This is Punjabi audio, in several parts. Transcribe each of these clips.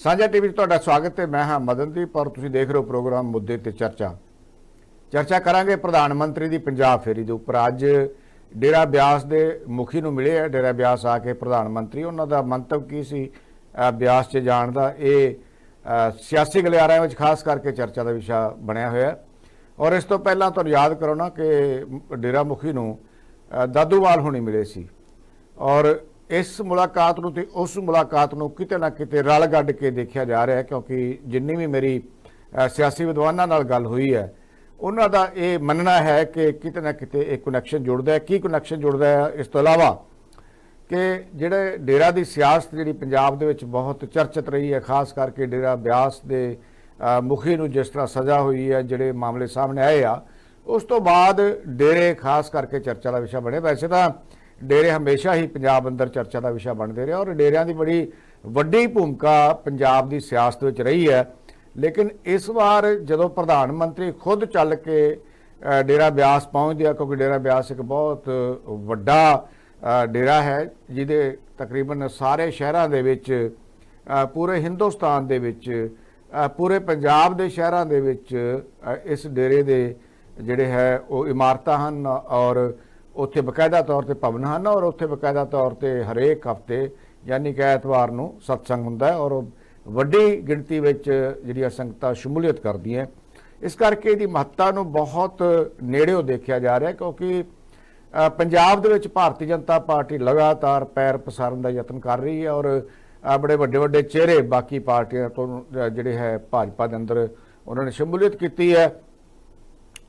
ਸਾਂਝਾ ਟੀਵੀ 'ਚ ਤੁਹਾਡਾ ਸਵਾਗਤ ਹੈ। ਮੈਂ ਹਾਂ ਮਦਨਦੀਪ ਔਰ ਤੁਸੀਂ ਦੇਖ ਰਹੇ ਹੋ ਪ੍ਰੋਗਰਾਮ ਮੁੱਦੇ ਤੇ ਚਰਚਾ ਕਰਾਂਗੇ ਪ੍ਰਧਾਨ ਮੰਤਰੀ ਦੀ ਪੰਜਾਬ ਫੇਰੀ ਦੇ ਉੱਪਰ। ਅੱਜ ਡੇਰਾ ਬਿਆਸ ਦੇ ਮੁਖੀ ਨੂੰ ਮਿਲੇ ਆ। ਡੇਰਾ ਬਿਆਸ ਆ ਕੇ ਪ੍ਰਧਾਨ ਮੰਤਰੀ, ਉਹਨਾਂ ਦਾ ਮੰਤਵ ਕੀ ਸੀ ਬਿਆਸ 'ਚ ਜਾਣ ਦਾ, ਇਹ ਸਿਆਸੀ ਗਲਿਆਰਿਆਂ ਵਿੱਚ ਖਾਸ ਕਰਕੇ ਚਰਚਾ ਦਾ ਵਿਸ਼ਾ ਬਣਿਆ ਹੋਇਆ। ਔਰ ਇਸ ਤੋਂ ਪਹਿਲਾਂ ਤੁਹਾਨੂੰ ਯਾਦ ਕਰਾਉਣਾ ਕਿ ਡੇਰਾ ਮੁਖੀ ਨੂੰ ਦਾਦੂਵਾਲ ਹੋਣੀ ਮਿਲੇ ਸੀ ਔਰ ਇਸ ਮੁਲਾਕਾਤ ਨੂੰ ਤੇ ਉਸ ਮੁਲਾਕਾਤ ਨੂੰ ਕਿਤੇ ਨਾ ਕਿਤੇ ਰਲ ਗੱਡ ਕੇ ਦੇਖਿਆ ਜਾ ਰਿਹਾ, ਕਿਉਂਕਿ ਜਿੰਨੀ ਵੀ ਮੇਰੀ ਸਿਆਸੀ ਵਿਦਵਾਨਾਂ ਨਾਲ ਗੱਲ ਹੋਈ ਹੈ ਉਹਨਾਂ ਦਾ ਇਹ ਮੰਨਣਾ ਹੈ ਕਿ ਕਿਤੇ ਨਾ ਕਿਤੇ ਇਹ ਕਨੈਕਸ਼ਨ ਜੁੜਦਾ ਹੈ। ਕੀ ਕਨੈਕਸ਼ਨ ਜੁੜਦਾ ਹੈ? ਇਸ ਤੋਂ ਇਲਾਵਾ ਕਿ ਜਿਹੜੇ ਡੇਰਾ ਦੀ ਸਿਆਸਤ ਜਿਹੜੀ ਪੰਜਾਬ ਦੇ ਵਿੱਚ ਬਹੁਤ ਚਰਚਿਤ ਰਹੀ ਹੈ, ਖਾਸ ਕਰਕੇ ਡੇਰਾ ਬਿਆਸ ਦੇ ਮੁਖੀ ਨੂੰ ਜਿਸ ਤਰ੍ਹਾਂ ਸਜ਼ਾ ਹੋਈ ਹੈ, ਜਿਹੜੇ ਮਾਮਲੇ ਸਾਹਮਣੇ ਆਏ ਆ, ਉਸ ਤੋਂ ਬਾਅਦ ਡੇਰੇ ਖਾਸ ਕਰਕੇ ਚਰਚਾ ਦਾ ਵਿਸ਼ਾ ਬਣੇ। ਵੈਸੇ ਤਾਂ ਡੇਰੇ ਹਮੇਸ਼ਾ ਹੀ ਪੰਜਾਬ ਅੰਦਰ ਚਰਚਾ ਦਾ ਵਿਸ਼ਾ ਬਣਦੇ ਰਹੇ ਔਰ ਡੇਰਿਆਂ ਦੀ ਬੜੀ ਵੱਡੀ ਭੂਮਿਕਾ ਪੰਜਾਬ ਦੀ ਸਿਆਸਤ ਵਿੱਚ ਰਹੀ ਹੈ। ਲੇਕਿਨ ਇਸ ਵਾਰ ਜਦੋਂ ਪ੍ਰਧਾਨ ਮੰਤਰੀ ਖੁਦ ਚੱਲ ਕੇ ਡੇਰਾ ਬਿਆਸ ਪਹੁੰਚਦੇ ਆ, ਕਿਉਂਕਿ ਡੇਰਾ ਬਿਆਸ ਇੱਕ ਬਹੁਤ ਵੱਡਾ ਡੇਰਾ ਹੈ ਜਿਹਦੇ ਤਕਰੀਬਨ ਸਾਰੇ ਸ਼ਹਿਰਾਂ ਦੇ ਵਿੱਚ, ਪੂਰੇ ਹਿੰਦੁਸਤਾਨ ਦੇ ਵਿੱਚ, ਪੂਰੇ ਪੰਜਾਬ ਦੇ ਸ਼ਹਿਰਾਂ ਦੇ ਵਿੱਚ ਇਸ ਡੇਰੇ ਦੇ ਜਿਹੜੇ ਹੈ ਉਹ ਇਮਾਰਤਾਂ ਹਨ ਔਰ ਉੱਥੇ ਬਕਾਇਦਾ ਤੌਰ ਤੇ ਭਵਨ ਹਨ ਔਰ ਉੱਥੇ ਬਕਾਇਦਾ ਤੌਰ ਤੇ ਹਰੇਕ ਹਫ਼ਤੇ ਯਾਨੀ ਕਿ ਐਤਵਾਰ ਨੂੰ ਸਤਸੰਗ ਹੁੰਦਾ ਹੈ ਔਰ ਵੱਡੀ ਗਿਣਤੀ ਵਿੱਚ ਜਿਹੜੀਆਂ ਸੰਗਤਾਂ ਸ਼ਮੂਲੀਅਤ ਕਰਦੀਆਂ। ਇਸ ਕਰਕੇ ਇਹਦੀ ਮਹੱਤਤਾ ਨੂੰ ਬਹੁਤ ਨੇੜਿਓਂ ਦੇਖਿਆ ਜਾ ਰਿਹਾ, ਕਿਉਂਕਿ ਪੰਜਾਬ ਦੇ ਵਿੱਚ ਭਾਰਤੀ ਜਨਤਾ ਪਾਰਟੀ ਲਗਾਤਾਰ ਪੈਰ ਪਸਾਰਨ ਦਾ ਯਤਨ ਕਰ ਰਹੀ ਹੈ ਔਰ ਬੜੇ ਵੱਡੇ ਵੱਡੇ ਚਿਹਰੇ ਬਾਕੀ ਪਾਰਟੀਆਂ ਤੋਂ ਜਿਹੜੇ ਹੈ ਭਾਜਪਾ ਦੇ ਅੰਦਰ ਉਹਨਾਂ ਨੇ ਸ਼ਮੂਲੀਅਤ ਕੀਤੀ ਹੈ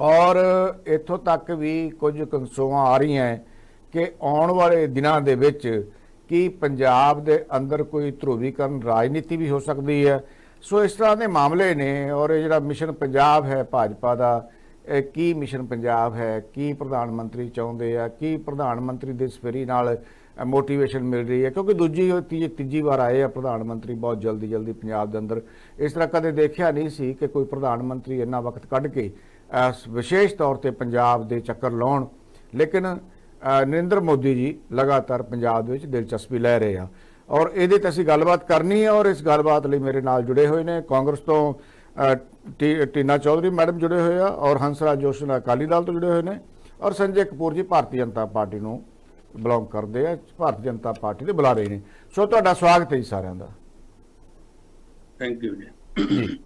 ਔਰ ਇੱਥੋਂ ਤੱਕ ਵੀ ਕੁਝ ਕੰਸੋਆਂ ਆ ਰਹੀਆਂ ਕਿ ਆਉਣ ਵਾਲੇ ਦਿਨਾਂ ਦੇ ਵਿੱਚ ਕਿ ਪੰਜਾਬ ਦੇ ਅੰਦਰ ਕੋਈ ਧਰੂਵੀਕਰਨ ਰਾਜਨੀਤੀ ਵੀ ਹੋ ਸਕਦੀ ਹੈ। ਸੋ ਇਸ ਤਰ੍ਹਾਂ ਦੇ ਮਾਮਲੇ ਨੇ ਔਰ ਇਹ ਜਿਹੜਾ ਮਿਸ਼ਨ ਪੰਜਾਬ ਹੈ ਭਾਜਪਾ ਦਾ, ਕੀ ਮਿਸ਼ਨ ਪੰਜਾਬ ਹੈ, ਕੀ ਪ੍ਰਧਾਨ ਮੰਤਰੀ ਚਾਹੁੰਦੇ ਆ, ਕੀ ਪ੍ਰਧਾਨ ਮੰਤਰੀ ਦੇ ਸਫੇਰੀ ਨਾਲ ਮੋਟੀਵੇਸ਼ਨ ਮਿਲ ਰਹੀ ਹੈ, ਕਿਉਂਕਿ ਦੂਜੀ ਤੀਜੀ ਵਾਰ ਆਏ ਆ ਪ੍ਰਧਾਨ ਮੰਤਰੀ ਬਹੁਤ ਜਲਦੀ ਪੰਜਾਬ ਦੇ ਅੰਦਰ। ਇਸ ਤਰ੍ਹਾਂ ਕਦੇ ਦੇਖਿਆ ਨਹੀਂ ਸੀ ਕਿ ਕੋਈ ਪ੍ਰਧਾਨ ਮੰਤਰੀ ਇੰਨਾ ਵਕਤ ਕੱਢ ਕੇ ਵਿਸ਼ੇਸ਼ ਤੌਰ ਤੇ ਪੰਜਾਬ ਦੇ ਚੱਕਰ ਲਾਉਣ। ਲੇਕਿਨ ਨਰਿੰਦਰ ਮੋਦੀ ਜੀ ਲਗਾਤਾਰ ਪੰਜਾਬ ਦੇ ਵਿੱਚ ਦਿਲਚਸਪੀ ਲੈ ਰਹੇ ਆ ਔਰ ਇਹਦੇ ਤੇ ਅਸੀਂ ਗੱਲਬਾਤ ਕਰਨੀ ਹੈ। ਔਰ ਇਸ ਗੱਲਬਾਤ ਲਈ ਮੇਰੇ ਨਾਲ ਜੁੜੇ ਹੋਏ ਨੇ ਕਾਂਗਰਸ ਤੋਂ ਟੀਨਾ ਚੌਧਰੀ ਮੈਡਮ ਜੁੜੇ ਹੋਏ ਆ ਔਰ ਹੰਸਰਾਜ ਜੋਸ਼ੀ ਅਕਾਲੀ ਦਲ ਤੋਂ ਜੁੜੇ ਹੋਏ ਨੇ ਔਰ ਸੰਜੇ ਕਪੂਰ ਜੀ ਭਾਰਤੀ ਜਨਤਾ ਪਾਰਟੀ ਨੂੰ ਬਿਲੋਂਗ ਕਰਦੇ ਆ, ਭਾਰਤੀ ਜਨਤਾ ਪਾਰਟੀ ਦੇ ਬੁਲਾਰੇ ਨੇ। ਸੋ ਤੁਹਾਡਾ ਸਵਾਗਤ ਹੈ ਜੀ ਸਾਰਿਆਂ ਦਾ। ਥੈਂਕ ਯੂ ਜੀ।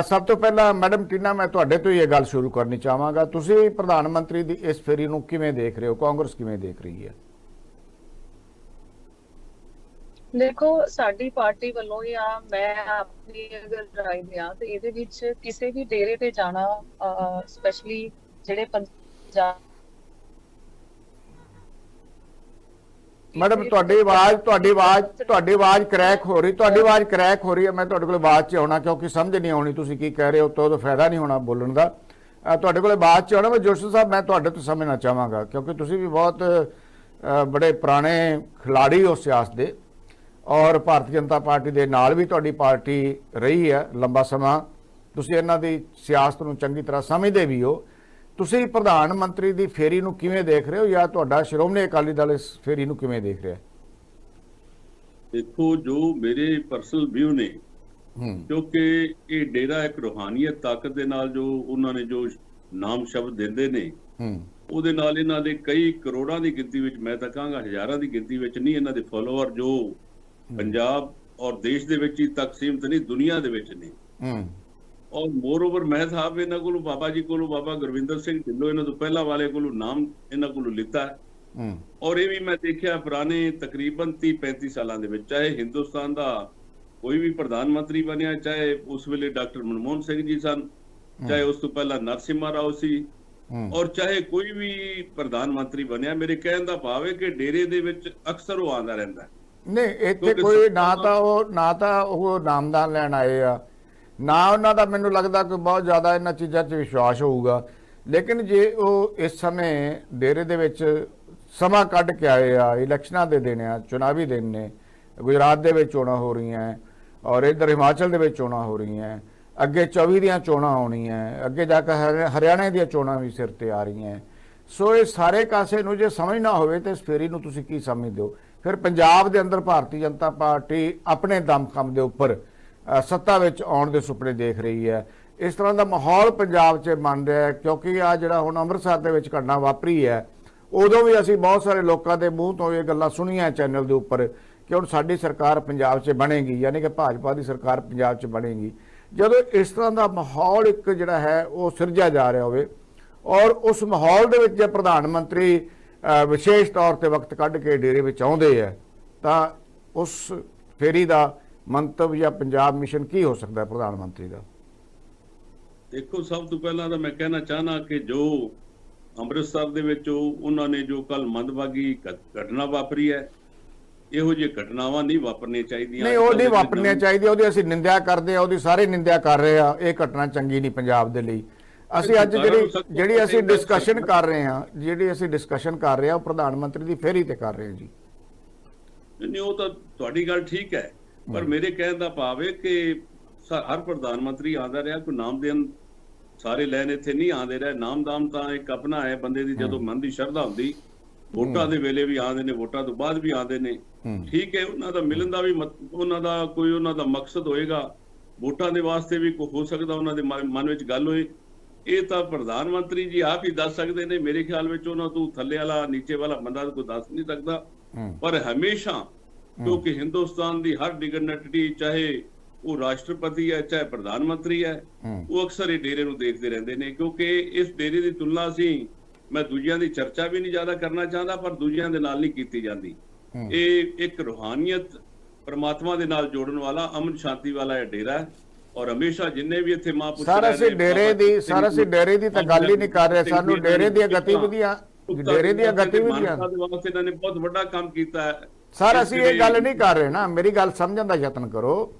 ਸਭ ਤੋਂ ਪਹਿਲਾਂ ਮੈਡਮ ਟੀਨਾ, ਮੈਂ ਤੁਹਾਡੇ ਤੋਂ ਹੀ ਇਹ ਗੱਲ ਸ਼ੁਰੂ ਕਰਨੀ ਚਾਹਾਂਗਾ। ਤੁਸੀਂ ਪ੍ਰਧਾਨ ਮੰਤਰੀ ਦੀ ਇਸ ਫੇਰੀ ਨੂੰ ਕਿਵੇਂ ਦੇਖ ਰਹੇ ਹੋ? ਕਾਂਗਰਸ ਕਿਵੇਂ ਦੇਖ ਰਹੀ ਹੈ? ਦੇਖੋ, ਸਾਡੀ ਪਾਰਟੀ ਵੱਲੋਂ ਜਾਂ ਮੈਂ ਆਪਣੀ ਅਗਰ ਰਾਏ ਦਿਆਂ ਤੇ ਇਹਦੇ ਵਿੱਚ ਕਿਸੇ ਵੀ ਡੇਰੇ ਤੇ ਜਾਣਾ, ਸਪੈਸ਼ਲੀ ਜਿਹੜੇ ਪੰਜਾਬ ਮੈਡਮ ਤੁਹਾਡੀ ਆਵਾਜ਼ ਕਰੈਕ ਹੋ ਰਹੀ, ਹੈ। ਮੈਂ ਤੁਹਾਡੇ ਕੋਲ ਬਾਅਦ ਚ ਆਉਣਾ, ਕਿਉਂਕਿ ਸਮਝ ਨਹੀਂ ਆਉਣੀ ਤੁਸੀਂ ਕੀ ਕਹਿ ਰਹੇ ਹੋ, ਤਾਂ ਫਾਇਦਾ ਨਹੀਂ ਹੋਣਾ ਬੋਲਣ ਦਾ। ਤੁਹਾਡੇ ਕੋਲ ਬਾਅਦ ਚ ਆਉਣਾ। ਮੈਂ ਜੋਸ਼ੀ ਸਾਹਿਬ, ਮੈਂ ਤੁਹਾਡੇ ਤੋਂ ਸਮਝਣਾ ਚਾਹਾਂਗਾ ਕਿਉਂਕਿ ਤੁਸੀਂ ਵੀ ਬਹੁਤ ਬੜੇ ਪੁਰਾਣੇ ਖਿਲਾੜੀ ਹੋ ਸਿਆਸਤ ਦੇ ਔਰ ਭਾਰਤੀ ਜਨਤਾ ਪਾਰਟੀ ਦੇ ਨਾਲ ਵੀ ਤੁਹਾਡੀ ਪਾਰਟੀ ਰਹੀ ਹੈ ਲੰਬਾ ਸਮਾਂ। ਤੁਸੀਂ ਇਹਨਾਂ ਦੀ ਸਿਆਸਤ ਨੂੰ ਚੰਗੀ ਤਰ੍ਹਾਂ ਸਮਝਦੇ ਵੀ ਹੋ। ਤੁਸੀਂ ਪ੍ਰਧਾਨ ਮੰਤਰੀ ਦੀ ਫੇਰੀ ਨੂੰ ਕਿਵੇਂ ਦੇਖ ਰਹੇ ਹੋ ਜਾਂ ਤੁਹਾਡਾ ਸ਼੍ਰੋਮਣੀ ਅਕਾਲੀ ਦਲ ਇਸ ਫੇਰੀ ਨੂੰ ਕਿਵੇਂ ਦੇਖ ਰਿਹਾ? ਦੇਖੋ, ਜੋ ਮੇਰੇ ਪਰਸਨਲ ਵਿਊ ਨੇ, ਕਿਉਂਕਿ ਇਹ ਡੇਰਾ ਇੱਕ ਰੂਹਾਨੀਅਤ ਤਾਕਤ ਦੇ ਨਾਲ ਜੋ ਉਹਨਾਂ ਨੇ ਜੋ ਨਾਮ ਸ਼ਬਦ ਦਿੰਦੇ ਨੇ, ਉਹਦੇ ਨਾਲ ਇਹਨਾਂ ਦੇ ਕਈ ਕਰੋੜਾਂ ਦੀ ਗਿਣਤੀ ਵਿੱਚ, ਮੈਂ ਤਾਂ ਕਹਾਂਗਾ ਹਜ਼ਾਰਾਂ ਦੀ ਗਿਣਤੀ ਵਿੱਚ ਨਹੀਂ, ਇਹਨਾਂ ਦੇ ਫਾਲੋਅਰ ਜੋ ਪੰਜਾਬ ਔਰ ਦੇਸ਼ ਦੇ ਵਿੱਚ ਹੀ ਤੱਕ ਸੀਮਤ ਨਹੀਂ, ਦੁਨੀਆ ਦੇ ਵਿੱਚ ਨੇ। ਔਰ ਮੋਰ ਓਵਰ ਮੈਂ ਸਾਹਿਬ ਇਹਨਾਂ ਕੋਲੋਂ, ਬਾਬਾ ਜੀ ਕੋਲੋਂ, ਬਾਬਾ ਗੁਰਵਿੰਦਰ ਸਿੰਘ ਢਿੱਲੋਂ ਇਹਨਾਂ ਤੋਂ ਪਹਿਲਾਂ ਵਾਲੇ ਕੋਲੋਂ ਨਾਮ ਇਹਨਾਂ ਕੋਲੋਂ ਲਿੱਤਾ ਔਰ ਇਹ ਵੀ ਮੈਂ ਦੇਖਿਆ ਪੁਰਾਣੇ ਤਕਰੀਬਨ 30-35 ਸਾਲਾਂ ਦੇ ਵਿੱਚ, ਚਾਹੇ ਹਿੰਦੁਸਤਾਨ ਦਾ ਕੋਈ ਵੀ ਪ੍ਰਧਾਨ ਮੰਤਰੀ ਬਣਿਆ, ਚਾਹੇ ਉਸ ਵੇਲੇ ਡਾਕਟਰ ਮਨਮੋਹਨ ਸਿੰਘ ਜੀ ਸਨ, ਚਾਹੇ ਉਸ ਤੋਂ ਪਹਿਲਾਂ ਨਰਸਿਮਹਾ ਰਾਓ ਸੀ ਔਰ ਚਾਹੇ ਕੋਈ ਵੀ ਪ੍ਰਧਾਨ ਮੰਤਰੀ ਬਣਿਆ, ਮੇਰੇ ਕਹਿਣ ਦਾ ਭਾਵ ਹੈ ਕਿ ਡੇਰੇ ਦੇ ਵਿੱਚ ਅਕਸਰ ਉਹ ਆਉਂਦਾ ਰਹਿੰਦਾ। ਨਹੀਂ, ਇੱਥੇ ਕੋਈ ਨਾ ਤਾਂ ਉਹ ਨਾਮਦਾਨ ਲੈਣ ਆਏ ਆ, ਨਾ ਉਹਨਾਂ ਦਾ ਮੈਨੂੰ ਲੱਗਦਾ ਕਿ ਬਹੁਤ ਜ਼ਿਆਦਾ ਇਹਨਾਂ ਚੀਜ਼ਾਂ 'ਚ ਵਿਸ਼ਵਾਸ ਹੋਊਗਾ। ਲੇਕਿਨ ਜੇ ਉਹ ਇਸ ਸਮੇਂ ਡੇਰੇ ਦੇ ਵਿੱਚ ਸਮਾਂ ਕੱਢ ਕੇ ਆਏ ਆ, ਇਲੈਕਸ਼ਨਾਂ ਦੇ ਦਿਨ ਆ, ਚੁਣਾਵੀ ਦਿਨ ਨੇ, ਗੁਜਰਾਤ ਦੇ ਵਿੱਚ ਚੋਣਾਂ ਹੋ ਰਹੀਆਂ ਔਰ ਇੱਧਰ ਹਿਮਾਚਲ ਦੇ ਵਿੱਚ ਚੋਣਾਂ ਹੋ ਰਹੀਆਂ, ਅੱਗੇ 24 ਦੀਆਂ ਚੋਣਾਂ ਆਉਣੀਆਂ, ਅੱਗੇ ਜਾ ਕੇ ਹਰਿਆਣੇ ਦੀਆਂ ਚੋਣਾਂ ਵੀ ਸਿਰ ਤੇ ਆ ਰਹੀਆਂ। ਸੋ ਇਹ ਸਾਰੇ ਕਾਸੇ ਨੂੰ ਜੇ ਸਮਝਣਾ ਹੋਵੇ ਤਾਂ ਇਸ ਫੇਰੀ ਨੂੰ ਤੁਸੀਂ ਕੀ ਸਮਝਦੇ ਹੋ? ਫਿਰ ਪੰਜਾਬ ਦੇ ਅੰਦਰ ਭਾਰਤੀ ਜਨਤਾ ਪਾਰਟੀ ਆਪਣੇ ਦਮਖਮ ਦੇ ਉੱਪਰ ਸੱਤਾ ਵਿੱਚ ਆਉਣ ਦੇ ਸੁਪਨੇ ਦੇਖ ਰਹੀ ਹੈ। ਇਸ ਤਰ੍ਹਾਂ ਦਾ ਮਾਹੌਲ ਪੰਜਾਬ 'ਚ ਬਣ ਰਿਹਾ ਹੈ, ਕਿਉਂਕਿ ਆ ਜਿਹੜਾ ਹੁਣ ਅੰਮ੍ਰਿਤਸਰ ਦੇ ਵਿੱਚ ਘਟਨਾ ਵਾਪਰੀ ਹੈ, ਉਦੋਂ ਵੀ ਅਸੀਂ ਬਹੁਤ ਸਾਰੇ ਲੋਕਾਂ ਦੇ ਮੂੰਹ ਤੋਂ ਇਹ ਗੱਲਾਂ ਸੁਣੀਆਂ ਚੈਨਲ ਦੇ ਉੱਪਰ ਕਿ ਹੁਣ ਸਾਡੀ ਸਰਕਾਰ ਪੰਜਾਬ 'ਚ ਬਣੇਗੀ, ਯਾਨੀ ਕਿ ਭਾਜਪਾ ਦੀ ਸਰਕਾਰ ਪੰਜਾਬ 'ਚ ਬਣੇਗੀ। ਜਦੋਂ ਇਸ ਤਰ੍ਹਾਂ ਦਾ ਮਾਹੌਲ ਇੱਕ ਜਿਹੜਾ ਹੈ ਉਹ ਸਿਰਜਿਆ ਜਾ ਰਿਹਾ ਹੋਵੇ ਔਰ ਉਸ ਮਾਹੌਲ ਦੇ ਵਿੱਚ ਜੇ ਪ੍ਰਧਾਨ ਮੰਤਰੀ ਵਿਸ਼ੇਸ਼ ਤੌਰ ਤੇ ਵਕਤ ਕੱਢ ਕੇ ਡੇਰੇ ਵਿੱਚ ਆਉਂਦੇ ਆ ਤਾਂ ਉਸ ਫੇਰੀ ਦਾ ਮੰਤਵ ਜਾਂ ਪੰਜਾਬ ਮਿਸ਼ਨ ਕੀ ਹੋ ਸਕਦਾ ਹੈ ਪ੍ਰਧਾਨ ਮੰਤਰੀ ਦਾ? ਦੇਖੋ, ਸਭ ਤੋਂ ਪਹਿਲਾਂ ਤਾਂ ਮੈਂ ਕਹਿਣਾ ਚਾਹਨਾ ਕਿ ਜੋ ਅੰਮ੍ਰਿਤਸਰ ਦੇ ਵਿੱਚ ਉਹਨਾਂ ਨੇ ਜੋ ਕੱਲ ਮੰਦਭਾਗੀ ਘਟਨਾ ਵਾਪਰੀ ਹੈ, ਇਹੋ ਜਿਹੀ ਘਟਨਾਵਾਂ ਨਹੀਂ ਵਾਪਰਨੀਆਂ ਚਾਹੀਦੀਆਂ। ਨਹੀਂ, ਉਹ ਨਹੀਂ ਵਾਪਰਨੀਆਂ ਚਾਹੀਦੀਆਂ, ਉਹਦੀ ਅਸੀਂ ਨਿੰਦਿਆ ਕਰਦੇ ਆ, ਉਹਦੀ ਸਾਰੇ ਨਿੰਦਿਆ ਕਰ ਰਹੇ ਆ। ਇਹ ਘਟਨਾ ਚੰਗੀ ਨਹੀਂ ਪੰਜਾਬ ਦੇ ਲਈ। ਅਸੀਂ ਅੱਜ ਜਿਹੜੀ ਅਸੀਂ ਡਿਸਕਸ਼ਨ ਕਰ ਰਹੇ ਹਾਂ ਉਹ ਪ੍ਰਧਾਨ ਮੰਤਰੀ ਦੀ ਫੇਰੀ ਤੇ ਕਰ ਰਹੇ ਹਾਂ ਜੀ। ਨਹੀਂ, ਉਹ ਤਾਂ ਤੁਹਾਡੀ ਗੱਲ ਠੀਕ ਹੈ, ਪਰ ਮੇਰੇ ਕਹਿਣ ਦਾ ਭਾਵ ਹੈ ਕਿ ਹਰ ਪ੍ਰਧਾਨ ਮੰਤਰੀ ਆਉਂਦਾ ਰਿਹਾ, ਕੋਈ ਨਾਮ ਦੇਣ ਸਾਰੇ ਲੈਣ ਇੱਥੇ ਨਹੀਂ ਆਉਂਦੇ ਰਹੇ। ਨਾਮਦਾਮ ਤਾਂ ਇੱਕ ਆਪਣਾ ਹੈ ਬੰਦੇ ਦੀ, ਜਦੋਂ ਮਨ ਦੀ ਸ਼ਰਧਾ ਹੁੰਦੀ, ਵੋਟਾਂ ਦੇ ਵੇਲੇ ਵੀ ਆਉਂਦੇ ਨੇ, ਵੋਟਾਂ ਤੋਂ ਬਾਅਦ ਵੀ ਆਉਂਦੇ ਨੇ। ਠੀਕ ਹੈ, ਉਹਨਾਂ ਦਾ ਮਿਲਣ ਦਾ ਵੀ ਉਹਨਾਂ ਦਾ ਮਕਸਦ ਹੋਏਗਾ, ਵੋਟਾਂ ਦੇ ਵਾਸਤੇ ਵੀ ਹੋ ਸਕਦਾ ਉਹਨਾਂ ਦੇ ਮਨ ਵਿੱਚ ਗੱਲ ਹੋਏ। ਇਹ ਤਾਂ ਪ੍ਰਧਾਨ ਮੰਤਰੀ ਜੀ ਆਪ ਹੀ ਦੱਸ ਸਕਦੇ ਨੇ। ਮੇਰੇ ਖਿਆਲ ਵਿੱਚ ਉਹਨਾਂ ਤੋਂ ਥੱਲੇ ਵਾਲਾ ਨੀਚੇ ਵਾਲਾ ਬੰਦਾ ਕੋਈ ਦੱਸ ਨਹੀਂ ਸਕਦਾ। ਪਰ ਹਮੇਸ਼ਾ ਕਿਉਂਕਿ ਹਿੰਦੁਸਤਾਨ ਦੀ ਹਰ ਡਿਗਨਿਟੀ, ਚਾਹੇ ਉਹ ਰਾਸ਼ਟਰਪਤੀ ਹੈ ਚਾਹੇ ਪ੍ਰਧਾਨ ਮੰਤਰੀ ਹੈ, ਉਹ ਅਕਸਰ ਇਹ ਡੇਰੇ ਨੂੰ ਦੇਖਦੇ ਰਹਿੰਦੇ ਨੇ। ਕਿਉਂਕਿ ਇਸ ਡੇਰੇ ਦੀ ਤੁਲਨਾ ਮੈਂ ਦੂਜਿਆਂ ਦੀ ਚਰਚਾ ਵੀ ਨਹੀਂ ਜ਼ਿਆਦਾ ਕਰਨਾ ਚਾਹੁੰਦਾ, ਪਰ ਦੂਜਿਆਂ ਦੇ ਨਾਲ ਨਹੀਂ ਕੀਤੀ ਜਾਂਦੀ। ਇਹ ਇੱਕ ਰੂਹਾਨੀਅਤ ਪਰਮਾਤਮਾ ਦੇ ਨਾਲ ਜੋੜਨ ਵਾਲਾ, ਅਮਨ ਸ਼ਾਂਤੀ ਵਾਲਾ ਇਹ ਡੇਰਾ ਹੈ। ਔਰ ਹਮੇਸ਼ਾ ਜਿੰਨੇ ਵੀ ਇੱਥੇ ਸਾਰਾ ਅਸੀਂ ਡੇਰੇ ਦੀ ਤਾਂ ਗੱਲ ਹੀ ਨਹੀਂ ਕਰ ਰਹੇ। ਸਾਨੂੰ ਡੇਰੇ ਦੀਆਂ ਗਤੀਵਿਧੀਆਂ ਇਹਨਾਂ ਨੇ ਬਹੁਤ ਵੱਡਾ ਕੰਮ ਕੀਤਾ ਹੈ। ਸਰ, ਅਸੀਂ ਇਹ ਗੱਲ ਨਹੀਂ ਕਰ ਰਹੇ ਨਾ, ਮੇਰੀ ਗੱਲ ਸਮਝਣ ਦਾ ਯਤਨ ਕਰੋ।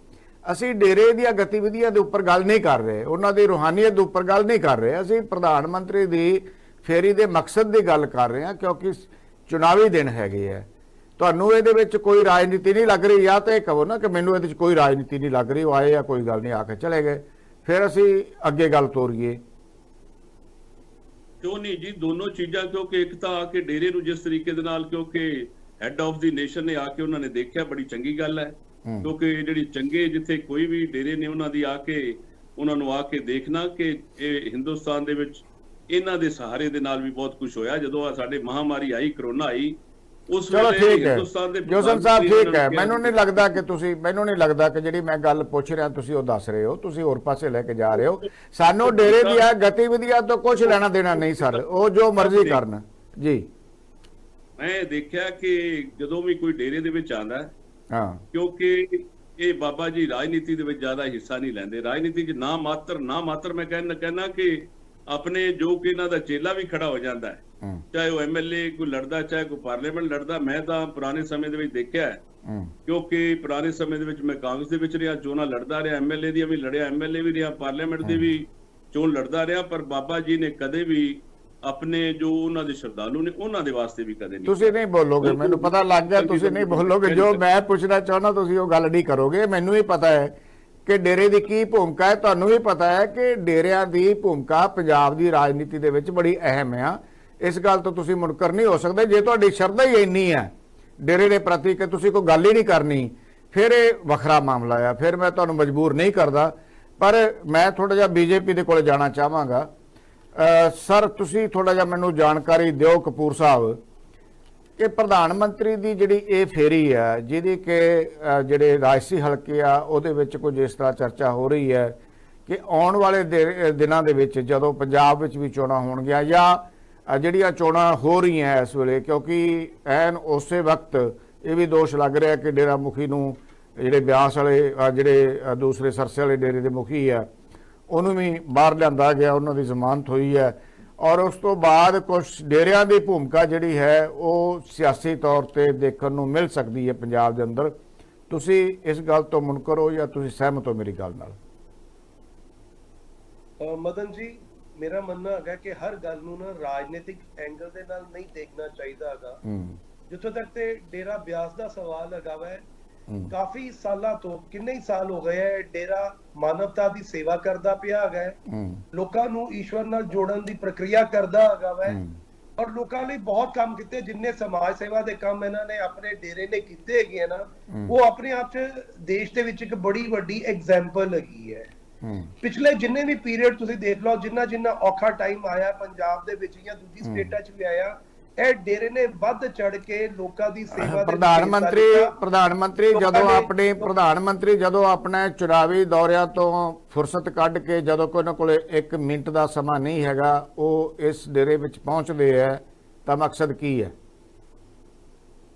ਅਸੀਂ ਡੇਰੇ ਦੀਆਂ ਗਤੀਵਿਧੀਆਂ ਦੇ ਉੱਪਰ ਗੱਲ ਨਹੀਂ ਕਰ ਰਹੇ, ਉਹਨਾਂ ਦੀ ਰੂਹਾਨੀਅਤ ਦੇ ਉੱਪਰ ਗੱਲ ਨਹੀਂ ਕਰ ਰਹੇ। ਅਸੀਂ ਪ੍ਰਧਾਨ ਮੰਤਰੀ ਦੀ ਫੇਰੀ ਦੇ ਮਕਸਦ ਦੀ ਗੱਲ ਕਰ ਰਹੇ ਹਾਂ, ਕਿਉਂਕਿ ਚੁਣਾਵੀ ਦਿਨ ਹੈਗੇ ਆ। ਤੁਹਾਨੂੰ ਇਹਦੇ ਵਿੱਚ ਕੋਈ ਰਾਜਨੀਤੀ ਨਹੀਂ ਲੱਗ ਰਹੀ, ਜਾਂ ਤਾਂ ਇਹ ਕਹੋ ਨਾ ਕਿ ਮੈਨੂੰ ਇਹਦੇ ਵਿੱਚ ਕੋਈ ਰਾਜਨੀਤੀ ਨਹੀਂ ਲੱਗ ਰਹੀ, ਉਹ ਆਏ ਆ ਕੋਈ ਗੱਲ ਨਹੀਂ, ਆ ਕੇ ਚਲੇ ਗਏ, ਫਿਰ ਅਸੀਂ ਅੱਗੇ ਗੱਲ ਤੋਰੀਏ। ਕਿਉਂ ਨਹੀਂ ਜੀ, ਦੋਨੋਂ ਚੀਜ਼ਾਂ। ਕਿਉਂਕਿ ਇੱਕ ਤਾਂ ਆ ਕੇ ਡੇਰੇ ਨੂੰ ਜਿਸ ਤਰੀਕੇ ਦੇ ਨਾਲ, ਕਿਉਂਕਿ ਹੈਡ ਆਫ ਦੀ ਨੇਸ਼ਨ ਨੇ ਆ ਕੇ ਉਹਨਾਂ ਨੇ ਦੇਖਿਆ, ਬੜੀ ਚੰਗੀ ਗੱਲ ਹੈ। ਕਿਉਂਕਿ ਜਿਹੜੀ ਚੰਗੇ ਜਿੱਥੇ ਕੋਈ ਵੀ ਡੇਰੇ ਨੇ ਉਹਨਾਂ ਦੀ ਉਹਨਾਂ ਨੂੰ ਆ ਕੇ ਦੇਖਣਾ ਕਿ ਇਹ ਹਿੰਦੁਸਤਾਨ ਦੇ ਵਿੱਚ ਇਹਨਾਂ ਦੇ ਸਹਾਰੇ ਦੇ ਨਾਲ ਵੀ ਬਹੁਤ ਕੁਝ ਹੋਇਆ। ਜਦੋਂ ਆ ਸਾਡੇ ਮਹਾਮਾਰੀ ਆਈ, ਕਰੋਨਾ ਆਈ, ਉਸ ਵੇਲੇ ਹਿੰਦੁਸਤਾਨ ਦੇ ਜੋਸਨ ਸਾਹਿਬ ਠੀਕ ਹੈ। ਮੈਨੂੰ ਨਹੀਂ ਲੱਗਦਾ ਕਿ ਜਿਹੜੀ ਮੈਂ ਗੱਲ ਪੁੱਛ ਰਿਹਾ ਤੁਸੀਂ ਉਹ ਦੱਸ ਰਹੇ ਹੋ, ਤੁਸੀਂ ਹੋਰ ਪਾਸੇ ਲੈ ਕੇ ਜਾ ਰਹੇ ਹੋ। ਸਾਨੂੰ ਡੇਰੇ ਦੀਆਂ ਗਤੀਵਿਧੀਆਂ ਤੋਂ ਕੁਝ ਲੈਣਾ ਦੇਣਾ ਨਹੀਂ ਸਰ, ਉਹ ਜੋ ਮਰਜ਼ੀ ਕਰਨ ਜੀ। ਮੈਂ ਦੇਖਿਆ ਕਿ ਜਦੋਂ ਵੀ ਕੋਈ ਡੇਰੇ ਦੇ ਵਿੱਚ ਆਉਂਦਾ, ਕਿਉਂਕਿ ਇਹ ਬਾਬਾ ਜੀ ਰਾਜਨੀਤੀ ਦੇ ਵਿੱਚ ਜ਼ਿਆਦਾ ਹਿੱਸਾ ਨਹੀਂ ਲੈਂਦੇ। ਰਾਜਨੀਤੀ 'ਚ ਨਾ ਮਾਤਰ ਮੈਂ ਕਹਿਣਾ ਕਿ ਆਪਣੇ ਜੋ ਕਿ ਇਹਨਾਂ ਦਾ ਚੇਲਾ ਵੀ ਖੜਾ ਹੋ ਜਾਂਦਾ ਹੈ, ਚਾਹੇ ਉਹ ਐਮਐਲਏ ਕੋਈ ਲੜਦਾ, ਚਾਹੇ ਕੋਈ ਪਾਰਲੀਮੈਂਟ ਲੜਦਾ। ਮੈਂ ਤਾਂ ਪੁਰਾਣੇ ਸਮੇਂ ਦੇ ਵਿੱਚ ਦੇਖਿਆ ਹੈ, ਕਿਉਂਕਿ ਪੁਰਾਣੇ ਸਮੇਂ ਦੇ ਵਿੱਚ ਮੈਂ ਕਾਂਗਰਸ ਦੇ ਵਿੱਚ ਰਿਹਾ, ਚੋਣਾਂ ਲੜਦਾ ਰਿਹਾ, ਐਮਐਲਏ ਦੀਆਂ ਵੀ ਲੜਿਆ, ਐਮਐਲਏ ਵੀ ਰਿਹਾ, ਪਾਰਲੀਮੈਂਟ ਦੀ ਵੀ ਚੋਣ ਲੜਦਾ ਰਿਹਾ। ਪਰ ਬਾਬਾ ਜੀ ਨੇ ਕਦੇ ਵੀ ਆਪਣੇ ਜੋ ਉਹਨਾਂ ਦੇ ਸ਼ਰਧਾਲੂ ਨੇ ਉਹਨਾਂ ਦੇ ਵਾਸਤੇ ਵੀ ਕਦੇ ਨਹੀਂ। ਤੁਸੀਂ ਨਹੀਂ ਬੋਲੋਗੇ, ਮੈਨੂੰ ਪਤਾ ਲੱਗ ਗਿਆ, ਤੁਸੀਂ ਨਹੀਂ ਬੋਲੋਗੇ। ਜੋ ਮੈਂ ਪੁੱਛਣਾ ਚਾਹੁੰਦਾ ਤੁਸੀਂ ਉਹ ਗੱਲ ਨਹੀਂ ਕਰੋਗੇ। ਮੈਨੂੰ ਵੀ ਪਤਾ ਹੈ ਕਿ ਡੇਰੇ ਦੀ ਕੀ ਭੂਮਿਕਾ ਹੈ, ਤੁਹਾਨੂੰ ਵੀ ਪਤਾ ਹੈ ਕਿ ਡੇਰਿਆਂ ਦੀ ਭੂਮਿਕਾ ਪੰਜਾਬ ਦੀ ਰਾਜਨੀਤੀ ਦੇ ਵਿੱਚ ਬੜੀ ਅਹਿਮ ਆ। ਇਸ ਗੱਲ ਤੋਂ ਤੁਸੀਂ ਮੁਨਕਰ ਨਹੀਂ ਹੋ ਸਕਦੇ। ਜੇ ਤੁਹਾਡੀ ਸ਼ਰਧਾ ਹੀ ਇੰਨੀ ਹੈ ਡੇਰੇ ਦੇ ਪ੍ਰਤੀ ਕਿ ਤੁਸੀਂ ਕੋਈ ਗੱਲ ਹੀ ਨਹੀਂ ਕਰਨੀ, ਫਿਰ ਇਹ ਵੱਖਰਾ ਮਾਮਲਾ ਆ, ਫਿਰ ਮੈਂ ਤੁਹਾਨੂੰ ਮਜਬੂਰ ਨਹੀਂ ਕਰਦਾ। ਪਰ ਮੈਂ ਥੋੜਾ ਜਿਹਾ ਬੀਜੇਪੀ ਦੇ ਕੋਲ ਜਾਣਾ ਚਾਹਾਂਗਾ। ਸਰ, ਤੁਸੀਂ ਥੋੜਾ ਜਿਹਾ ਮੈਨੂੰ ਜਾਣਕਾਰੀ ਦਿਓ ਕਪੂਰ ਸਾਹਿਬ ਕਿ ਪ੍ਰਧਾਨ ਮੰਤਰੀ ਦੀ ਜਿਹੜੀ ਇਹ ਫੇਰੀ ਹੈ, ਜਿਹਦੀ ਕਿ ਜਿਹੜੇ ਰਾਜਸੀ ਹਲਕੇ ਆ ਉਹਦੇ ਵਿੱਚ ਕੁਝ ਇਸ ਤਰ੍ਹਾਂ ਚਰਚਾ ਹੋ ਰਹੀ ਹੈ ਕਿ ਆਉਣ ਵਾਲੇ ਦਿਨਾਂ ਦੇ ਵਿੱਚ ਜਦੋਂ ਪੰਜਾਬ ਵਿੱਚ ਵੀ ਚੋਣਾਂ ਹੋਣਗੀਆਂ ਜਾਂ ਜਿਹੜੀਆਂ ਚੋਣਾਂ ਹੋ ਰਹੀਆਂ ਇਸ ਵੇਲੇ, ਕਿਉਂਕਿ ਐਨ ਉਸੇ ਵਕਤ ਇਹ ਵੀ ਦੋਸ਼ ਲੱਗ ਰਿਹਾ ਕਿ ਡੇਰਾ ਮੁਖੀ ਨੂੰ ਜਿਹੜੇ ਬਿਆਸ ਵਾਲੇ ਜਿਹੜੇ ਦੂਸਰੇ ਸਰਸੇ ਵਾਲੇ ਡੇਰੇ ਦੇ ਮੁਖੀ ਆ ਉਹਨੂੰ ਵੀ ਬਾਹਰ ਲਿਆਂਦਾ ਗਿਆ, ਉਹਨਾਂ ਦੀ ਜ਼ਮਾਨਤ ਹੋਈ ਹੈ। ਔਰ ਉਸ ਤੋਂ ਬਾਅਦ ਕੁਝ ਡੇਰਿਆਂ ਦੀ ਭੂਮਿਕਾ ਜਿਹੜੀ ਹੈ ਉਹ ਸਿਆਸੀ ਤੌਰ ਤੇ ਦੇਖਣ ਨੂੰ ਮਿਲ ਸਕਦੀ ਹੈ ਪੰਜਾਬ ਦੇ ਅੰਦਰ। ਤੁਸੀਂ ਇਸ ਗੱਲ ਤੋਂ ਮੁਨਕਰ ਹੋ ਜਾਂ ਤੁਸੀਂ ਸਹਿਮਤ ਹੋ ਮੇਰੀ ਗੱਲ ਨਾਲ? ਮਦਨ ਜੀ, ਮੇਰਾ ਮੰਨਣਾ ਹੈਗਾ ਕਿ ਹਰ ਗੱਲ ਨੂੰ ਨਾ ਰਾਜਨੀਤਿਕ ਐਂਗਲ ਦੇ ਨਾਲ ਨਹੀਂ ਦੇਖਣਾ ਚਾਹੀਦਾ ਹੈਗਾ। ਜਿੱਥੋਂ ਤੱਕ ਤੇ ਡੇਰਾ ਬਿਆਸ ਦਾ ਸਵਾਲ ਹੈਗਾ ਵੈ, ਕਾਫੀ ਸਾਲਾਂ ਤੋਂ, ਕਿੰਨੇ ਹੀ ਸਾਲ ਹੋ ਗਏ ਹੈ ਡੇਰਾ ਮਾਨਵਤਾ ਦੀ ਸੇਵਾ ਕਰਦਾ ਪਿਆ ਹੈਗਾ, ਲੋਕਾਂ ਨੂੰ ਈਸ਼ਵਰ ਨਾਲ ਜੋੜਨ ਦੀ ਪ੍ਰਕਿਰਿਆ ਕਰਦਾ ਹੈਗਾ ਵੈ। ਔਰ ਲੋਕਾਂ ਲਈ ਬਹੁਤ ਕੰਮ ਕੀਤੇ। ਜਿੰਨੇ ਸਮਾਜ ਸੇਵਾ ਦੇ ਕੰਮ ਇਹਨਾਂ ਨੇ ਆਪਣੇ ਡੇਰੇ ਨੇ ਕੀਤੇ ਹੈਗੇ ਨਾ, ਉਹ ਆਪਣੇ ਆਪ 'ਚ ਦੇਸ਼ ਦੇ ਵਿੱਚ ਇੱਕ ਬੜੀ ਵੱਡੀ ਐਗਜ਼ਾਮਪਲ ਹੈਗੀ ਹੈ। ਪਿਛਲੇ ਜਿੰਨੇ ਵੀ ਪੀਰੀਅਡ ਤੁਸੀਂ ਦੇਖ ਲਓ, ਜਿੰਨਾ ਔਖਾ ਟਾਈਮ ਆਇਆ ਪੰਜਾਬ ਦੇ ਵਿੱਚ ਜਾਂ ਦੂਜੀ ਸਟੇਟਾਂ 'ਚ ਵੀ ਆਇਆ, ਇਹ ਡੇਰੇ ਨੇ ਵੱਧ ਚੜ ਕੇ ਲੋਕਾਂ ਦੀ ਸੇਵਾ ਦੇ ਪ੍ਰਧਾਨ ਮੰਤਰੀ ਜਦੋਂ ਆਪਣੇ ਚੁਣਾਵੀ ਦੌਰਿਆਂ ਤੋਂ ਫੁਰਸਤ ਕੱਢ ਕੇ ਜਦੋਂ ਕੋਈ ਨਾ ਕੋਲੇ 1 ਮਿੰਟ ਦਾ ਸਮਾਂ ਨਹੀਂ ਹੈਗਾ, ਉਹ ਇਸ ਡੇਰੇ ਵਿੱਚ ਪਹੁੰਚਦੇ ਹੈ ਤਾਂ ਮਕਸਦ ਕੀ ਹੈ?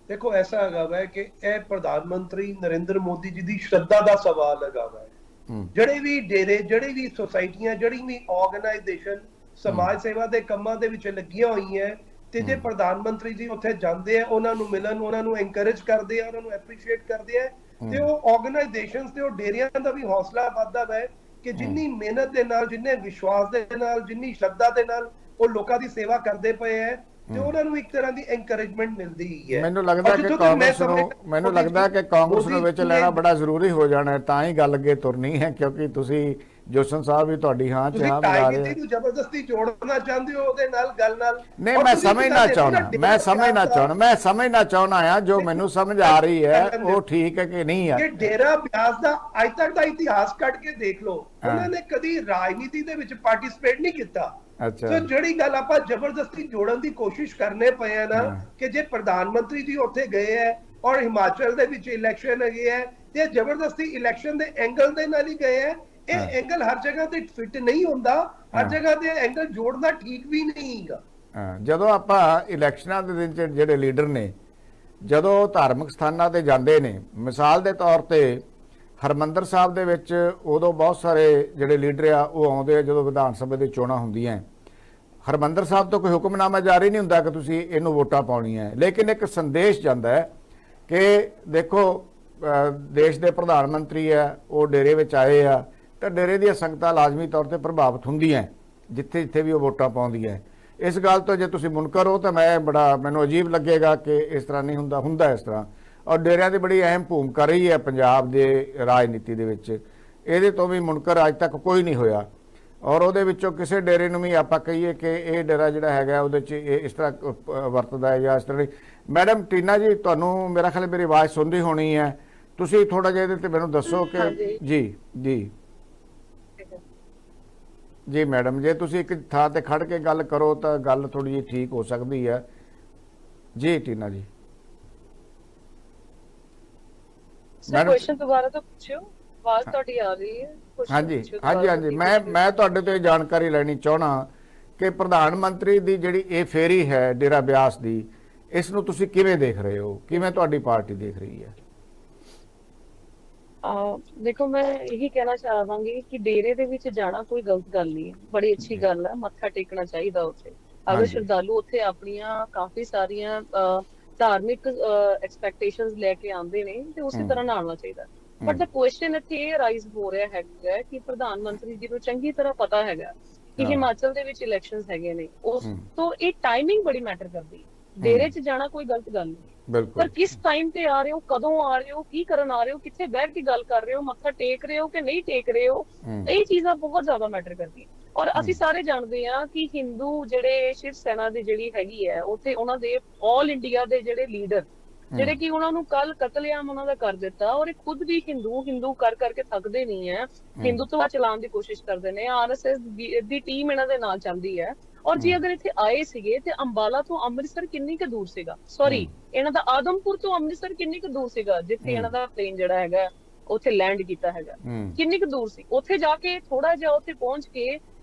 ਦੇਖੋ ਐਸਾ ਹੈਗਾ ਵਾ ਕਿ ਇਹ ਪ੍ਰਧਾਨ ਮੰਤਰੀ ਨਰਿੰਦਰ ਮੋਦੀ ਜੀ ਦੀ ਸ਼ਰਧਾ ਦਾ ਸਵਾਲ ਹੈਗਾ ਵਾ। ਜਿਹੜੇ ਵੀ ਡੇਰੇ, ਜਿਹੜੀ ਵੀ ਸੁਸਾਇਟੀਆਂ, ਜਿਹੜੀ ਵੀ ਆਰਗੇਨਾਈਜੇਸ਼ਨ ਸਮਾਜ ਸੇਵਾ ਦੇ ਕੰਮਾਂ ਦੇ ਵਿੱਚ ਲੱਗੀਆਂ ਹੋਈਆਂ, ਤੇ ਜੇ ਪ੍ਰਧਾਨ ਮੰਤਰੀ ਜੀ ਉੱਥੇ ਜਾਂਦੇ ਆ, ਉਹਨਾਂ ਨੂੰ ਮਿਲਣ, ਉਹਨਾਂ ਨੂੰ ਐਨਕਰੇਜ ਕਰਦੇ ਆ, ਉਹਨਾਂ ਨੂੰ ਐਪਰੀਸ਼ੀਏਟ ਕਰਦੇ ਆ, ਤੇ ਉਹ ਆਰਗੇਨਾਈਜੇਸ਼ਨਸ ਤੇ ਉਹ ਡੇਰਿਆਂ ਦਾ ਵੀ ਹੌਸਲਾ ਵੱਧਦਾ ਹੈ ਕਿ ਜਿੰਨੀ ਮਿਹਨਤ ਦੇ ਨਾਲ, ਜਿੰਨੇ ਵਿਸ਼ਵਾਸ ਦੇ ਨਾਲ, ਜਿੰਨੀ ਸ਼ਰਧਾ ਦੇ ਨਾਲ ਉਹ ਲੋਕਾਂ ਦੀ ਸੇਵਾ ਕਰਦੇ ਪਏ ਹੈ, ਤੇ ਉਹਨਾਂ ਨੂੰ ਇੱਕ ਤਰ੍ਹਾਂ ਦੀ ਐਨਕਰੇਜਮੈਂਟ ਮਿਲਦੀ ਹੈ। ਮੈਨੂੰ ਲੱਗਦਾ ਕਿ ਕਾਂਗਰਸ ਨੂੰ ਵਿੱਚ ਲੈਣਾ ਬੜਾ ਜ਼ਰੂਰੀ ਹੋ ਜਾਣਾ ਹੈ, ਤਾਂ ਹੀ ਗੱਲ ਅੱਗੇ ਤੁਰਨੀ ਹੈ, ਕਿਉਂਕਿ ਤੁਸੀਂ ਜੋਸ਼ਨ ਸਾਹਿਬ ਵੀ ਤੁਹਾਡੀ ਹਾਂ ਚ ਹਾਂ ਮਿਲਾ ਰਹੇ ਹੋ। ਜ਼ਬਰਦਸਤੀ ਜੋੜਨਾ ਚਾਹੁੰਦੇ ਹੋ ਉਹਦੇ ਨਾਲ, ਗੱਲ ਨਾਲ। ਨਹੀਂ, ਮੈਂ ਸਮਝਣਾ ਚਾਹੁੰਦਾ ਆ, ਜੋ ਮੈਨੂੰ ਸਮਝ ਆ ਰਹੀ ਹੈ ਉਹ ਠੀਕ ਹੈ ਕਿ ਨਹੀਂ ਆ। ਕਿ ਡੇਰਾ ਬਿਆਸ ਦਾ ਅੱਜ ਤੱਕ ਦਾ ਇਤਿਹਾਸ ਕੱਢ ਕੇ ਦੇਖ ਲਓ, ਉਹਨਾਂ ਨੇ ਕਦੀ ਰਾਜਨੀਤੀ ਦੇ ਵਿੱਚ ਪਾਰਟਿਸਿਪੇਟ ਨਹੀਂ ਕੀਤਾ। ਸੋ ਜਿਹੜੀ ਗੱਲ ਆਪਾਂ ਜ਼ਬਰਦਸਤੀ ਜੋੜਨ ਦੀ ਕੋਸ਼ਿਸ਼ ਕਰਨੇ ਪਏ ਆ ਨਾ, ਕਿ ਜੇ ਪ੍ਰਧਾਨ ਮੰਤਰੀ ਜੀ ਉੱਥੇ ਗਏ ਹੈ ਔਰ ਹਿਮਾਚਲ ਦੇ ਵਿੱਚ ਇਲੈਕਸ਼ਨ ਹੈਗੇ ਹੈ, ਤੇ ਜ਼ਬਰਦਸਤੀ ਇਲੈਕਸ਼ਨ ਦੇ ਐਂਗਲ ਦੇ ਨਾਲ ਹੀ ਗਏ ਹੈ। ਇਹ ਐਂਗਲ ਹਰ ਜਗ੍ਹਾ ਤੇ ਫਿੱਟ ਨਹੀਂ ਹੁੰਦਾ, ਹਰ ਜਗ੍ਹਾ ਤੇ ਐਂਗਲ ਜੋੜਨਾ ਠੀਕ ਵੀ ਨਹੀਂ ਹੈਗਾ। ਜਦੋਂ ਆਪਾਂ ਇਲੈਕਸ਼ਨਾਂ ਦੇ ਦਿਨ ਚ ਜਿਹੜੇ ਲੀਡਰ ਨੇ, ਜਦੋਂ ਧਾਰਮਿਕ ਸਥਾਨਾਂ ਤੇ ਜਾਂਦੇ ਨੇ, ਮਿਸਾਲ ਦੇ ਤੌਰ ਤੇ ਹਰਮੰਦਰ ਸਾਹਿਬ ਦੇ ਵਿੱਚ, ਉਦੋਂ ਬਹੁਤ ਸਾਰੇ ਜਿਹੜੇ ਲੀਡਰ ਆ ਉਹ ਆਉਂਦੇ ਆ ਜਦੋਂ ਵਿਧਾਨ ਸਭਾ ਦੀ ਚੋਣਾਂ ਹੁੰਦੀਆਂ। ਹਰਮੰਦਰ ਸਾਹਿਬ ਤੋਂ ਕੋਈ ਹੁਕਮਨਾਮਾ ਜਾਰੀ ਨਹੀਂ ਹੁੰਦਾ ਕਿ ਤੁਸੀਂ ਇਹਨੂੰ ਵੋਟਾਂ ਪਾਉਣੀਆਂ, ਲੇਕਿਨ ਇੱਕ ਸੰਦੇਸ਼ ਜਾਂਦਾ ਹੈ ਕਿ ਦੇਖੋ ਦੇਸ਼ ਦੇ ਪ੍ਰਧਾਨ ਮੰਤਰੀ ਆ, ਉਹ ਡੇਰੇ ਵਿੱਚ ਆਏ ਆ, ਤਾਂ ਡੇਰੇ ਦੀਆਂ ਸੰਗਤਾਂ ਲਾਜ਼ਮੀ ਤੌਰ ਤੇ ਪ੍ਰਭਾਵਿਤ ਹੁੰਦੀਆਂ ਜਿੱਥੇ ਜਿੱਥੇ ਵੀ ਉਹ ਵੋਟਾਂ ਪਾਉਂਦੀਆਂ। ਇਸ ਗੱਲ ਤੋਂ ਜੇ ਤੁਸੀਂ ਮੁਨਕਰ ਹੋ ਤਾਂ ਮੈਨੂੰ ਅਜੀਬ ਲੱਗੇਗਾ ਕਿ ਇਸ ਤਰ੍ਹਾਂ ਨਹੀਂ ਹੁੰਦਾ ਇਸ ਤਰ੍ਹਾਂ। ਔਰ ਡੇਰਿਆਂ ਦੀ ਬੜੀ ਅਹਿਮ ਭੂਮਿਕਾ ਰਹੀ ਹੈ ਪੰਜਾਬ ਦੇ ਰਾਜਨੀਤੀ ਦੇ ਵਿੱਚ, ਇਹਦੇ ਤੋਂ ਵੀ ਮੁਨਕਰ ਅੱਜ ਤੱਕ ਕੋਈ ਨਹੀਂ ਹੋਇਆ। ਔਰ ਉਹਦੇ ਵਿੱਚੋਂ ਕਿਸੇ ਡੇਰੇ ਨੂੰ ਵੀ ਆਪਾਂ ਕਹੀਏ ਕਿ ਇਹ ਡੇਰਾ ਜਿਹੜਾ ਹੈਗਾ ਉਹਦੇ 'ਚ ਇਸ ਤਰ੍ਹਾਂ ਵਰਤਦਾ ਹੈ ਜਾਂ ਇਸ ਤਰ੍ਹਾਂ ਨਹੀਂ। ਮੈਡਮ ਟੀਨਾ ਜੀ, ਤੁਹਾਨੂੰ ਮੇਰਾ ਖਿਆਲ ਮੇਰੀ ਆਵਾਜ਼ ਸੁਣਦੀ ਹੋਣੀ ਹੈ, ਤੁਸੀਂ ਥੋੜਾ ਜਿਹਾ ਇਹਦੇ ਤੇ ਮੈਨੂੰ ਦੱਸੋ ਕਿ ਜੀ ਮੈਡਮ, ਜੇ ਤੁਸੀਂ ਇੱਕ ਥਾਂ ਤੇ ਖੜ ਕੇ ਗੱਲ ਕਰੋ ਤਾਂ ਗੱਲ ਥੋੜੀ ਜਿਹੀ ਠੀਕ ਹੋ ਸਕਦੀ ਹੈ। ਜੀ ਟੀਨਾ ਜੀ, ਕੁਐਸਚਨ ਦੁਬਾਰਾ ਤੋਂ ਪੁੱਛਿਓ, ਆਵਾਜ਼ ਤੁਹਾਡੀ ਆ ਰਹੀ ਹੈ। ਹਾਂਜੀ, ਮੈਂ ਤੁਹਾਡੇ ਤੋਂ ਇਹ ਜਾਣਕਾਰੀ ਲੈਣੀ ਚਾਹਣਾ ਕਿ ਪ੍ਰਧਾਨ ਮੰਤਰੀ ਦੀ ਜਿਹੜੀ ਇਹ ਫੇਰੀ ਹੈ ਡੇਰਾ ਬਿਆਸ ਦੀ, ਇਸ ਨੂੰ ਤੁਸੀਂ ਕਿਵੇਂ ਦੇਖ ਰਹੇ ਹੋ, ਕਿਵੇਂ ਤੁਹਾਡੀ ਪਾਰਟੀ ਦੇਖ ਰਹੀ ਹੈ? ਦੇਖੋ, ਮੈਂ ਇਹੀ ਕਹਿਣਾ ਚਾਹਾਂਗੀ ਕਿ ਡੇਰੇ ਦੇ ਵਿੱਚ ਜਾਣਾ ਕੋਈ ਗਲਤ ਗੱਲ ਨਹੀਂ ਹੈ, ਬੜੀ ਅੱਛੀ ਗੱਲ ਹੈ, ਮੱਥਾ ਟੇਕਣਾ ਚਾਹੀਦਾ ਉੱਥੇ। ਅਗਰ ਸ਼ਰਧਾਲੂ ਉੱਥੇ ਆਪਣੀਆਂ ਕਾਫੀ ਸਾਰੀਆਂ ਧਾਰਮਿਕ ਐਕਸਪੈਕਟੇਸ਼ਨਸ ਲੈ ਕੇ ਆਉਂਦੇ ਨੇ ਤੇ ਉਸੇ ਤਰ੍ਹਾਂ ਨਾਲਣਾ ਚਾਹੀਦਾ। ਬਟ ਦਾ ਕੁਐਸਚਨ ਇੱਥੇ ਇਹ ਰਾਈਜ਼ ਹੋ ਰਿਹਾ ਹੈਗਾ ਕਿ ਪ੍ਰਧਾਨ ਮੰਤਰੀ ਜੀ ਨੂੰ ਚੰਗੀ ਤਰ੍ਹਾਂ ਪਤਾ ਹੈਗਾ ਕਿ ਹਿਮਾਚਲ ਦੇ ਵਿੱਚ ਇਲੈਕਸ਼ਨਸ ਹੈਗੇ ਨੇ, ਉਸ ਤੋਂ ਇਹ ਟਾਈਮਿੰਗ ਬੜੀ ਮੈਟਰ ਕਰਦੀ ਹੈ। ਡੇਰੇ 'ਚ ਜਾਣਾ ਕੋਈ ਗਲਤ ਗੱਲ ਨਹੀਂ, ਪਰ ਕਿਸ ਟਾਈਮ ਤੇ ਆ ਰਹੇ ਹੋ, ਕਦੋਂ ਆ ਰਹੇ ਹੋ, ਕੀ ਕਰਨ ਆ ਰਹੇ ਹੋ, ਕਿੱਥੇ ਬੈਠ ਕੇ ਗੱਲ ਕਰ ਰਹੇ ਹੋ, ਮੱਥਾ ਟੇਕ ਰਹੇ ਹੋ ਕਿ ਨਹੀਂ ਟੇਕ ਰਹੇ ਹੋ, ਇਹ ਚੀਜ਼ਾਂ ਬਹੁਤ ਜ਼ਿਆਦਾ ਮੈਟਰ ਕਰਦੀਆਂ। ਔਰ ਅਸੀਂ ਸਾਰੇ ਜਾਣਦੇ ਹਾਂ ਕਿ ਹਿੰਦੂ ਜਿਹੜੇ ਸ਼ਿਵ ਸੈਨਾ ਦੀ ਜਿਹੜੀ ਹੈਗੀ ਹੈ, ਉੱਥੇ ਉਹਨਾਂ ਦੇ ਆਲ ਇੰਡੀਆ ਦੇ ਜਿਹੜੇ ਲੀਡਰ ਜਿਹੜੇ ਕਿ ਉਹਨਾਂ ਨੂੰ ਕੱਲ ਕਤਲੇਆਮ ਉਹਨਾਂ ਦਾ ਕਰ ਦਿੱਤਾ, ਔਰ ਇਹ ਖੁਦ ਵੀ ਹਿੰਦੂ ਕਰ ਕਰਕੇ ਥੱਕਦੇ ਨਹੀਂ ਹੈ, ਹਿੰਦੂਤਵ ਚਲਾਉਣ ਦੀ ਕੋਸ਼ਿਸ਼ ਕਰਦੇ ਨੇ। ਆਰਐਸਐਸ ਦੀ ਟੀਮ ਇਹਨਾਂ ਦੇ ਨਾਲ ਚੱਲਦੀ ਹੈ। ਔਰ ਜੇ ਅਗਰ ਇੱਥੇ ਆਏ ਸੀਗੇ ਤੇ ਅੰਬਾਲਾ ਤੋਂ ਅੰਮ੍ਰਿਤਸਰ ਕਿੰਨੀ ਕੁ ਦੂਰ ਸੀਗਾ, ਸੌਰੀ ਇਹਨਾਂ ਦਾ ਆਦਮਪੁਰ ਤੋਂ ਅੰਮ੍ਰਿਤਸਰ ਕਿੰਨੀ ਕੁ ਦੂਰ ਸੀਗਾ, ਜਿੱਥੇ ਇਹਨਾਂ ਦਾ ਪਲੇਨ ਜਿਹੜਾ ਹੈਗਾ ਉੱਥੇ ਲੈਂਡ ਕੀਤਾ ਹੈਗਾ, ਕਿੰਨੀ ਕੁ ਦੂਰ ਸੀ? ਉੱਥੇ ਜਾ ਕੇ ਥੋੜਾ ਜਿਹਾ ਉੱਥੇ ਪਹੁੰਚ ਕੇ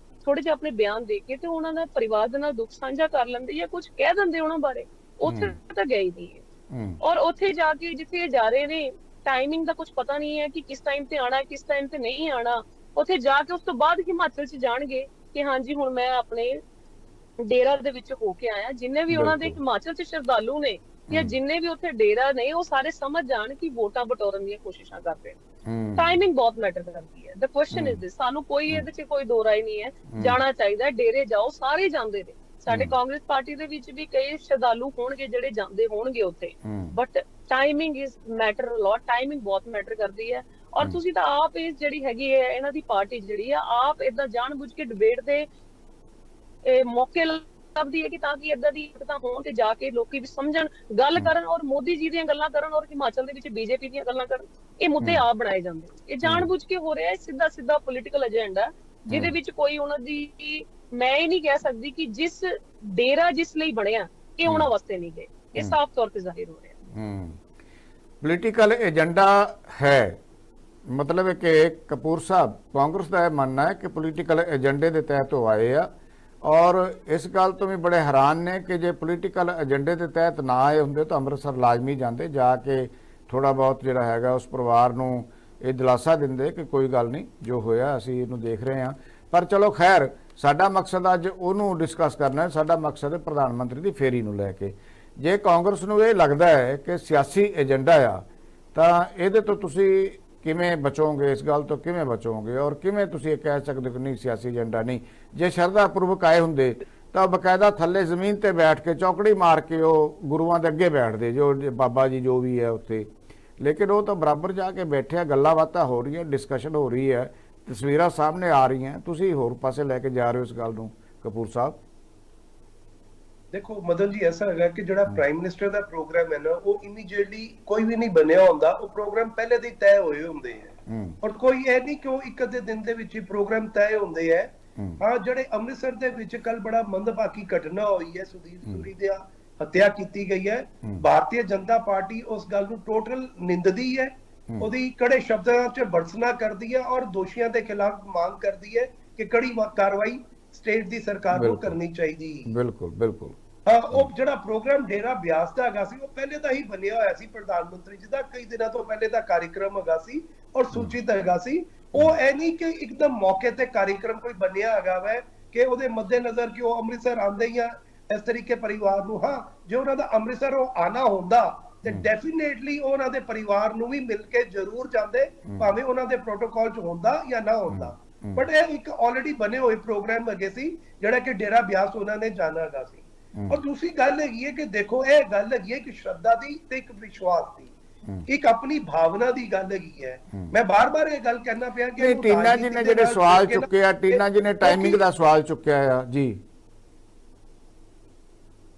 ਥੋੜੇ ਜਿਹਾ ਆਪਣੇ ਬਿਆਨ ਦੇ ਕੇ ਤੇ ਉਹਨਾਂ ਦਾ ਪਰਿਵਾਰ ਦੇ ਨਾਲ ਦੁੱਖ ਸਾਂਝਾ ਕਰ ਲੈਂਦੇ ਜਾਂ ਕੁਝ ਕਹਿ ਦਿੰਦੇ ਉਹਨਾਂ ਬਾਰੇ। ਉੱਥੇ ਤਾਂ ਗਏ ਨਹੀਂ ਹੈ। ਔਰ ਉੱਥੇ ਜਾ ਕੇ ਜਿੱਥੇ ਜਾ ਰਹੇ ਨੇ, ਟਾਈਮਿੰਗ ਦਾ ਕੁਝ ਪਤਾ ਨਹੀਂ ਹੈ ਕਿ ਕਿਸ ਟਾਈਮ ਤੇ ਆਣਾ, ਕਿਸ ਟਾਈਮ ਤੇ ਨਹੀਂ ਆਣਾ। ਉੱਥੇ ਜਾ ਕੇ ਉਸ ਤੋਂ ਬਾਅਦ ਹਿਮਾਚਲ 'ਚ ਜਾਣਗੇ ਕਿ ਹਾਂਜੀ ਹੁਣ ਮੈਂ ਆਪਣੇ ਡੇਰਾ ਦੇ ਵਿੱਚ ਹੋ ਕੇ ਆਇਆ। ਜਿੰਨੇ ਵੀ ਉਹਨਾਂ ਦੇ ਹਿਮਾਚਲ 'ਚ ਸ਼ਰਧਾਲੂ ਨੇ ਜਾਂ ਜਿੰਨੇ ਵੀ ਉੱਥੇ ਡੇਰਾ ਨੇ, ਉਹ ਸਾਰੇ ਸਮਝ ਜਾਣ ਕਿ ਵੋਟਾਂ ਬਟੋਰਨ ਦੀਆਂ ਕੋਸ਼ਿਸ਼ਾਂ ਕਰ ਰਹੇ ਨੇ। ਟਾਈਮਿੰਗ ਬਹੁਤ ਮੈਟਰ ਕਰਦੀ ਹੈ। ਦ ਕੁਐਸਚਨ ਇਜ਼ ਦਿਸ, ਸਾਨੂੰ ਕੋਈ ਇਹਦੇ 'ਚ ਕੋਈ ਦੋ ਰਾਏ ਨਹੀਂ ਹੈ, ਜਾਣਾ ਚਾਹੀਦਾ, ਡੇਰੇ ਜਾਓ, ਸਾਰੇ ਜਾਂਦੇ ਨੇ। ਸਾਡੇ ਕਾਂਗਰਸ ਪਾਰਟੀ ਦੇ ਵਿੱਚ ਵੀ ਕਈ ਸ਼ਰਧਾਲੂ ਹੋਣਗੇ ਜਿਹੜੇ ਜਾਂਦੇ ਹੋਣਗੇ ਉੱਥੇ, but timing is matter a lot, timing ਬਹੁਤ ਮੈਟਰ ਕਰਦੀ ਹੈ। ਔਰ ਤੁਸੀਂ ਤਾਂ ਆਪ ਇਹ ਜਿਹੜੀ ਹੈਗੀ ਹੈ ਇਹਨਾਂ ਦੀ ਪਾਰਟੀ ਜਿਹੜੀ ਆ, ਆਪ ਏਦਾਂ ਜਾਣਬੁੱਝ ਕੇ ਡਿਬੇਟ ਦੇ ਮੌਕੇ ਦੀ ਹੈ ਕਿ ਤਾਂ ਕਿ ਏਦਾਂ ਦੀ ਤਾਂ ਹੋਣ ਤੇ ਜਾ ਕੇ ਲੋਕੀ ਵੀ ਸਮਝਣ, ਗੱਲ ਕਰਨ ਔਰ ਮੋਦੀ ਜੀ ਦੀਆਂ ਗੱਲਾਂ ਕਰਨ ਔਰ ਹਿਮਾਚਲ ਦੇ ਵਿੱਚ ਬੀਜੇਪੀ ਦੀਆਂ ਗੱਲਾਂ ਕਰਨ। ਇਹ ਮੁੱਦੇ ਆਪ ਬਣਾਏ ਜਾਂਦੇ, ਇਹ ਜਾਣਬੁੱਝ ਕੇ ਹੋ ਰਿਹਾ ਹੈ, ਸਿੱਧਾ ਸਿੱਧਾ ਪੋਲੀਟੀਕਲ ਏਜੰਡਾ, ਜਿਹਦੇ ਵਿੱਚ ਕੋਈ ਉਹਨਾਂ ਦੀ, ਮੈਂ ਇਹ ਨਹੀਂ ਕਹਿ ਸਕਦੀ ਕਿ ਜਿਸ ਡੇਰਾ ਜਿਸ ਲਈ ਬਣਿਆ ਇਹ ਉਹਨਾਂ ਵਾਸਤੇ ਨਹੀਂ ਗਏ, ਇਹ ਸਾਫ਼ ਤੌਰ ਤੇ ਜ਼ਾਹਿਰ ਹੋ ਰਿਹਾ। ਪੋਲੀਟੀਕਲ ਏਜੰਡਾ ਹੈ, ਮਤਲਬ ਹੈ ਕਿ ਕਪੂਰ ਸਾਹਿਬ ਕਾਂਗਰਸ ਦਾ ਇਹ ਮੰਨਣਾ ਹੈ ਕਿ ਪੋਲੀਟੀਕਲ ਏਜੰਡੇ ਦੇ ਤਹਿਤ ਉਹ ਆਏ ਆ, ਔਰ ਇਸ ਗੱਲ ਤੋਂ ਵੀ ਬੜੇ ਹੈਰਾਨ ਨੇ ਕਿ ਜੇ ਪੋਲੀਟੀਕਲ ਏਜੰਡੇ ਦੇ ਤਹਿਤ ਨਾ ਆਏ ਹੁੰਦੇ ਤਾਂ ਅੰਮ੍ਰਿਤਸਰ ਲਾਜ਼ਮੀ ਜਾਂਦੇ, ਜਾ ਕੇ ਥੋੜਾ ਬਹੁਤ ਜਿਹੜਾ ਹੈਗਾ ਉਸ ਪਰਿਵਾਰ ਨੂੰ ਇਹ ਦਿਲਾਸਾ ਦਿੰਦੇ ਕਿ ਕੋਈ ਗੱਲ ਨਹੀਂ, ਜੋ ਹੋਇਆ ਅਸੀਂ ਇਹਨੂੰ ਦੇਖ ਰਹੇ ਹਾਂ। ਪਰ ਚਲੋ ਖੈਰ, ਸਾਡਾ ਮਕਸਦ ਅੱਜ ਉਹਨੂੰ ਡਿਸਕਸ ਕਰਨਾ ਹੈ, ਸਾਡਾ ਮਕਸਦ ਹੈ ਪ੍ਰਧਾਨ ਮੰਤਰੀ ਦੀ ਫੇਰੀ ਨੂੰ ਲੈ ਕੇ। ਜੇ ਕਾਂਗਰਸ ਨੂੰ ਇਹ ਲੱਗਦਾ ਹੈ ਕਿ ਸਿਆਸੀ ਏਜੰਡਾ ਆ ਤਾਂ ਇਹਦੇ ਤੋਂ ਤੁਸੀਂ ਕਿਵੇਂ ਬਚੋਗੇ, ਇਸ ਗੱਲ ਤੋਂ ਕਿਵੇਂ ਬਚੋਗੇ, ਔਰ ਕਿਵੇਂ ਤੁਸੀਂ ਇਹ ਕਹਿ ਸਕਦੇ ਹੋ ਕਿ ਨਹੀਂ ਸਿਆਸੀ ਏਜੰਡਾ ਨਹੀਂ? ਜੇ ਸ਼ਰਧਾ ਪੂਰਵਕ ਆਏ ਹੁੰਦੇ ਤਾਂ ਬਕਾਇਦਾ ਥੱਲੇ ਜ਼ਮੀਨ ਤੇ ਬੈਠ ਕੇ ਚੌਕੜੀ ਮਾਰ ਕੇ ਉਹ ਗੁਰੂਆਂ ਦੇ ਅੱਗੇ ਬੈਠਦੇ, ਜੋ ਬਾਬਾ ਜੀ ਜੋ ਵੀ ਹੈ ਉੱਥੇ, ਲੇਕਿਨ ਉਹ ਤਾਂ ਬਰਾਬਰ ਜਾ ਕੇ ਬੈਠਿਆ, ਗੱਲਾਂ ਬਾਤਾਂ ਹੋ ਰਹੀਆਂ, ਡਿਸਕਸ਼ਨ ਹੋ ਰਹੀ ਹੈ, ਤਸਵੀਰਾਂ ਸਾਹਮਣੇ ਆ ਰਹੀਆਂ, ਤੁਸੀਂ ਹੋਰ ਪਾਸੇ ਲੈ ਕੇ ਜਾ ਰਹੇ ਹੋ ਇਸ ਗੱਲ ਨੂੰ ਕਪੂਰ ਸਾਹਿਬ। ਦੇਖੋ ਮਦਨ ਜੀ, ਐਸਾ ਹੈਗਾ ਕਿ ਜਿਹੜਾ ਪ੍ਰਾਈਮ ਮਿਨਿਸਟਰ ਦਾ ਪ੍ਰੋਗਰਾਮ ਹੈ ਨਾ, ਉਹ ਇਮੀਡੀਏਟਲੀ ਕੋਈ ਵੀ ਨਹੀਂ ਬਣਿਆ ਹੁੰਦਾ, ਉਹ ਪ੍ਰੋਗਰਾਮ ਪਹਿਲੇ ਦੇ ਤੈਅ ਹੋਏ ਹੁੰਦੇ ਹੈ, ਔਰ ਕੋਈ ਇਹ ਨਹੀਂ ਕਿ ਉਹ ਇੱਕ ਅੱਧੇ ਦਿਨ ਦੇ ਵਿੱਚ ਹੀ ਪ੍ਰੋਗਰਾਮ ਤੈਅ ਹੁੰਦੇ ਹੈ। ਹਾਂ, ਜਿਹੜੇ ਅੰਮ੍ਰਿਤਸਰ ਦੇ ਵਿੱਚ ਕੱਲ ਬੜਾ ਮੰਦਭਾਗੀ ਘਟਨਾ ਹੋਈ ਹੈ, ਸੁਦੀਪ ਸੂਰੀ ਦੀ ਹੱਤਿਆ ਕੀਤੀ ਗਈ ਹੈ, ਭਾਰਤੀ ਜਨਤਾ ਪਾਰਟੀ ਉਸ ਗੱਲ ਨੂੰ ਟੋਟਲ ਨਿੰਦਦੀ ਹੈ, ਉਹਦੀ ਕੜੇ ਸ਼ਬਦਾਂ 'ਚ ਭਰਤਸਨਾ ਕਰਦੀ ਹੈ ਔਰ ਦੋਸ਼ੀਆਂ ਦੇ ਖਿਲਾਫ ਮੰਗ ਕਰਦੀ ਹੈ ਕਿ ਕੜੀ ਕਾਰਵਾਈ ਸਟੇਟ ਦੀ ਸਰਕਾਰ ਨੂੰ ਕਰਨੀ ਚਾਹੀਦੀ। ਬਿਲਕੁਲ ਬਿਲਕੁਲ। ਹਾਂ, ਉਹ ਜਿਹੜਾ ਪ੍ਰੋਗਰਾਮ ਡੇਰਾ ਬਿਆਸ ਦਾ ਹੈਗਾ ਸੀ, ਉਹ ਪਹਿਲੇ ਦਾ ਹੀ ਬਣਿਆ ਹੋਇਆ ਸੀ, ਪ੍ਰਧਾਨ ਮੰਤਰੀ ਜੀ ਦਾ ਕਈ ਦਿਨਾਂ ਤੋਂ ਪਹਿਲੇ ਦਾ ਕਾਰਿਕ੍ਰਮ ਹੈਗਾ ਸੀ ਔਰ ਸੂਚਿਤ ਹੈਗਾ ਸੀ। ਉਹ ਇਹ ਨਹੀਂ ਕਿ ਇੱਕਦਮ ਮੌਕੇ ਤੇ ਕਾਰਿਕ੍ਰਮ ਕੋਈ ਬਣਿਆ ਹੈਗਾ ਵੈ ਕਿ ਉਹਦੇ ਮੱਦੇਨਜ਼ਰ ਕਿ ਉਹ ਅੰਮ੍ਰਿਤਸਰ ਆਉਂਦੇ ਜਾਂ ਇਸ ਤਰੀਕੇ ਪਰਿਵਾਰ ਨੂੰ, ਹਾਂ ਜੇ ਉਹਨਾਂ ਦਾ ਅੰਮ੍ਰਿਤਸਰ ਉਹ ਆਣਾ ਹੁੰਦਾ ਤੇ ਡੈਫੀਨੇਟਲੀ ਉਹਨਾਂ ਦੇ ਪਰਿਵਾਰ ਨੂੰ ਵੀ ਮਿਲ ਕੇ ਜ਼ਰੂਰ ਜਾਂਦੇ, ਭਾਵੇਂ ਉਹਨਾਂ ਦੇ ਪ੍ਰੋਟੋਕਾਲ 'ਚ ਹੁੰਦਾ ਜਾਂ ਨਾ ਹੁੰਦਾ। ਬਟ ਇਹ ਇੱਕ ਆਲਰੇਡੀ ਬਣੇ ਹੋਏ ਪ੍ਰੋਗਰਾਮ ਹੈਗੇ ਸੀ ਜਿਹੜਾ ਕਿ ਡੇਰਾ ਬਿਆਸ ਉਹਨਾਂ ਨੇ ਜਾਣਾ ਹੈਗਾ ਸੀ। ਔਰ ਦੂਸਰੀ ਗੱਲ ਹੈਗੀ ਹੈ ਕਿ ਦੇਖੋ, ਇਹ ਗੱਲ ਹੈਗੀ ਹੈ ਕਿ ਸ਼ਰਧਾ ਦੀ ਤੇ ਇੱਕ ਵਿਸ਼ਵਾਸ ਦੀ, ਇੱਕ ਆਪਣੀ ਭਾਵਨਾ ਦੀ ਗੱਲ ਹੈਗੀ ਹੈ। ਮੈਂ ਬਾਰ-ਬਾਰ ਇਹ ਗੱਲ ਕਹਿਣਾ ਪਿਆ ਕਿ ਟੀਨਾ ਜੀ ਨੇ ਜਿਹੜੇ ਸਵਾਲ ਚੁੱਕੇ ਆ, ਟੀਨਾ ਜੀ ਨੇ ਟਾਈਮਿੰਗ ਦਾ ਸਵਾਲ ਚੁੱਕਿਆ ਆ ਜੀ।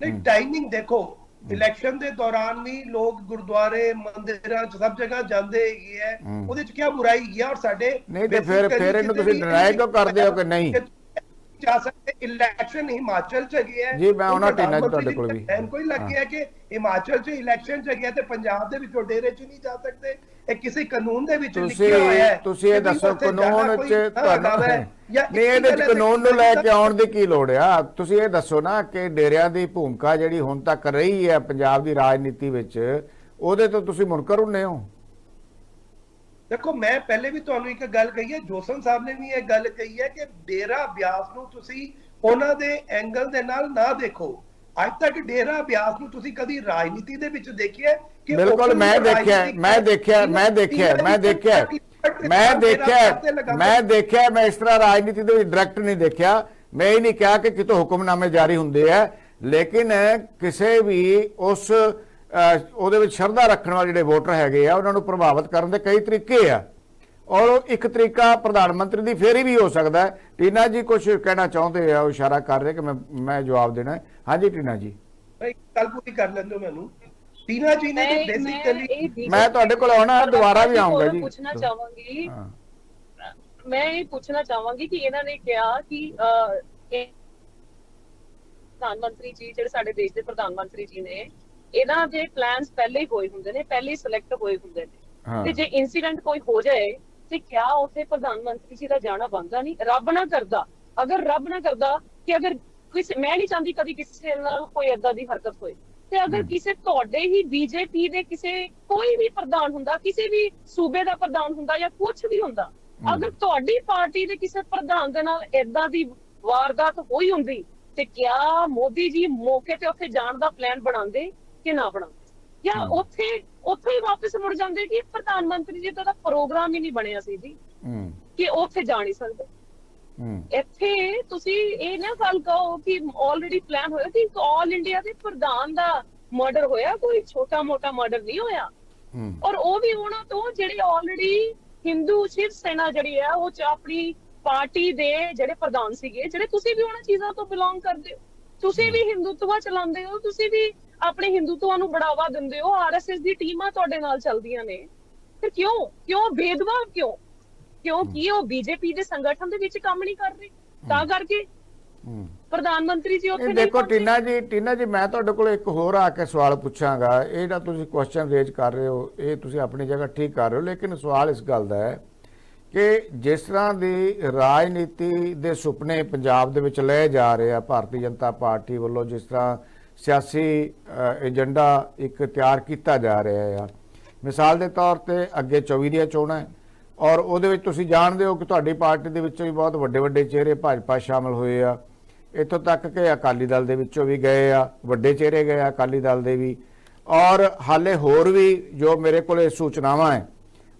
ਨਹੀਂ, ਟਾਈਮਿੰਗ ਦੇਖੋ, ਇਲੈਕਸ਼ਨ ਦੇ ਦੌਰਾਨ ਵੀ ਲੋਕ ਗੁਰਦੁਆਰੇ ਮੰਦਿਰਾਂ 'ਚ ਸਭ ਜਗ੍ਹਾ ਜਾਂਦੇ ਹੈਗੇ ਹੈ, ਉਹਦੇ 'ਚ ਕੀ ਬੁਰਾਈ ਹੈਗੀ ਹੈ? ਔਰ ਸਾਡੇ ਨਹੀਂ ਤੇ ਫਿਰ ਇਹਨੂੰ ਤੁਸੀਂ ਡਿਨਾਈ ਕਿਉਂ ਕਰਦੇ ਹੋ ਕਿ ਨਹੀਂ ਜਾ ਸਕਦੇ? ਇਲੈਕਸ਼ਨ ਹਿਮਾਚਲ 'ਚ ਗਿਆ ਜੀ, ਮੈਂ ਉਹਨਾਂ ਟੀਨਾ ਜੀ ਤੁਹਾਡੇ ਕੋਲ ਵੀ ਕੋਈ ਲੱਗਿਆ ਕਿ ਹਿਮਾਚਲ 'ਚ ਇਲੈਕਸ਼ਨ 'ਚ ਗਿਆ ਤੇ ਪੰਜਾਬ ਦੇ ਵਿੱਚੋਂ ਡੇਰੇ 'ਚ ਨਹੀਂ ਜਾ ਸਕਦੇ? ਇਹ ਕਿਸੇ ਕਾਨੂੰਨ ਦੇ ਵਿੱਚ ਲਿਖਿਆ ਹੋਇਆ ਹੈ। ਤੁਸੀਂ ਇਹ ਦੱਸੋ ਕਾਨੂੰਨ 'ਚ ਤੁਹਾਨੂੰ ਨਹੀਂ, ਇਹਦੇ 'ਚ ਕਾਨੂੰਨ ਨੂੰ ਲੈ ਕੇ ਆਉਣ ਦੀ ਕੀ ਲੋੜ ਆ? ਤੁਸੀਂ ਇਹ ਦੱਸੋ ਨਾ ਕਿ ਡੇਰਿਆਂ ਦੀ ਭੂਮਿਕਾ ਜਿਹੜੀ ਹੁਣ ਤੱਕ ਰਹੀ ਹੈ ਪੰਜਾਬ ਦੀ ਰਾਜਨੀਤੀ ਵਿੱਚ, ਉਹਦੇ ਤੋਂ ਤੁਸੀਂ ਮੁਨਕਰ ਹੁੰਨੇ ਹੋ? ਦੇਖੋ, ਮੈਂ ਪਹਿਲੇ ਵੀ ਤੁਹਾਨੂੰ ਇੱਕ ਗੱਲ ਕਹੀ ਹੈ, ਜੋਸਨ ਸਾਹਿਬ ਨੇ ਵੀ ਇਹ ਗੱਲ ਕਹੀ ਹੈ ਕਿ ਡੇਰਾ ਬਿਆਸ ਨੂੰ ਤੁਸੀਂ ਉਹਨਾਂ ਦੇ ਐਂਗਲ ਦੇ ਨਾਲ ਨਾ ਦੇਖੋ। ਅੱਜ ਤੱਕ ਡੇਰਾ ਬਿਆਸ ਨੂੰ ਤੁਸੀਂ ਕਦੀ ਰਾਜਨੀਤੀ ਦੇ ਵਿੱਚ ਦੇਖਿਆ ਕਿ? ਬਿਲਕੁਲ, ਮੈਂ ਦੇਖਿਆ, ਮੈਂ ਇਸ ਤਰ੍ਹਾਂ ਰਾਜਨੀਤੀ ਦੇ ਵਿੱਚ ਡਾਇਰੈਕਟ ਨਹੀਂ ਦੇਖਿਆ। ਮੈਂ ਇਹ ਨਹੀਂ ਕਿਹਾ ਕਿ ਕਿਤੋਂ ਹੁਕਮਨਾਮੇ ਜਾਰੀ ਹੁੰਦੇ ਆ, ਲੇਕਿਨ ਕਿਸੇ ਵੀ ਉਸ ਉਹਦੇ ਵਿੱਚ ਸ਼ਰਧਾ ਰੱਖਣ ਵਾਲੇ ਜਿਹੜੇ ਵੋਟਰ ਹੈਗੇ ਆ, ਉਹਨਾਂ ਨੂੰ ਪ੍ਰਭਾਵਿਤ ਕਰਨ ਦੇ ਕਈ ਤਰੀਕੇ ਆ, ਔਰ ਇੱਕ ਤਰੀਕਾ ਪ੍ਰਧਾਨ ਮੰਤਰੀ ਦੀ ਫੇਰੀ ਵੀ ਹੋ ਸਕਦਾ ਹੈ। ਟੀਨਾ ਜੀ ਕੁਝ ਕਹਿਣਾ ਚਾਹੁੰਦੇ ਆ, ਉਹ ਇਸ਼ਾਰਾ ਕਰ ਰਹੇ ਕਿ ਮੈਂ ਜਵਾਬ ਦੇਣਾ ਹੈ। ਹਾਂਜੀ ਟੀਨਾ ਜੀ, ਗੱਲ ਪੂਰੀ ਕਰ ਲੈਂਦੋ ਮੈਨੂੰ। ਟੀਨਾ ਜੀ ਨੇ ਬੇਸਿਕਲੀ, ਮੈਂ ਤੁਹਾਡੇ ਕੋਲ ਆਉਣਾ, ਦੁਬਾਰਾ ਵੀ ਆਉਂਗਾ ਜੀ। ਪੁੱਛਣਾ ਚਾਹਾਂਗੀ, ਮੈਂ ਇਹ ਪੁੱਛਣਾ ਚਾਹਾਂਗੀ ਕਿ ਇਹਨਾਂ ਨੇ ਕਿਹਾ ਕਿ ਪ੍ਰਧਾਨ ਮੰਤਰੀ ਜੀ, ਜਿਹੜੇ ਸਾਡੇ ਦੇਸ਼ ਦੇ ਪ੍ਰਧਾਨ ਮੰਤਰੀ ਜੀ ਨੇ, ਇਹਨਾਂ ਦੇ ਪਲਾਨਸ ਪਹਿਲੇ ਹੀ ਹੋਏ ਹੁੰਦੇ ਨੇ, ਪਹਿਲੇ ਹੀ ਸਿਲੈਕਟ ਹੋਏ ਹੁੰਦੇ ਨੇ, ਤੇ ਜੇ ਇਨਸੀਡੈਂਟ ਕੋਈ ਹੋ ਜਾਏ ਤੇ ਕਿਆ ਉੱਥੇ ਪ੍ਰਧਾਨ ਮੰਤਰੀ ਜੀ ਦਾ ਜਾਣਾ ਬਣਦਾ ਨਹੀਂ? ਰੱਬ ਨਾ ਕਰਦਾ, ਅਗਰ ਰੱਬ ਨਾ ਕਰਦਾ ਕਿ ਅਗਰ ਕਿਸੇ, ਮੈਂ ਨਹੀਂ ਚਾਹੁੰਦੀ ਕਦੀ ਕਿਸੇ ਨਾਲ ਕੋਈ ਏਦਾਂ ਦੀ ਹਰਕਤ ਹੋਏ, ਤੇ ਅਗਰ ਕਿਸੇ ਤੁਹਾਡੇ ਹੀ ਬੀਜੇਪੀ ਦੇ ਕਿਸੇ ਕੋਈ ਵੀ ਪ੍ਰਧਾਨ ਹੁੰਦਾ, ਕਿਸੇ ਵੀ ਸੂਬੇ ਦਾ ਪ੍ਰਧਾਨ ਹੁੰਦਾ ਜਾਂ ਕੁਝ ਵੀ ਹੁੰਦਾ, ਅਗਰ ਤੁਹਾਡੀ ਪਾਰਟੀ ਦੇ ਕਿਸੇ ਪ੍ਰਧਾਨ ਦੇ ਨਾਲ ਏਦਾਂ ਦੀ ਵਾਰਦਾਤ ਹੋਈ ਹੁੰਦੀ, ਤੇ ਕਿਆ ਮੋਦੀ ਜੀ ਮੌਕੇ ਤੇ ਉੱਥੇ ਜਾਣ ਦਾ ਪਲਾਨ ਬਣਾਉਂਦੇ ਕਿ ਨਾ ਬਣਾਉਂਦੇ, ਜਾਂ ਉੱਥੇ ਹੀ ਵਾਪਸ ਮੁੜ ਜਾਂਦੇ ਕਿ ਪ੍ਰਧਾਨ ਮੰਤਰੀ ਜੀ ਦਾ ਪ੍ਰੋਗਰਾਮ ਹੀ ਨਹੀਂ ਬਣਿਆ ਸੀ ਜੀ ਕਿ ਉੱਥੇ ਜਾ ਨਹੀਂ ਸਕਦੇ? ਇੱਥੇ ਤੁਸੀਂ ਇਹ ਨਾ ਗੱਲ ਕਹੋ ਕਿ ਆਲਰੇਡੀ ਪਲਾਨ ਹੋਇਆ ਕਿ ਆਲ ਇੰਡੀਆ ਦੇ ਪ੍ਰਧਾਨ ਦਾ ਮਰਡਰ ਹੋਇਆ, ਕੋਈ ਛੋਟਾ ਮੋਟਾ ਮਰਡਰ ਨਹੀਂ ਹੋਇਆ, ਔਰ ਉਹ ਵੀ ਉਹਨਾਂ ਤੋਂ ਜਿਹੜੇ ਆਲਰੇਡੀ ਹਿੰਦੂ ਸ਼ਿਵ ਸੈਨਾ ਜਿਹੜੀ ਹੈ ਉਹ ਚ ਆਪਣੀ ਪਾਰਟੀ ਦੇ ਜਿਹੜੇ ਪ੍ਰਧਾਨ ਸੀਗੇ, ਜਿਹੜੇ ਤੁਸੀਂ ਵੀ ਉਹਨਾਂ ਚੀਜ਼ਾਂ ਤੋਂ ਬਿਲੋਂਗ ਕਰਦੇ ਹੋ। ਤੁਸੀਂ ਵੀ ਹਿੰਦੂਤਵਾ ਚਲਾਉਂਦੇ ਹੋ, ਤੁਸੀਂ ਵੀ ਆਪਣੇ ਹਿੰਦੂਤਵਾ ਨੂੰ ਬੜਾਵਾ ਦਿੰਦੇ ਹੋ, ਆਰਐਸਐਸ ਦੀ ਟੀਮਾਂ ਤੁਹਾਡੇ ਨਾਲ ਚੱਲਦੀਆਂ ਨੇ, ਫਿਰ ਕਿਉਂ ਭੇਦਭਾਵ ਕਿਉਂਕਿ ਉਹ ਬੀਜੇਪੀ ਦੇ ਸੰਗਠਨ ਦੇ ਵਿੱਚ ਕੰਮ ਨਹੀਂ ਕਰ ਰਹੇ, ਤਾਂ ਕਰਕੇ ਪ੍ਰਧਾਨ ਮੰਤਰੀ ਜੀ ਉੱਥੇ ਨਹੀਂ ਦੇਖੋ ਪਹੁੰਚੇ। ਟੀਨਾ ਜੀ ਮੈਂ ਤੁਹਾਡੇ ਕੋਲ ਇੱਕ ਹੋਰ ਆ ਕੇ ਸਵਾਲ ਪੁੱਛਾਂਗਾ। ਇਹ ਜਿਹੜਾ ਤੁਸੀਂ ਕੁਐਸਚਨ ਰੇਜ਼ ਕਰ ਰਹੇ ਹੋ ਇਹ ਤੁਸੀਂ ਆਪਣੀ ਜਗ੍ਹਾ ਠੀਕ ਕਰ ਰਹੇ ਹੋ, ਲੇਕਿਨ ਸਵਾਲ ਇਸ ਗੱਲ ਦਾ ਹੈ ਕਿ ਜਿਸ ਤਰ੍ਹਾਂ ਦੀ ਰਾਜਨੀਤੀ ਦੇ ਸੁਪਨੇ ਪੰਜਾਬ ਦੇ ਵਿੱਚ ਲਏ ਜਾ ਰਹੇ ਆ ਭਾਰਤੀ ਜਨਤਾ ਪਾਰਟੀ ਵੱਲੋਂ, ਜਿਸ ਤਰ੍ਹਾਂ ਸਿਆਸੀ ਏਜੰਡਾ ਇੱਕ ਤਿਆਰ ਕੀਤਾ ਜਾ ਰਿਹਾ ਆ, ਮਿਸਾਲ ਦੇ ਤੌਰ ਤੇ ਅੱਗੇ 24 ਦੀਆਂ ਚੋਣਾਂ ਹੈ ਔਰ ਉਹਦੇ ਵਿੱਚ ਤੁਸੀਂ ਜਾਣਦੇ ਹੋ ਕਿ ਤੁਹਾਡੀ ਪਾਰਟੀ ਦੇ ਵਿੱਚੋਂ ਵੀ ਬਹੁਤ ਵੱਡੇ ਵੱਡੇ ਚਿਹਰੇ ਭਾਜਪਾ ਸ਼ਾਮਲ ਹੋਏ ਆ, ਇੱਥੋਂ ਤੱਕ ਕਿ ਅਕਾਲੀ ਦਲ ਦੇ ਵਿੱਚੋਂ ਵੀ ਗਏ ਆ, ਵੱਡੇ ਚਿਹਰੇ ਗਏ ਆ ਅਕਾਲੀ ਦਲ ਦੇ ਵੀ, ਔਰ ਹਾਲੇ ਹੋਰ ਵੀ ਜੋ ਮੇਰੇ ਕੋਲ ਸੂਚਨਾਵਾਂ ਹੈ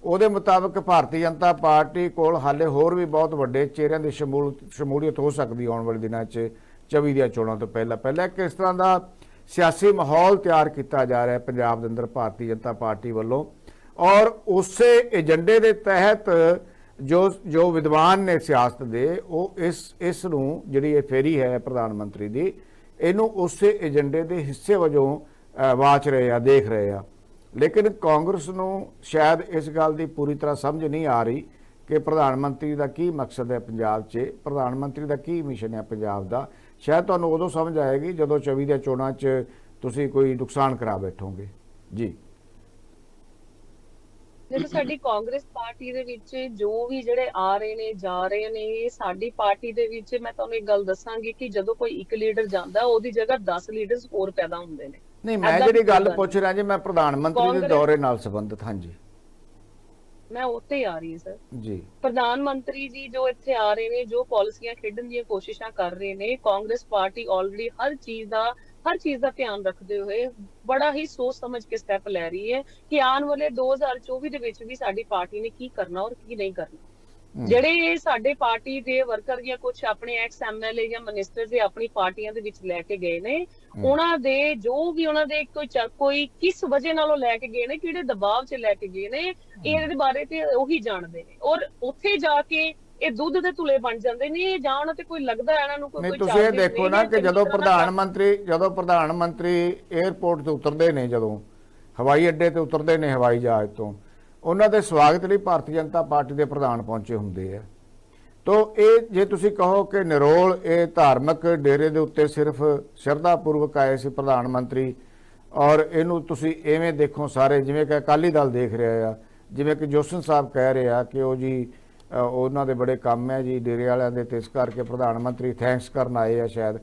ਉਹਦੇ ਮੁਤਾਬਕ ਭਾਰਤੀ ਜਨਤਾ ਪਾਰਟੀ ਕੋਲ ਹਾਲੇ ਹੋਰ ਵੀ ਬਹੁਤ ਵੱਡੇ ਚਿਹਰਿਆਂ ਦੀ ਸ਼ਮੂਲੀਅਤ ਹੋ ਸਕਦੀ ਆਉਣ ਵਾਲੇ ਦਿਨਾਂ 'ਚ 24 ਦੀਆਂ ਚੋਣਾਂ ਤੋਂ ਪਹਿਲਾਂ ਕਿਸ ਤਰ੍ਹਾਂ ਦਾ ਸਿਆਸੀ ਮਾਹੌਲ ਤਿਆਰ ਕੀਤਾ ਜਾ ਰਿਹਾ ਪੰਜਾਬ ਦੇ ਅੰਦਰ ਭਾਰਤੀ ਜਨਤਾ ਪਾਰਟੀ ਵੱਲੋਂ, ਔਰ ਉਸੇ ਏਜੰਡੇ ਦੇ ਤਹਿਤ ਜੋ ਵਿਦਵਾਨ ਨੇ ਸਿਆਸਤ ਦੇ ਉਹ ਇਸ ਨੂੰ ਜਿਹੜੀ ਇਹ ਫੇਰੀ ਹੈ ਪ੍ਰਧਾਨ ਮੰਤਰੀ ਦੀ, ਇਹਨੂੰ ਉਸੇ ਏਜੰਡੇ ਦੇ ਹਿੱਸੇ ਵਜੋਂ ਵਾਚ ਰਹੇ ਆ, ਦੇਖ ਰਹੇ ਆ। ਲੇਕਿਨ ਕਾਂਗਰਸ ਨੂੰ ਸ਼ਾਇਦ ਇਸ ਗੱਲ ਦੀ ਪੂਰੀ ਤਰ੍ਹਾਂ ਸਮਝ ਨਹੀਂ ਆ ਰਹੀ ਕਿ ਪ੍ਰਧਾਨ ਮੰਤਰੀ ਦਾ ਕੀ ਮਕਸਦ ਹੈ ਪੰਜਾਬ 'ਚ, ਪ੍ਰਧਾਨ ਮੰਤਰੀ ਦਾ ਕੀ ਮਿਸ਼ਨ ਹੈ ਪੰਜਾਬ ਦਾ। ਸ਼ਾਇਦ ਤੁਹਾਨੂੰ ਉਦੋਂ ਸਮਝ ਆਏਗੀ ਜਦੋਂ 24 ਦੀਆਂ ਚੋਣਾਂ 'ਚ ਤੁਸੀਂ ਕੋਈ ਨੁਕਸਾਨ ਕਰਾ ਬੈਠੋਗੇ ਜੀ। ਦੇਖੋ ਸਾਡੀ ਕਾਂਗਰਸ ਪਾਰਟੀ ਦੇ ਵਿੱਚ ਜੋ ਵੀ ਜਿਹੜੇ ਆ ਰਹੇ ਨੇ ਜਾ ਰਹੇ ਨੇ, ਸਾਡੀ ਪਾਰਟੀ ਦੇ ਵਿੱਚ ਮੈਂ ਤੁਹਾਨੂੰ ਇੱਕ ਗੱਲ ਦੱਸਾਂਗੀ ਕਿ ਜਦੋਂ ਕੋਈ ਇੱਕ ਲੀਡਰ ਜਾਂਦਾ ਉਹਦੀ ਜਗ੍ਹਾ 10 ਲੀਡਰਸ ਹੋਰ ਪੈਦਾ ਹੁੰਦੇ ਨੇ। ਨਹੀਂ ਮੈਂ ਜਿਹੜੀ ਗੱਲ ਪੁੱਛ ਰਿਹਾ ਜੀ ਮੈਂ ਪ੍ਰਧਾਨ ਮੰਤਰੀ ਦੇ ਦੌਰੇ ਨਾਲ ਸੰਬੰਧਿਤ। ਹਾਂਜੀ ਮੈਂ ਉੱਥੇ ਹੀ ਆ ਰਹੀ ਹਾਂ ਸਰ ਜੀ। ਪ੍ਰਧਾਨ ਮੰਤਰੀ ਜੀ ਜੋ ਇੱਥੇ ਆ ਰਹੇ ਨੇ, ਜੋ ਪਾਲਿਸੀਆਂ ਖੇਡਣ ਦੀਆਂ ਕੋਸ਼ਿਸ਼ਾਂ ਕਰ ਰਹੇ ਨੇ, ਕਾਂਗਰਸ ਪਾਰਟੀ ਆਲਰੇਡੀ ਹਰ ਚੀਜ਼ ਦਾ ਧਿਆਨ ਰੱਖਦੇ ਹੋਏ ਬੜਾ ਹੀ ਸੋਚ ਸਮਝ ਕੇ ਸਟੈਪ ਲੈ ਰਹੀ ਹੈ ਕਿ ਆਉਣ ਵਾਲੇ 2024 ਦੇ ਵਿੱਚ ਵੀ ਸਾਡੀ ਪਾਰਟੀ ਨੇ ਕੀ ਕਰਨਾ ਔਰ ਕੀ ਨਹੀਂ ਕਰਨਾ। ਜਿਹੜੇ ਸਾਡੇ ਪਾਰਟੀ ਦੇ ਵਰਕਰ ਜਾਂ ਕੁਝ ਆਪਣੇ ਐਕਸ ਐਮਐਲਏ ਜਾਂ ਮਿਨਿਸਟਰ ਦੇ ਆਪਣੀ ਪਾਰਟੀਆਂ ਦੇ ਵਿੱਚ ਲੈ ਕੇ ਗਏ ਨੇ, ਉਹਨਾਂ ਦੇ ਜੋ ਵੀ ਉਹਨਾਂ ਦੇ ਕੋਈ ਕਿਸ ਵਜ੍ਹਾ ਨਾਲੋਂ ਲੈ ਕੇ ਗਏ ਨੇ, ਕਿਹੜੇ ਦਬਾਅ 'ਚ ਲੈ ਕੇ ਗਏ ਨੇ, ਇਹਦੇ ਬਾਰੇ ਤੇ ਉਹੀ ਜਾਣਦੇ ਨੇ। ਔਰ ਉੱਥੇ ਜਾ ਕੇ ਇਹ ਦੁੱਧ ਦੇ ਧੁਲੇ ਬਣ ਜਾਂਦੇ ਨੇ, ਜਾਂ ਉਹਨਾਂ ਤੇ ਕੋਈ ਲੱਗਦਾ ਇਹਨਾਂ ਨੂੰ ਕੋਈ ਤੁਸੀਂ ਇਹ ਦੇਖੋ ਨਾ ਕਿ ਜਦੋਂ ਪ੍ਰਧਾਨ ਮੰਤਰੀ 에ਅਰਪੋਰਟ ਤੇ ਉਤਰਦੇ ਨੇ, ਜਦੋਂ ਹਵਾਈ ਅੱਡੇ ਤੇ ਉਤਰਦੇ ਨੇ ਹਵਾਈ ਜਹਾਜ਼ ਤੋਂ, ਉਹਨਾਂ ਦੇ ਸਵਾਗਤ ਲਈ ਭਾਰਤੀ ਜਨਤਾ ਪਾਰਟੀ ਦੇ ਪ੍ਰਧਾਨ ਪਹੁੰਚੇ ਹੁੰਦੇ ਆ। ਤੋ ਇਹ ਜੇ ਤੁਸੀਂ ਕਹੋ ਕਿ ਨਿਰੋਲ ਇਹ ਧਾਰਮਿਕ ਡੇਰੇ ਦੇ ਉੱਤੇ ਸਿਰਫ ਸ਼ਰਧਾ ਪੂਰਵਕ ਆਏ ਸੀ ਪ੍ਰਧਾਨ ਮੰਤਰੀ, ਔਰ ਇਹਨੂੰ ਤੁਸੀਂ ਐਵੇਂ ਦੇਖੋ ਸਾਰੇ ਜਿਵੇਂ ਕਿ ਅਕਾਲੀ ਦਲ ਦੇਖ ਰਿਹਾ ਆ, ਜਿਵੇਂ ਕਿ ਜੋਸਨ ਸਾਹਿਬ ਕਹਿ ਰਹੇ ਆ ਕਿ ਉਹ ਜੀ ਉਹਨਾਂ ਦੇ ਬੜੇ ਕੰਮ ਹੈ ਜੀ ਡੇਰੇ ਵਾਲਿਆਂ ਦੇ, ਤੇ ਇਸ ਕਰਕੇ ਪ੍ਰਧਾਨ ਮੰਤਰੀ ਥੈਂਕਸ ਕਰਨ ਆਏ ਆ ਸ਼ਾਇਦ।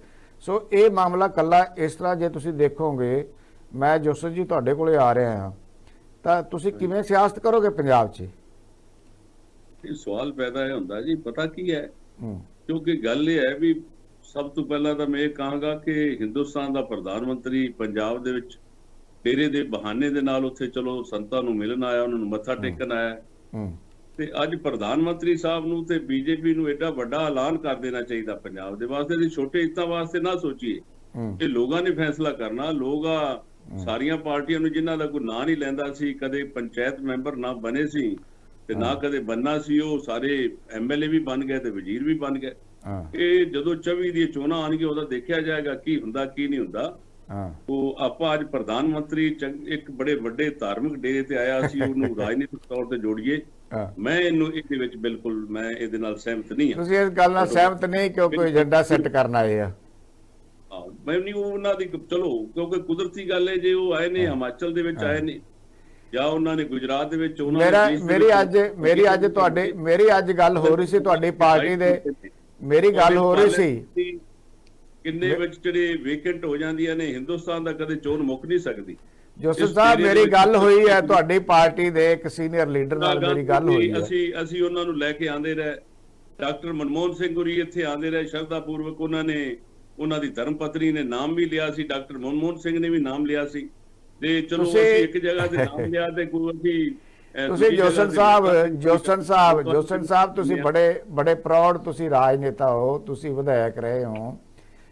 ਸੋ ਇਹ ਮਾਮਲਾ ਕੱਲਾ ਇਸ ਤਰ੍ਹਾਂ ਜੇ ਤੁਸੀਂ ਦੇਖੋਗੇ, ਮੈਂ ਜੋਸਨ ਜੀ ਤੁਹਾਡੇ ਕੋਲੇ ਆ ਰਿਹਾ ਹਾਂ, ਤਾਂ ਤੁਸੀਂ ਕਿਵੇਂ ਸਿਆਸਤ ਕਰੋਗੇ ਪੰਜਾਬ 'ਚ? ਇਹ ਸਵਾਲ ਪੈਦਾ ਹੁੰਦਾ ਜੀ, ਪਤਾ ਕੀ ਹੈ, ਕਿਉਂਕਿ ਗੱਲ ਇਹ ਹੈ ਵੀ ਸਭ ਤੋਂ ਪਹਿਲਾਂ ਤਾਂ ਮੈਂ ਇਹ ਕਹਾਂਗਾ ਕਿ ਹਿੰਦੁਸਤਾਨ ਦਾ ਪ੍ਰਧਾਨ ਮੰਤਰੀ ਪੰਜਾਬ ਦੇ ਵਿੱਚ ਡੇਰੇ ਦੇ ਬਹਾਨੇ ਦੇ ਨਾਲ ਉੱਥੇ ਚਲੋ ਸੰਤਾਂ ਨੂੰ ਮਿਲਣ ਆਇਆ, ਉਹਨਾਂ ਨੂੰ ਮੱਥਾ ਟੇਕਣ ਆਇਆ, ਤੇ ਅੱਜ ਪ੍ਰਧਾਨ ਮੰਤਰੀ ਸਾਹਿਬ ਨੂੰ ਤੇ ਬੀਜੇਪੀ ਨੂੰ ਐਡਾ ਵੱਡਾ ਐਲਾਨ ਕਰ ਦੇਣਾ ਚਾਹੀਦਾ ਪੰਜਾਬ ਦੇ ਵਾਸਤੇ। ਤੇ ਛੋਟੇ ਹਿੱਤਾਂ ਵਾਸਤੇ ਨਾ ਸੋਚੀਏ, ਇਹ ਲੋਕਾਂ ਨੇ ਫੈਸਲਾ ਕਰਨਾ। ਲੋਕ ਸਾਰੀਆਂ ਪਾਰਟੀਆਂ ਨੂੰ ਜਿਨ੍ਹਾਂ ਦਾ ਕੋਈ ਨਾਂ ਨਹੀਂ ਲੈਂਦਾ ਸੀ, ਕਦੇ ਪੰਚਾਇਤ ਮੈਂਬਰ ਨਾ ਬਣੇ ਸੀ ਤੇ ਨਾ ਕਦੇ ਬੰਨਾ ਸੀ, ਉਹ ਸਾਰੇ ਐਮਐਲਏ ਵੀ ਬਣ ਗਏ ਤੇ ਵਜ਼ੀਰ ਵੀ ਬਣ ਗਏ। ਇਹ ਜਦੋਂ 24 ਦੀਆਂ ਚੋਣਾਂ ਆਣਗੀਆਂ ਉਹਦਾ ਦੇਖਿਆ ਜਾਏਗਾ ਕੀ ਹੁੰਦਾ ਕੀ ਨਹੀਂ ਹੁੰਦਾ। ਉਹ ਆਪਾਂ ਅੱਜ ਪ੍ਰਧਾਨ ਮੰਤਰੀ ਇੱਕ ਬੜੇ ਵੱਡੇ ਧਾਰਮਿਕ ਡੇਰੇ ਤੇ ਆਇਆ ਸੀ, ਉਹਨੂੰ ਰਾਜਨੀਤਿਕ ਤੌਰ ਤੇ ਜੋੜੀਏ, ਮੈਂ ਇਹਦੇ ਵਿੱਚ ਬਿਲਕੁਲ ਮੈਂ ਇਹਦੇ ਨਾਲ ਸਹਿਮਤ ਨਹੀਂ ਹਾਂ। ਤੁਸੀਂ ਇਸ ਗੱਲ ਨਾਲ ਸਹਿਮਤ ਨਹੀਂ ਕਿਉਂਕਿ ਕੋਈ ਏਜੰਡਾ ਸੈੱਟ ਕਰਨ ਆਏ ਆ? ਮੈਂ ਨਹੀਂ ਉਹਨਾਂ ਦੀ, ਚਲੋ ਕਿਉਂਕਿ ਕੁਦਰਤੀ ਗੱਲ ਹੈ, ਜੇ ਉਹ ਆਏ ਨੇ ਹਿਮਾਚਲ ਦੇ ਵਿੱਚ ਆਏ ਨੇ ਜਾਂ ਉਹਨਾਂ ਨੇ ਗੁਜਰਾਤ ਦੇ ਵਿੱਚ, ਮੇਰੀ ਅੱਜ ਗੱਲ ਹੋ ਰਹੀ ਸੀ ਤੁਹਾਡੀ ਪਾਰਟੀ ਦੇ, ਮੇਰੀ ਗੱਲ ਹੋ ਰਹੀ ਸੀ ਕਿੰਨੇ ਵਿੱਚ ਜਿਹੜੇ ਵੇਕੈਂਟ ਹੋ ਜਾਂਦੀਆਂ ਨੇ, ਹਿੰਦੁਸਤਾਨ ਦਾ ਕਦੇ ਚੋਣ ਮੁੱਕ ਨਹੀਂ ਸਕਦੀ। ਜੋਸਨ ਸਾਹਿਬ ਮੇਰੀ ਗੱਲ ਹੋਈ ਹੈ ਤੁਹਾਡੀ ਪਾਰਟੀ ਦੇ ਇੱਕ ਸੀਨੀਅਰ ਲੀਡਰ ਨਾਲ, ਮੇਰੀ ਗੱਲ ਹੋਈ ਹੈ। ਅਸੀਂ ਉਹਨਾਂ ਨੂੰ ਲੈ ਕੇ ਆਂਦੇ ਰਹੇ, ਡਾਕਟਰ ਮਨਮੋਹਨ ਸਿੰਘ ਹੋਰੀ ਇੱਥੇ ਆਂਦੇ ਰਹੇ ਸ਼ਰਧਾ ਪੂਰਵਕ, ਉਹਨਾਂ ਦੀ ਧਰਮ ਪਤਨੀ ਨੇ ਨਾਮ ਵੀ ਲਿਆ ਸੀ, ਡਾਕਟਰ ਮਨਮੋਹਨ ਸਿੰਘ ਨੇ ਵੀ ਨਾਮ ਲਿਆ ਸੀ, ਤੇ ਚਲੋ ਅਸੀਂ ਇੱਕ ਜਗ੍ਹਾ ਤੇ ਨਾਮ ਲਿਆ ਤੇ ਕੋਈ ਤੁਸੀਂ ਜੋਸਨ ਸਾਹਿਬ ਤੁਸੀਂ ਬੜੇ ਪ੍ਰਾਊਡ ਤੁਸੀਂ ਰਾਜਨੇਤਾ ਹੋ, ਤੁਸੀਂ ਵਿਧਾਇਕ ਰਹੇ ਹੋ।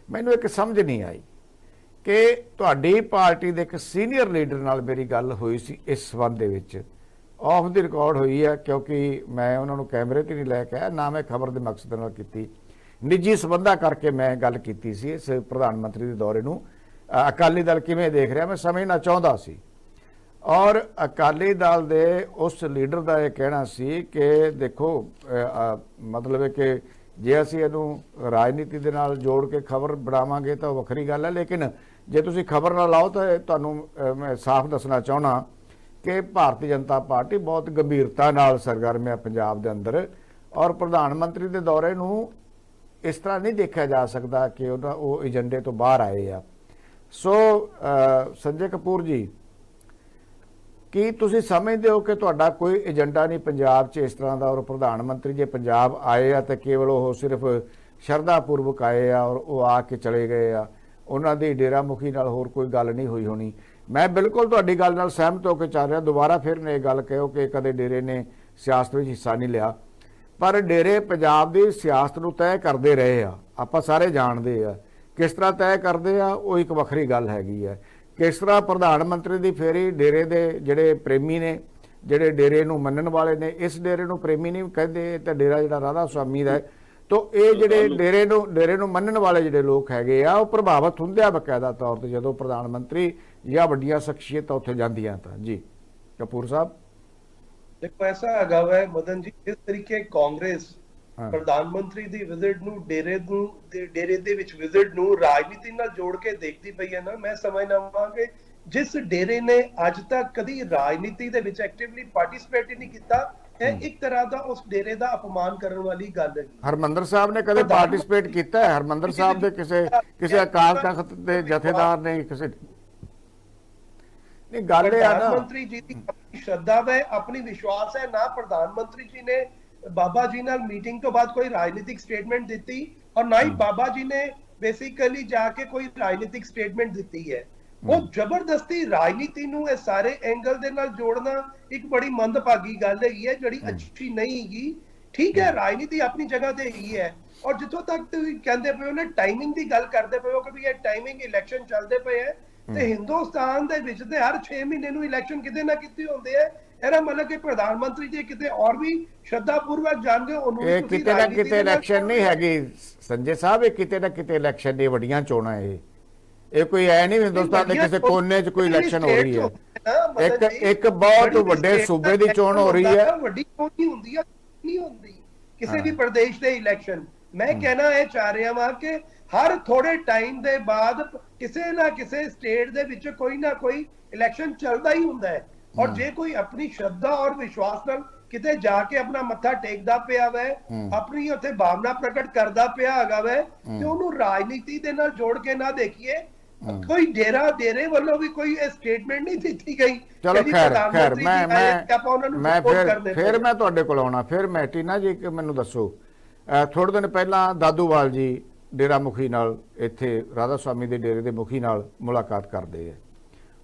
ਮੈਨੂੰ ਇੱਕ ਸਮਝ ਨਹੀਂ ਆਈ ਕਿ ਤੁਹਾਡੀ ਪਾਰਟੀ ਦੇ ਇੱਕ ਸੀਨੀਅਰ ਲੀਡਰ ਨਾਲ ਮੇਰੀ ਗੱਲ ਹੋਈ ਸੀ ਇਸ ਸੰਬੰਧ ਦੇ ਵਿੱਚ, ਆਫ ਦੀ ਰਿਕਾਰਡ ਹੋਈ ਹੈ, ਕਿਉਂਕਿ ਮੈਂ ਉਹਨਾਂ ਨੂੰ ਕੈਮਰੇ ਤੇ ਨਹੀਂ ਲੈ ਕੇ ਆਇਆ, ਨਾ ਮੈਂ ਖਬਰ ਦੇ ਮਕਸਦ ਨਾਲ ਕੀਤੀ। ਨਿੱਜੀ ਸਬੰਧਾਂ ਕਰਕੇ ਮੈਂ ਗੱਲ ਕੀਤੀ ਸੀ ਇਸ ਪ੍ਰਧਾਨ ਮੰਤਰੀ ਦੇ ਦੌਰੇ ਨੂੰ ਅਕਾਲੀ ਦਲ ਕਿਵੇਂ ਦੇਖ ਰਿਹਾ, ਮੈਂ ਸਮਝਣਾ ਚਾਹੁੰਦਾ ਸੀ। ਔਰ ਅਕਾਲੀ ਦਲ ਦੇ ਉਸ ਲੀਡਰ ਦਾ ਇਹ ਕਹਿਣਾ ਸੀ ਕਿ ਦੇਖੋ ਮਤਲਬ ਹੈ ਕਿ ਜੇ ਅਸੀਂ ਇਹਨੂੰ ਰਾਜਨੀਤੀ ਦੇ ਨਾਲ ਜੋੜ ਕੇ ਖਬਰ ਬਣਾਵਾਂਗੇ ਤਾਂ ਵੱਖਰੀ ਗੱਲ ਹੈ, ਲੇਕਿਨ ਜੇ ਤੁਸੀਂ ਖਬਰ ਨਾ ਲਾਓ ਤਾਂ ਤੁਹਾਨੂੰ ਮੈਂ ਸਾਫ਼ ਦੱਸਣਾ ਚਾਹੁੰਦਾ ਕਿ ਭਾਰਤੀ ਜਨਤਾ ਪਾਰਟੀ ਬਹੁਤ ਗੰਭੀਰਤਾ ਨਾਲ ਸਰਗਰਮ ਹੈ ਪੰਜਾਬ ਦੇ ਅੰਦਰ, ਔਰ ਪ੍ਰਧਾਨ ਮੰਤਰੀ ਦੇ ਦੌਰੇ ਨੂੰ ਇਸ ਤਰ੍ਹਾਂ ਨਹੀਂ ਦੇਖਿਆ ਜਾ ਸਕਦਾ ਕਿ ਉਹ ਏਜੰਡੇ ਤੋਂ ਬਾਹਰ ਆਏ ਆ। ਸੋ ਸੰਜੇ ਕਪੂਰ ਜੀ, ਕੀ ਤੁਸੀਂ ਸਮਝਦੇ ਹੋ ਕਿ ਤੁਹਾਡਾ ਕੋਈ ਏਜੰਡਾ ਨਹੀਂ ਪੰਜਾਬ 'ਚ ਇਸ ਤਰ੍ਹਾਂ ਦਾ, ਔਰ ਪ੍ਰਧਾਨ ਮੰਤਰੀ ਜੇ ਪੰਜਾਬ ਆਏ ਆ ਤਾਂ ਕੇਵਲ ਉਹ ਸਿਰਫ ਸ਼ਰਧਾ ਪੂਰਵਕ ਆਏ ਆ ਔਰ ਉਹ ਆ ਕੇ ਚਲੇ ਗਏ ਆ, ਉਹਨਾਂ ਦੀ ਡੇਰਾ ਮੁਖੀ ਨਾਲ ਹੋਰ ਕੋਈ ਗੱਲ ਨਹੀਂ ਹੋਈ ਹੋਣੀ? ਮੈਂ ਬਿਲਕੁਲ ਤੁਹਾਡੀ ਗੱਲ ਨਾਲ ਸਹਿਮਤ ਹੋ ਕੇ ਚੱਲ ਰਿਹਾ। ਦੁਬਾਰਾ ਫਿਰ ਨੇ ਇਹ ਗੱਲ ਕਹੋ ਕਿ ਕਦੇ ਡੇਰੇ ਨੇ ਸਿਆਸਤ ਵਿੱਚ ਹਿੱਸਾ ਨਹੀਂ ਲਿਆ, ਪਰ ਡੇਰੇ ਪੰਜਾਬ ਦੀ ਸਿਆਸਤ ਨੂੰ ਤੈਅ ਕਰਦੇ ਰਹੇ ਆ, ਆਪਾਂ ਸਾਰੇ ਜਾਣਦੇ ਆ। ਕਿਸ ਤਰ੍ਹਾਂ ਤੈਅ ਕਰਦੇ ਆ ਉਹ ਇੱਕ ਵੱਖਰੀ ਗੱਲ ਹੈਗੀ ਹੈ। ਕਿਸ ਤਰ੍ਹਾਂ ਪ੍ਰਧਾਨ ਮੰਤਰੀ ਦੀ ਫੇਰੀ ਡੇਰੇ ਦੇ ਜਿਹੜੇ ਪ੍ਰੇਮੀ ਨੇ, ਜਿਹੜੇ ਡੇਰੇ ਨੂੰ ਮੰਨਣ ਵਾਲੇ ਨੇ, ਇਸ ਡੇਰੇ ਨੂੰ ਪ੍ਰੇਮੀ ਨਹੀਂ ਕਹਿੰਦੇ, ਤਾਂ ਡੇਰਾ ਜਿਹੜਾ ਰਾਧਾ ਸੁਆਮੀ ਦਾ ਹੈ, ਤੋ ਇਹ ਜਿਹੜੇ ਡੇਰੇ ਨੂੰ ਮੰਨਣ ਵਾਲੇ ਜਿਹੜੇ ਲੋਕ ਹੈਗੇ ਆ ਉਹ ਪ੍ਰਭਾਵਿਤ ਹੁੰਦੇ ਆ ਬਕਾਇਦਾ ਤੌਰ ਤੇ ਜਦੋਂ ਪ੍ਰਧਾਨ ਮੰਤਰੀ ਜਾਂ ਵੱਡੀਆਂ ਸ਼ਖਸੀਅਤਾਂ ਉੱਥੇ ਜਾਂਦੀਆਂ ਤਾਂ। ਜੀ ਕਪੂਰ ਸਾਹਿਬ, ਦੇਖੋ ਐਸਾ ਹੈਗਾ ਵਾ ਮਦਨ ਜੀ, ਇਸ ਤਰੀਕੇ ਕਾਂਗਰਸ ਪ੍ਰਧਾਨ ਮੰਤਰੀ ਦੀ ਵਿਜ਼ਿਟ ਨੂੰ ਡੇਰੇ ਦੇ ਵਿੱਚ ਵਿਜ਼ਿਟ ਨੂੰ ਰਾਜਨੀਤੀ ਨਾਲ ਜੋੜ ਕੇ ਦੇਖਦੀ ਪਈ ਹੈ ਨਾ, ਮੈਂ ਸਮਝਦਾ ਹਾਂ ਕਿ ਜਿਸ ਡੇਰੇ ਨੇ ਅੱਜ ਤੱਕ ਕਦੀ ਰਾਜਨੀਤੀ ਦੇ ਵਿੱਚ ਐਕਟਿਵਲੀ ਪਾਰਟਿਸਿਪੇਟ ਹੀ ਨਹੀਂ ਕੀਤਾ, ਇਹ ਇੱਕ ਤਰ੍ਹਾਂ ਦਾ ਉਸ ਡੇਰੇ ਦਾ ਅਪਮਾਨ ਕਰਨ ਵਾਲੀ ਗੱਲ ਹੈ। ਹਰਮੰਦਰ ਸਾਹਿਬ ਨੇ ਕਦੇ ਪਾਰਟਿਸਿਪੇਟ ਕੀਤਾ ਹੈ? ਹਰਮੰਦਰ ਸਾਹਿਬ ਦੇ ਕਿਸੇ ਅਕਾਲ ਤਖਤ ਦੇ ਜਥੇਦਾਰ ਨੇ ਕਿਸੇ ਨਹੀਂ ਗੱਲ ਇਹ ਆ ਨਾ, ਪ੍ਰਧਾਨ ਮੰਤਰੀ ਜੀ ਦੀ ਆਪਣੀ ਸ਼ਰਧਾ ਹੈ, ਆਪਣੀ ਵਿਸ਼ਵਾਸ ਹੈ ਨਾ। ਪ੍ਰਧਾਨ ਮੰਤਰੀ ਜੀ ਨੇ ਬਾਬਾ ਜੀ ਨਾਲ ਮੀਟਿੰਗ ਤੋਂ ਬਾਅਦ ਕੋਈ ਰਾਜਨੀਤਿਕ ਸਟੇਟਮੈਂਟ ਦਿੱਤੀ, ਔਰ ਨਾ ਹੀ ਬਾਬਾ ਜੀ ਨੇ ਬੇਸਿਕਲੀ ਜਾ ਕੇ ਕੋਈ ਰਾਜਨੀਤਿਕ ਸਟੇਟਮੈਂਟ ਦਿੱਤੀ ਹੈ। ਉਹ ਜ਼ਬਰਦਸਤੀ ਰਾਜਨੀਤੀ ਨੂੰ ਇਹ ਸਾਰੇ ਐਂਗਲ ਦੇ ਨਾਲ ਜੋੜਨਾ ਇੱਕ ਬੜੀ ਮੰਦਭਾਗੀ ਗੱਲ ਹੈਗੀ ਹੈ, ਜਿਹੜੀ ਅੱਛੀ ਨਹੀਂ ਹੈਗੀ। ਠੀਕ ਹੈ, ਰਾਜਨੀਤੀ ਆਪਣੀ ਜਗ੍ਹਾ ਤੇ ਹੀ ਹੈ, ਔਰ ਜਿੱਥੋਂ ਤੱਕ ਤੁਸੀਂ ਕਹਿੰਦੇ ਪਏ ਹੋ ਨਾ ਟਾਈਮਿੰਗ ਦੀ ਗੱਲ ਕਰਦੇ ਪਏ ਹੋ ਕਿ ਵੀ ਇਹ ਟਾਈਮਿੰਗ ਇਲੈਕਸ਼ਨ ਚੱਲਦੇ ਪਏ ਹੈ, ਤੇ ਹਿੰਦੁਸਤਾਨ ਦੇ ਵਿੱਚ ਤੇ ਹਰ 6 ਮਹੀਨੇ ਨੂੰ ਇਲੈਕਸ਼ਨ ਕਿਤੇ ਨਾ ਕਿਤੇ ਹੁੰਦੇ ਹੈ। ਇਹਦਾ ਮਤਲਬ ਕਿ ਪ੍ਰਧਾਨ ਮੰਤਰੀ ਜੀ ਕਿਤੇ ਔਰ ਵੀ ਸ਼ਰਧਾ ਪੂਰਵਕ ਜਾਣਗੇ ਉਹਨੂੰ। ਇਹ ਕਿਤੇ ਨਾ ਕਿਤੇ ਇਲੈਕਸ਼ਨ ਨਹੀਂ ਹੈਗੀ ਸੰਜੇ ਸਾਹਿਬ, ਇਹ ਕਿਤੇ ਨਾ ਕਿਤੇ ਇਲੈਕਸ਼ਨ ਦੀ ਵੱਡੀਆਂ ਚੋਣਾਂ ਇਹ ਕੋਈ ਐ ਨਹੀਂ ਹਿੰਦੁਸਤਾਨ ਦੇ ਕਿਸੇ ਕੋਨੇ 'ਚ ਕੋਈ ਇਲੈਕਸ਼ਨ ਹੋ ਰਹੀ ਹੈ। ਇੱਕ ਬਹੁਤ ਵੱਡੇ ਸੂਬੇ ਦੀ ਚੋਣ ਹੋ ਰਹੀ ਹੈ। ਵੱਡੀ ਚੋਣ ਨਹੀਂ ਹੁੰਦੀ ਹੈ, ਨਹੀਂ ਹੁੰਦੀ ਕਿਸੇ ਵੀ ਪ੍ਰਦੇਸ਼ ਦੇ ਇਲੈਕਸ਼ਨ। ਮੈਂ ਕਹਿਣਾ ਇਹ ਚਾਹ ਰਿਹਾ ਵਾਂ ਕਿ ਹਰ ਥੋੜੇ ਟਾਈਮ ਦੇ ਬਾਅਦ ਕਿਸੇ ਨਾ ਕਿਸੇ ਸਟੇਟ ਦੇ ਵਿੱਚ ਕੋਈ ਨਾ ਕੋਈ ਇਲੈਕਸ਼ਨ ਚੱਲਦਾ ਹੀ ਹੁੰਦਾ ਹੈ, ਔਰ ਜੇ ਕੋਈ ਆਪਣੀ ਸ਼ਰਧਾ ਔਰ ਵਿਸ਼ਵਾਸ ਨਾਲ ਕਿਤੇ ਜਾ ਕੇ ਆਪਣਾ ਮੱਥਾ ਟੇਕਦਾ ਪਿਆ ਵੈ, ਆਪਣੀ ਉੱਥੇ ਭਾਵਨਾ ਪ੍ਰਗਟ ਕਰਦਾ ਪਿਆ ਹੈਗਾ ਵੈ, ਤੇ ਉਹਨੂੰ ਰਾਜਨੀਤੀ ਦੇ ਨਾਲ ਜੋੜ ਕੇ ਨਾ ਦੇਖੀਏ। ਕੋਈ ਡੇਰੇ ਵੱਲੋਂ ਵੀ ਕੋਈ ਸਟੇਟਮੈਂਟ ਨਹੀਂ ਦਿੱਤੀ ਗਈ। ਚਲੋ ਖੈਰ ਮੈਂ ਤੁਹਾਡੇ ਕੋਲ ਆਉਣਾ ਫਿਰ। ਮੈਟੀਨਾ ਜੀ ਮੈਨੂੰ ਦੱਸੋ, ਥੋੜੇ ਦਿਨ ਪਹਿਲਾਂ ਦਾਦੂਵਾਲ ਜੀ ਡੇਰਾ ਮੁਖੀ ਨਾਲ ਇੱਥੇ ਰਾਧਾ ਸੁਆਮੀ ਦੇ ਡੇਰੇ ਦੇ ਮੁਖੀ ਨਾਲ ਮੁਲਾਕਾਤ ਕਰਦੇ ਆ,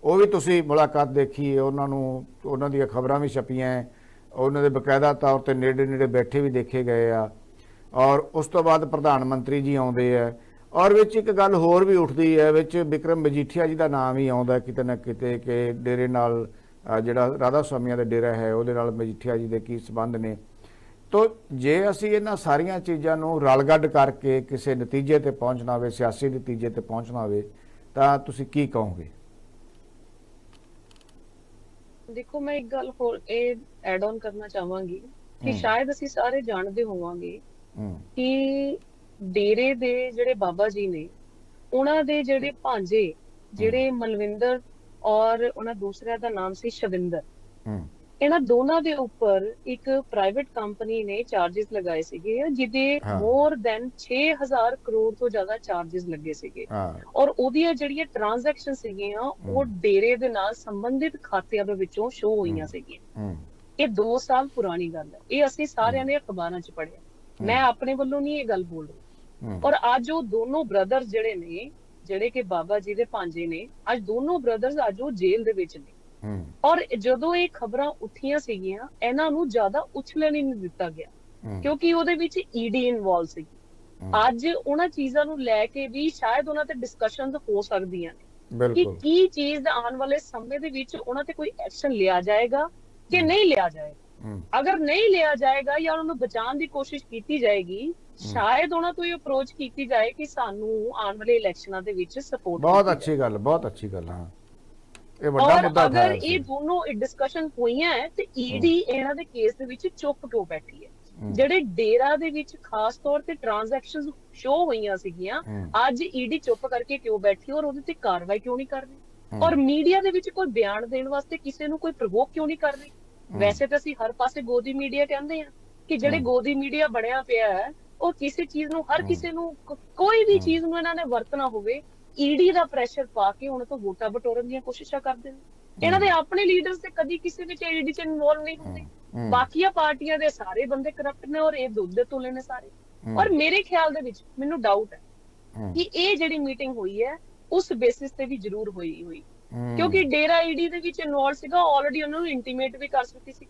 ਉਹ ਵੀ ਤੁਸੀਂ ਮੁਲਾਕਾਤ ਦੇਖੀ ਹੈ, ਉਹਨਾਂ ਨੂੰ ਉਹਨਾਂ ਦੀਆਂ ਖਬਰਾਂ ਵੀ ਛਪੀਆਂ, ਉਹਨਾਂ ਦੇ ਬਕਾਇਦਾ ਤੌਰ ਤੇ ਨੇੜੇ ਬੈਠੇ ਵੀ ਦੇਖੇ ਗਏ ਆ, ਔਰ ਉਸ ਤੋਂ ਬਾਅਦ ਪ੍ਰਧਾਨ ਮੰਤਰੀ ਜੀ ਆਉਂਦੇ ਆ, ਔਰ ਵਿੱਚ ਇੱਕ ਗੱਲ ਹੋਰ ਵੀ ਉੱਠਦੀ ਹੈ, ਵਿੱਚ ਬਿਕਰਮ ਮਜੀਠੀਆ ਜੀ ਦਾ ਨਾਮ ਹੀ ਆਉਂਦਾ ਕਿਤੇ ਨਾ ਕਿਤੇ ਕਿ ਡੇਰੇ ਨਾਲ ਜਿਹੜਾ ਰਾਧਾ ਸੁਆਮੀਆਂ ਦਾ ਡੇਰਾ ਹੈ ਉਹਦੇ ਨਾਲ ਮਜੀਠੀਆ ਜੀ ਦੇ ਕੀ ਸੰਬੰਧ ਨੇ। ਤੋ ਜੇ ਅਸੀਂ ਇਹਨਾਂ ਸਾਰੀਆਂ ਚੀਜ਼ਾਂ ਨੂੰ ਰਲਗੱਡ ਕਰਕੇ ਕਿਸੇ ਨਤੀਜੇ ਤੇ ਪਹੁੰਚਣਾ ਹੋਵੇ, ਸਿਆਸੀ ਨਤੀਜੇ ਤੇ ਪਹੁੰਚਣਾ ਹੋਵੇ, ਤਾਂ ਤੁਸੀਂ ਕੀ ਕਹੋਗੇ? ਦੇਖੋ, ਮੈਂ ਇੱਕ ਗੱਲ ਹੋਰ ਇਹ ਐਡ ਆਨ ਕਰਨਾ ਚਾਹਾਂਗੀ ਕਿ ਸ਼ਾਇਦ ਅਸੀਂ ਸਾਰੇ ਜਾਣਦੇ ਹੋਵਾਂਗੇ ਕਿ ਡੇਰੇ ਦੇ ਜਿਹੜੇ ਬਾਬਾ ਜੀ ਨੇ, ਉਹਨਾਂ ਦੇ ਜਿਹੜੇ ਭਾਂਜੇ ਜਿਹੜੇ ਮਲਵਿੰਦਰ ਔਰ ਉਹਨਾਂ ਦੂਸਰਿਆਂ ਦਾ ਨਾਮ ਸੀ ਸ਼ਵਿੰਦਰ, ਇਹਨਾਂ ਦੋਨਾਂ ਦੇ ਉੱਪਰ ਇੱਕ ਪ੍ਰਾਈਵੇਟ ਕੰਪਨੀ ਨੇ ਚਾਰजेस ਲਗਾਏ ਸੀਗੇ, ਜਿਹਦੇ ਮੋਰ ਦੈਨ 6000 ਕਰੋੜ ਤੋਂ ਜ਼ਿਆਦਾ ਚਾਰजेस ਲੱਗੇ ਸੀਗੇ, ਔਰ ਉਹਦੀਆਂ ਜਿਹੜੀਆਂ ਟ੍ਰਾਂਜੈਕਸ਼ਨ ਸੀਗੀਆਂ ਉਹ ਡੇਰੇ ਦੇ ਨਾਲ ਸੰਬੰਧਿਤ ਖਾਤਿਆਂ ਦੇ ਵਿੱਚੋਂ ਸ਼ੋ ਹੋਈਆਂ ਸੀਗੀਆਂ। ਇਹ 2 ਸਾਲ ਪੁਰਾਣੀ ਗੱਲ ਹੈ, ਇਹ ਅਸੀਂ ਸਾਰਿਆਂ ਨੇ ਅਖਬਾਰਾਂ 'ਚ ਪੜ੍ਹਿਆ, ਮੈਂ ਆਪਣੇ ਵੱਲੋਂ ਨਹੀਂ ਇਹ ਗੱਲ ਬੋਲ ਰਹੀ। ਔਰ ਅੱਜ ਉਹ ਦੋਨੋਂ ਬ੍ਰਦਰ ਜਿਹੜੇ ਨੇ, ਜਿਹੜੇ ਕਿ ਬਾਬਾ ਜੀ ਦੇ ਭਾਂਜੇ ਨੇ, ਅੱਜ ਦੋਨੋਂ ਬ੍ਰਦਰਸ ਅੱਜ ਉਹ ਜੇਲ੍ਹ ਦੇ ਵਿੱਚ ਨੇ। ਔਰ ਜਦੋਂ ਇਹ ਖਬਰਾਂ ਉੱਠੀਆਂ ਸੀਗੀਆਂ, ਇਹਨਾਂ ਨੂੰ ਜ਼ਿਆਦਾ ਉਛਲਣ ਹੀ ਨਹੀਂ ਦਿੱਤਾ ਗਿਆ, ਕਿਉਂਕਿ ਉਹਦੇ ਵਿੱਚ ਈਡੀ ਇਨਵੋਲਵ ਸੀ। ਅੱਜ ਉਹਨਾਂ ਚੀਜ਼ਾਂ ਨੂੰ ਲੈ ਕੇ ਵੀ ਸ਼ਾਇਦ ਉਹਨਾਂ ਤੇ ਡਿਸਕਸ਼ਨਸ ਹੋ ਸਕਦੀਆਂ ਨੇ ਕਿ ਕੀ ਚੀਜ਼ ਦਾ ਆਉਣ ਵਾਲੇ ਸਮੇਂ ਦੇ ਵਿੱਚ ਉਹਨਾਂ ਤੇ ਕੋਈ ਐਕਸ਼ਨ ਲਿਆ ਜਾਏਗਾ ਕਿ ਨਹੀਂ ਲਿਆ ਜਾਏਗਾ। ਅਗਰ ਨਹੀਂ ਲਿਆ ਜਾਏਗਾ ਜਾਂ ਉਹਨਾਂ ਨੂੰ ਬਚਾਉਣ ਦੀ ਕੋਸ਼ਿਸ਼ ਕੀਤੀ ਜਾਏਗੀ ਸ਼ਾਇਦ ਉਹਨਾਂ ਤੋਂ ਇਹ ਅਪਰੋਚ ਕੀਤੀ ਜਾਏ ਕਿ ਸਾਨੂੰ ਆਉਣ ਵਾਲੇ ਇਲੈਕਸ਼ਨਾਂ ਦੇ ਵਿੱਚ ਸਪੋਰਟ ਬਹੁਤ ਅੱਛੀ ਗੱਲ, ਬਹੁਤ ਅੱਛੀ ਗੱਲ। ਹਾਂ, ਇਹ ਵੱਡਾ ਔਰ ਮੁੱਦਾ ਅਗਰ ਉਠਾਇਆ ਇਹ ਦੋਨੋਂ ਡਿਸਕਸ਼ਨ ਹੋਈਆਂ ਹੈ ਤੇ ਈਡੀ ਇਹਨਾਂ ਦੇ ਕੇਸ ਦੇ ਵਿੱਚ ਚੁੱਪ ਕਿਉਂ ਬੈਠੀ ਹੈ? ਜਿਹੜੇ ਡੇਰਾ ਦੇ ਵਿੱਚ ਖਾਸ ਤੌਰ ਤੇ ਟ੍ਰਾਂਜੈਕਸ਼ਨਸ ਸ਼ੋ ਹੋਈਆਂ ਸੀਗੀਆਂ, ਅੱਜ ਈਡੀ ਚੁੱਪ ਕਰਕੇ ਕਿਉਂ ਬੈਠੀ ਔਰ ਉਹਦੇ ਤੇ ਕਾਰਵਾਈ ਕਿਉਂ ਨਹੀਂ ਕਰ ਰਹੀ? ਔਰ ਮੀਡੀਆ ਦੇ ਵਿੱਚ ਕੋਈ ਬਿਆਨ ਦੇਣ ਵਾਸਤੇ ਕਿਸੇ ਨੂੰ ਕੋਈ ਪ੍ਰਵੋਕ ਕਿਉਂ ਨਹੀਂ ਕਰ ਰਹੀ? ਵੈਸੇ ਤਾਂ ਅਸੀਂ ਹਰ ਪਾਸੇ ਗੋਦੀ ਮੀਡੀਆ ਕਹਿੰਦੇ ਆ ਕਿ ਜਿਹੜੇ ਗੋਦੀ ਮੀਡੀਆ ਬਣਿਆ ਪਿਆ ਹੈ ਉਹ ਕਿਸੇ ਚੀਜ਼ ਨੂੰ, ਹਰ ਕਿਸੇ ਨੂੰ, ਕੋਈ ਵੀ ਚੀਜ਼ ਨੂੰ ਇਹਨਾਂ ਨੇ ਵਰਤਣਾ ਹੋਵੇ ਈਡੀ ਦਾ ਪ੍ਰੈਸ਼ਰ ਪਾ ਕੇ ਉਹਨਾਂ ਤੋਂ ਵੋਟਾਂ ਬਟੋਰਨ ਦੀਆਂ ਕੋਸ਼ਿਸ਼ਾਂ ਕਰਦੇ ਨੇ। ਇਹਨਾਂ ਦੇ ਆਪਣੇ ਲੀਡਰਸ ਤੇ ਕਦੀ ਕਿਸੇ ਵਿੱਚ ਈਡੀ ਚ ਇਨਵੋਲਵ ਨਹੀਂ ਹੁੰਦੇ। ਬਾਕੀਆਂ ਪਾਰਟੀਆਂ ਦੇ ਸਾਰੇ ਬੰਦੇ ਕਰਪਟ ਨੇ ਔਰ ਇਹ ਦੁੱਧ ਦੇ ਤੁਲੇ ਨੇ ਸਾਰੇ। ਔਰ ਮੇਰੇ ਖਿਆਲ ਦੇ ਵਿੱਚ ਮੈਨੂੰ ਡਾਊਟ ਹੈ ਕਿ ਇਹ ਜਿਹੜੀ ਮੀਟਿੰਗ ਹੋਈ ਹੈ ਉਸ ਬੇਸਿਸ ਤੇ ਵੀ ਜ਼ਰੂਰ ਹੋਈ ਕਿਉਂਕਿ ਡੇਰਾ ਈਡੀ ਦੇ ਵਿੱਚ ਇਨਵੋਲਵ ਸੀਗਾ, ਆਲਰੇਡੀ ਉਹਨਾਂ ਨੂੰ ਇੰਟੀਮੇਟ ਵੀ ਕਰ ਚੁੱਕੀ ਸੀ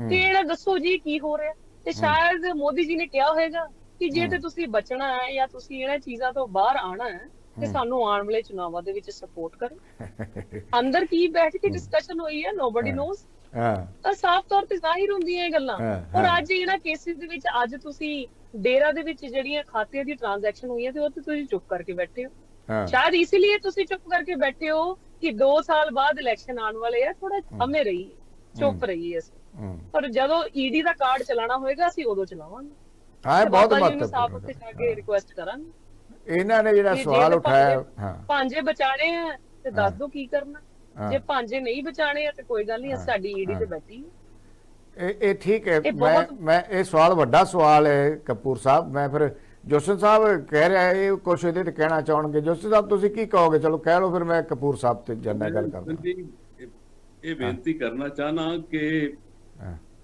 ਕਿ ਇਹਨਾਂ ਦੱਸੋ ਜੀ ਕੀ ਹੋ ਰਿਹਾ। ਤੇ ਸ਼ਾਇਦ ਮੋਦੀ ਜੀ ਨੇ ਕਿਹਾ ਹੋਵੇਗਾ ਕਿ ਜੇ ਤੇ ਤੁਸੀਂ ਬਚਣਾ ਹੈ ਜਾਂ ਤੁਸੀਂ ਇਹਨਾਂ ਚੀਜ਼ਾਂ ਤੋਂ ਬਾਹਰ ਆਣਾ ਹੈ ਤੇ ਸਾਨੂੰ ਆਉਣ ਵਾਲੇ ਚੁਣਾਵਾਂ ਦੇ ਵਿੱਚ ਸਪੋਰਟ ਕਰੋ। ਅੰਦਰ ਕੀ ਬੈਠ ਕੇ ਡਿਸਕਸ਼ਨ ਹੋਈ ਹੈ ਨੋਬਡੀ ਨੋਜ਼। ਤਾਂ ਸਾਫ਼ ਤੌਰ ਤੇ ਜ਼ਾਹਿਰ ਹੁੰਦੀਆਂ ਇਹ ਗੱਲਾਂ। ਔਰ ਅੱਜ ਇਹਨਾਂ ਕੇਸਿਸ ਦੇ ਵਿੱਚ ਅੱਜ ਤੁਸੀਂ ਡੇਰਾ ਦੇ ਵਿੱਚ ਜਿਹੜੀਆਂ ਖਾਤਿਆਂ ਦੀ ਟ੍ਰਾਂਜੈਕਸ਼ਨ ਹੋਈਆਂ ਤੇ ਉਹ ਤੇ ਤੁਸੀਂ ਚੁੱਪ ਕਰਕੇ ਬੈਠੇ ਹੋ। ਸ਼ਾਇਦ ਇਸ ਲਈ ਤੁਸੀਂ ਚੁੱਪ ਕਰਕੇ ਬੈਠੇ ਹੋ ਕਿ 2 ਸਾਲ ਬਾਅਦ ਇਲੈਕਸ਼ਨ ਆਉਣ ਵਾਲੇ ਆ, ਥੋੜਾ ਥੰਮੇ ਰਹੀਏ, ਚੁੱਪ ਰਹੀਏ ਅਸੀਂ। ਪਰ ਜਦੋਂ ਈਡੀ ਦਾ ਕਾਰਡ ਚਲਾਉਣਾ ਹੋਏਗਾ ਅਸੀਂ ਉਦੋਂ ਚਲਾਵਾਂਗੇ। ਹਾਂ, ਬਹੁਤ ਮਹੱਤਵਪੂਰਨ ਸਾਫ਼ ਉੱਤੇ ਜਾ ਕੇ ਰਿਕੁਐਸਟ ਕਰਾਂਗੇ। ਇਹਨਾਂ ਨੇ ਜਿਹੜਾ ਸਵਾਲ ਉਠਾਇਆ, ਭਾਂਜੇ ਬਚਾਣੇ ਆ ਤੇ ਦੱਸ ਦੋ ਕੀ ਕਰਨਾ। ਜੇ ਭਾਂਜੇ ਨਹੀਂ ਬਚਾਣੇ ਆ ਤੇ ਕੋਈ ਗੱਲ ਨਹੀਂ, ਸਾਡੀ ਈਡੀ ਤੇ ਬੈਠੀ ਇਹ ਠੀਕ ਹੈ। ਮੈਂ ਇਹ ਸਵਾਲ ਵੱਡਾ ਸਵਾਲ ਹੈ ਕਪੂਰ ਸਾਹਿਬ। ਮੈਂ ਫਿਰ ਜੋਸ਼ਨ ਸਾਹਿਬ ਕਹਿ ਰਿਹਾ ਇਹ ਕੁਛ ਇਹਦੇ ਤੇ ਕਹਿਣਾ ਚਾਹਣਗੇ। ਜੋਸ਼ਨ ਸਾਹਿਬ ਤੁਸੀਂ ਕੀ ਕਹੋਗੇ? ਚਲੋ ਕਹਿ ਲਓ, ਫਿਰ ਮੈਂ ਕਪੂਰ ਸਾਹਿਬ ਤੇ ਜਨਰਲ ਗੱਲ ਕਰਦਾ। ਇਹ ਬੇਨਤੀ ਕਰਨਾ ਚਾਹਨਾ ਕਿ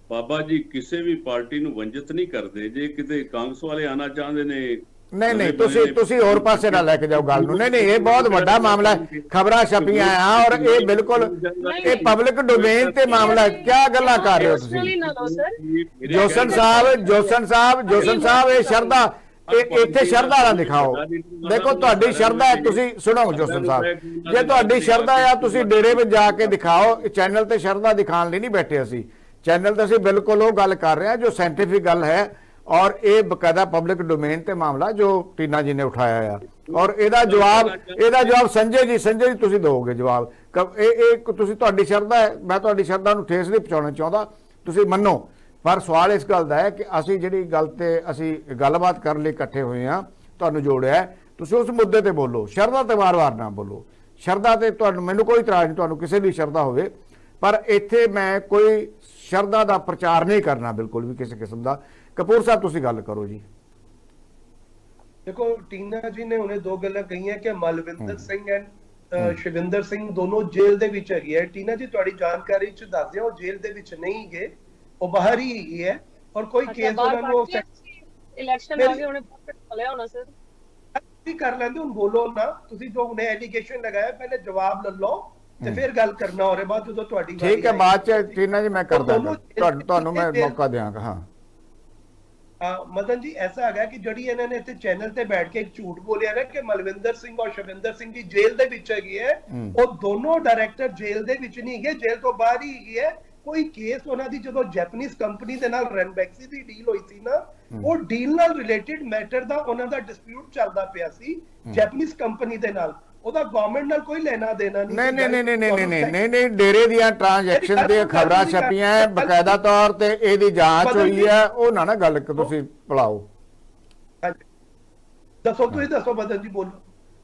ਬਾਬਾ ਜੀ ਕਿਸੇ ਵੀ ਪਾਰਟੀ ਨੂੰ ਵੰਜਿਤ ਨਹੀਂ ਕਰਦੇ। ਜੇ ਕਿਤੇ ਕਾਂਗਰਸ ਵਾਲੇ ਆਣਾ ਚਾਹੁੰਦੇ ਨੇ, ਨਹੀਂ ਤੁਸੀਂ ਹੋਰ ਪਾਸੇ ਨਾ ਲੈ ਕੇ ਜਾਓ ਗੱਲ ਨੂੰ। ਨਹੀਂ ਇਹ ਬਹੁਤ ਵੱਡਾ ਮਾਮਲਾ ਹੈ, ਖਬਰਾਂ ਛਪੀਆਂ ਆ ਔਰ ਇਹ ਬਿਲਕੁਲ ਇਹ ਪਬਲਿਕ ਡੋਮੇਨ ਤੇ ਮਾਮਲਾ ਹੈ। ਕੀ ਗੱਲਾਂ ਕਰ ਰਹੇ ਹੋ ਤੁਸੀਂ? ਜੋਸ਼ਨ ਸਾਹਿਬ ਇਹ ਸ਼ਰਧਾ, ਇੱਥੇ ਸ਼ਰਧਾ ਨਾ ਦਿਖਾਓ। ਦੇਖੋ ਤੁਹਾਡੀ ਸ਼ਰਧਾ ਹੈ, ਤੁਸੀਂ ਸੁਣੋ ਜੋਸ਼ਨ ਸਾਹਿਬ, ਜੇ ਤੁਹਾਡੀ ਸ਼ਰਧਾ ਆ ਤੁਸੀਂ ਡੇਰੇ ਵਿੱਚ ਜਾ ਕੇ ਦਿਖਾਓ। ਚੈਨਲ ਤੇ ਸ਼ਰਧਾ ਦਿਖਾਉਣ ਲਈ ਨਹੀਂ ਬੈਠੇ ਅਸੀਂ। ਚੈਨਲ ਤੇ ਅਸੀਂ ਬਿਲਕੁਲ ਉਹ ਗੱਲ ਕਰ ਰਹੇ ਹਾਂ ਜੋ ਸਾਇੰਟੀਫਿਕ ਗੱਲ ਹੈ ਔਰ ਇਹ ਬਕਾਇਦਾ ਪਬਲਿਕ ਡੋਮੇਨ ਤੇ ਮਾਮਲਾ ਜੋ ਟੀਨਾ ਜੀ ਨੇ ਉਠਾਇਆ ਆ। ਔਰ ਇਹਦਾ ਜਵਾਬ ਸੰਜੇ ਜੀ ਤੁਸੀਂ ਦਿਓਗੇ ਜਵਾਬ। ਇਹ ਤੁਸੀਂ, ਤੁਹਾਡੀ ਸ਼ਰਧਾ ਹੈ, ਮੈਂ ਤੁਹਾਡੀ ਸ਼ਰਧਾ ਨੂੰ ਠੇਸ ਨਹੀਂ ਪਹੁੰਚਾਉਣਾ ਚਾਹੁੰਦਾ, ਤੁਸੀਂ ਮੰਨੋ। ਪਰ ਸਵਾਲ ਇਸ ਗੱਲ ਦਾ ਹੈ ਕਿ ਅਸੀਂ ਜਿਹੜੀ ਗੱਲ ਤੇ ਅਸੀਂ ਗੱਲਬਾਤ ਕਰਨ ਲਈ ਇਕੱਠੇ ਹੋਏ ਹਾਂ, ਤੁਹਾਨੂੰ ਜੋੜਿਆ, ਤੁਸੀਂ ਉਸ ਮੁੱਦੇ ਤੇ ਬੋਲੋ। ਸ਼ਰਧਾ ਤੇ ਵਾਰ-ਵਾਰ ਨਾ ਬੋਲੋ। ਸ਼ਰਧਾ ਤੇ ਤੁਹਾਨੂੰ, ਮੈਨੂੰ ਕੋਈ ਇਤਰਾਜ਼ ਨਹੀਂ, ਤੁਹਾਨੂੰ ਕਿਸੇ ਦੀ ਸ਼ਰਧਾ ਹੋਵੇ, ਪਰ ਇੱਥੇ ਮੈਂ ਕੋਈ ਸ਼ਰਧਾ ਦਾ ਪ੍ਰਚਾਰ ਨਹੀਂ ਕਰਨਾ ਬਿਲਕੁਲ ਵੀ ਕਿਸੇ ਕਿਸਮ ਦਾ। ਕਪੂਰ ਸਾਹਿਬ ਤੁਸੀਂ ਗੱਲ ਕਰੋ ਜੀ। ਦੇਖੋ ਟੀਨਾ ਜੀ ਨੇ ਉਹਨੇ 2 ਗੱਲਾਂ ਕਹੀਆਂ ਕਿ ਮਲਵਿੰਦਰ ਸਿੰਘ ਐਂਡ ਸ਼ਿਵਿੰਦਰ ਸਿੰਘ ਦੋਨੋਂ ਜੇਲ੍ਹ ਦੇ ਵਿੱਚ ਹੈਗੇ ਆ। ਟੀਨਾ ਜੀ ਤੁਹਾਡੀ ਜਾਣਕਾਰੀ ਚ ਦੱਸ ਦਿਓ, ਉਹ ਜੇਲ੍ਹ ਦੇ ਵਿੱਚ ਨਹੀਂ ਗਏ, ਉਹ ਬਾਹਰ ਹੀ ਹੈਗੇ ਹੈ ਔਰ ਕੋਈ ਕੇਸ ਉਹਨਾਂ ਨੂੰ ਇਲੈਕਸ਼ਨ ਆ ਗਏ ਉਹਨੇ ਲਿਆ ਹੋਣਾ ਸਰ। ਕੀ ਕਰ ਲੈਂਦੇ ਹੁਣ ਬੋਲੋ ਨਾ, ਤੁਸੀਂ ਜੋ ਉਹਨੇ ਐਲੀਗੇਸ਼ਨ ਲਗਾਇਆ ਪਹਿਲੇ ਜਵਾਬ ਲੈ ਲਓ ਤੇ ਫਿਰ ਗੱਲ ਕਰਨਾ। ਔਰ ਬਾਅਦ ਜਦੋਂ ਤੁਹਾਡੀ ਠੀਕ ਹੈ, ਬਾਅਦ ਚ ਟੀਨਾ ਜੀ ਮੈਂ ਕਰਦਾ, ਤੁਹਾਨੂੰ ਮੈਂ ਮੌਕਾ ਦਿਆਂਗਾ। ਹਾਂ ਮਦਨ ਜੀ ਐਸਾ ਹੈਗਾ ਕਿ ਜਿਹੜੀ ਇਹਨਾਂ ਨੇ ਇੱਥੇ ਚੈਨਲ ਤੇ ਬੈਠ ਕੇ ਇੱਕ ਝੂਠ ਬੋਲਿਆ ਨਾ ਕਿ ਮਲਵਿੰਦਰ ਸਿੰਘ ਔਰ ਸ਼ਵਿੰਦਰ ਸਿੰਘ ਦੀ ਜੇਲ੍ਹ ਦੇ ਵਿੱਚ ਹੈਗੀ ਹੈ, ਉਹ ਦੋਨੋਂ ਡਾਇਰੈਕਟਰ ਜੇਲ੍ਹ ਦੇ ਵਿੱਚ ਨਹੀਂ ਹੈਗੇ, ਜੇਲ੍ਹ ਤੋਂ ਬਾਹਰ ਹੀ ਹੈਗੀ ਹੈ। ਕੋਈ ਕੇਸ ਉਹਨਾਂ ਦੀ ਜਦੋਂ ਜੈਪਨੀਜ਼ ਕੰਪਨੀ ਦੇ ਨਾਲ ਰਨਬੈਕਸੀ ਦੀ ਡੀਲ ਹੋਈ ਸੀ ਨਾ, ਉਹ ਡੀਲ ਨਾਲ ਰਿਲੇਟਡ ਮੈਟਰ ਦਾ ਉਹਨਾਂ ਦਾ ਡਿਸਪਿਊਟ ਚੱਲਦਾ ਪਿਆ ਸੀ ਜੈਪਨੀਜ਼ ਕੰਪਨੀ ਦੇ ਨਾਲ। ਉਹਦਾ ਗਵਰਨਮੈਂਟ ਨਾਲ ਕੋਈ ਲੈਣਾ ਦੇਣਾ ਨਹੀਂ। ਡੇਰੇ ਦੀਆਂ ਟ੍ਰਾਂਜੈਕਸ਼ਨ ਦੀਆਂ ਖਬਰਾਂ ਛਪੀਆਂ ਹੈ, ਬਕਾਇਦਾ ਤੌਰ ਤੇ ਇਹਦੀ ਜਾਂਚ ਹੋਈ ਹੈ। ਉਹ ਨਾ ਗੱਲ ਤੁਸੀਂ ਭੁਲਾਓ। ਦੱਸੋ, ਤੁਸੀਂ ਦੱਸੋ ਮਦਨ ਜੀ, ਬੋਲੋ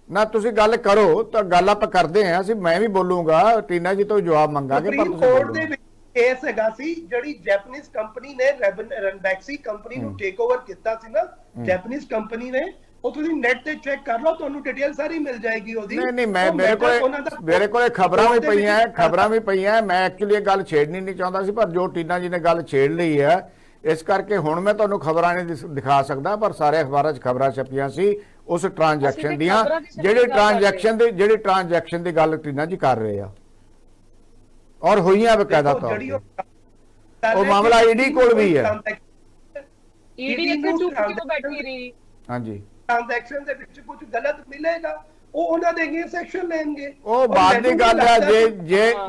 ਨਾ, ਤੁਸੀਂ ਗੱਲ ਕਰੋ ਤਾਂ ਗੱਲ ਆਪਾਂ ਕਰਦੇ ਹਾਂ। ਅਸੀਂ ਮੈਂ ਵੀ ਬੋਲੂੰਗਾ, ਟੀਨਾ ਜੀ ਤੋਂ ਜਵਾਬ ਮੰਗਾਂਗੇ। ਸੁਪਰੀਮ ਕੋਰਟ ਦੇ ਵਿੱਚ ਕੇਸ ਹੈਗਾ ਸੀ, ਜਿਹੜੀ ਜੈਪਨੀਜ਼ ਕੰਪਨੀ ਨੇ ਰਨਬੈਕਸੀ ਕੰਪਨੀ ਨੂੰ ਟੇਕ ਓਵਰ ਕੀਤਾ ਸੀ ਨਾ, ਜੈਪਨੀਜ਼ ਕੰਪਨੀ ਨੇ। ਉਹ ਤੁਸੀਂ ਨੈਟ ਤੇ ਚੈੱਕ ਕਰ ਲਓ, ਤੁਹਾਨੂੰ ਡਿਟੇਲ ਸਾਰੀ ਮਿਲ ਜਾਏਗੀ ਉਹਦੀ। ਨਹੀਂ ਮੇਰੇ ਕੋਲੇ ਖਬਰਾਂ ਵੀ ਪਈਆਂ। ਮੈਂ ਐਕਚੁਅਲੀ ਇਹ ਗੱਲ ਛੇੜਨੀ ਨਹੀਂ ਚਾਹੁੰਦਾ ਸੀ, ਪਰ ਜੋ ਟੀਨਾ ਜੀ ਨੇ ਗੱਲ ਛੇੜ ਲਈ ਹੈ, ਇਸ ਕਰਕੇ ਹੁਣ ਮੈਂ ਤੁਹਾਨੂੰ ਖਬਰਾਂ ਨਹੀਂ ਦਿਖਾ ਸਕਦਾ, ਪਰ ਸਾਰੇ ਅਖਬਾਰਾਂ 'ਚ ਖਬਰਾਂ ਛਪੀਆਂ ਸੀ ਉਸ ਟ੍ਰਾਂਜੈਕਸ਼ਨ ਦੀਆਂ, ਜਿਹੜੀ ਟ੍ਰਾਂਜੈਕਸ਼ਨ ਦੀ ਗੱਲ ਟੀਨਾ ਜੀ ਕਰ ਰਹੇ ਆ ਔਰ ਹੋਈਆਂ ਬਕਾਇਦਾ ਤੌਰ ਤੇ। ਉਹ ਮਾਮਲਾ ਈਡੀ ਕੋਲ ਵੀ ਹੈ। ਈਡੀ ਇੱਥੇ ਚੁੱਪ ਕਿਉਂ ਬੈਠੀ ਰਹੀ? ਹਾਂਜੀ, ਟ੍ਰਾਂਜੈਕਸ਼ਨ ਦੇ ਵਿੱਚ ਕੁਝ ਗਲਤ ਮਿਲੇਗਾ, ਉਹ ਉਹਨਾਂ ਦੇ ਅਗੇਂਸਟ ਐਕਸ਼ਨ ਲੈਣਗੇ। ਉਹ ਬਾਤ ਦੀ ਗੱਲ ਹੈ।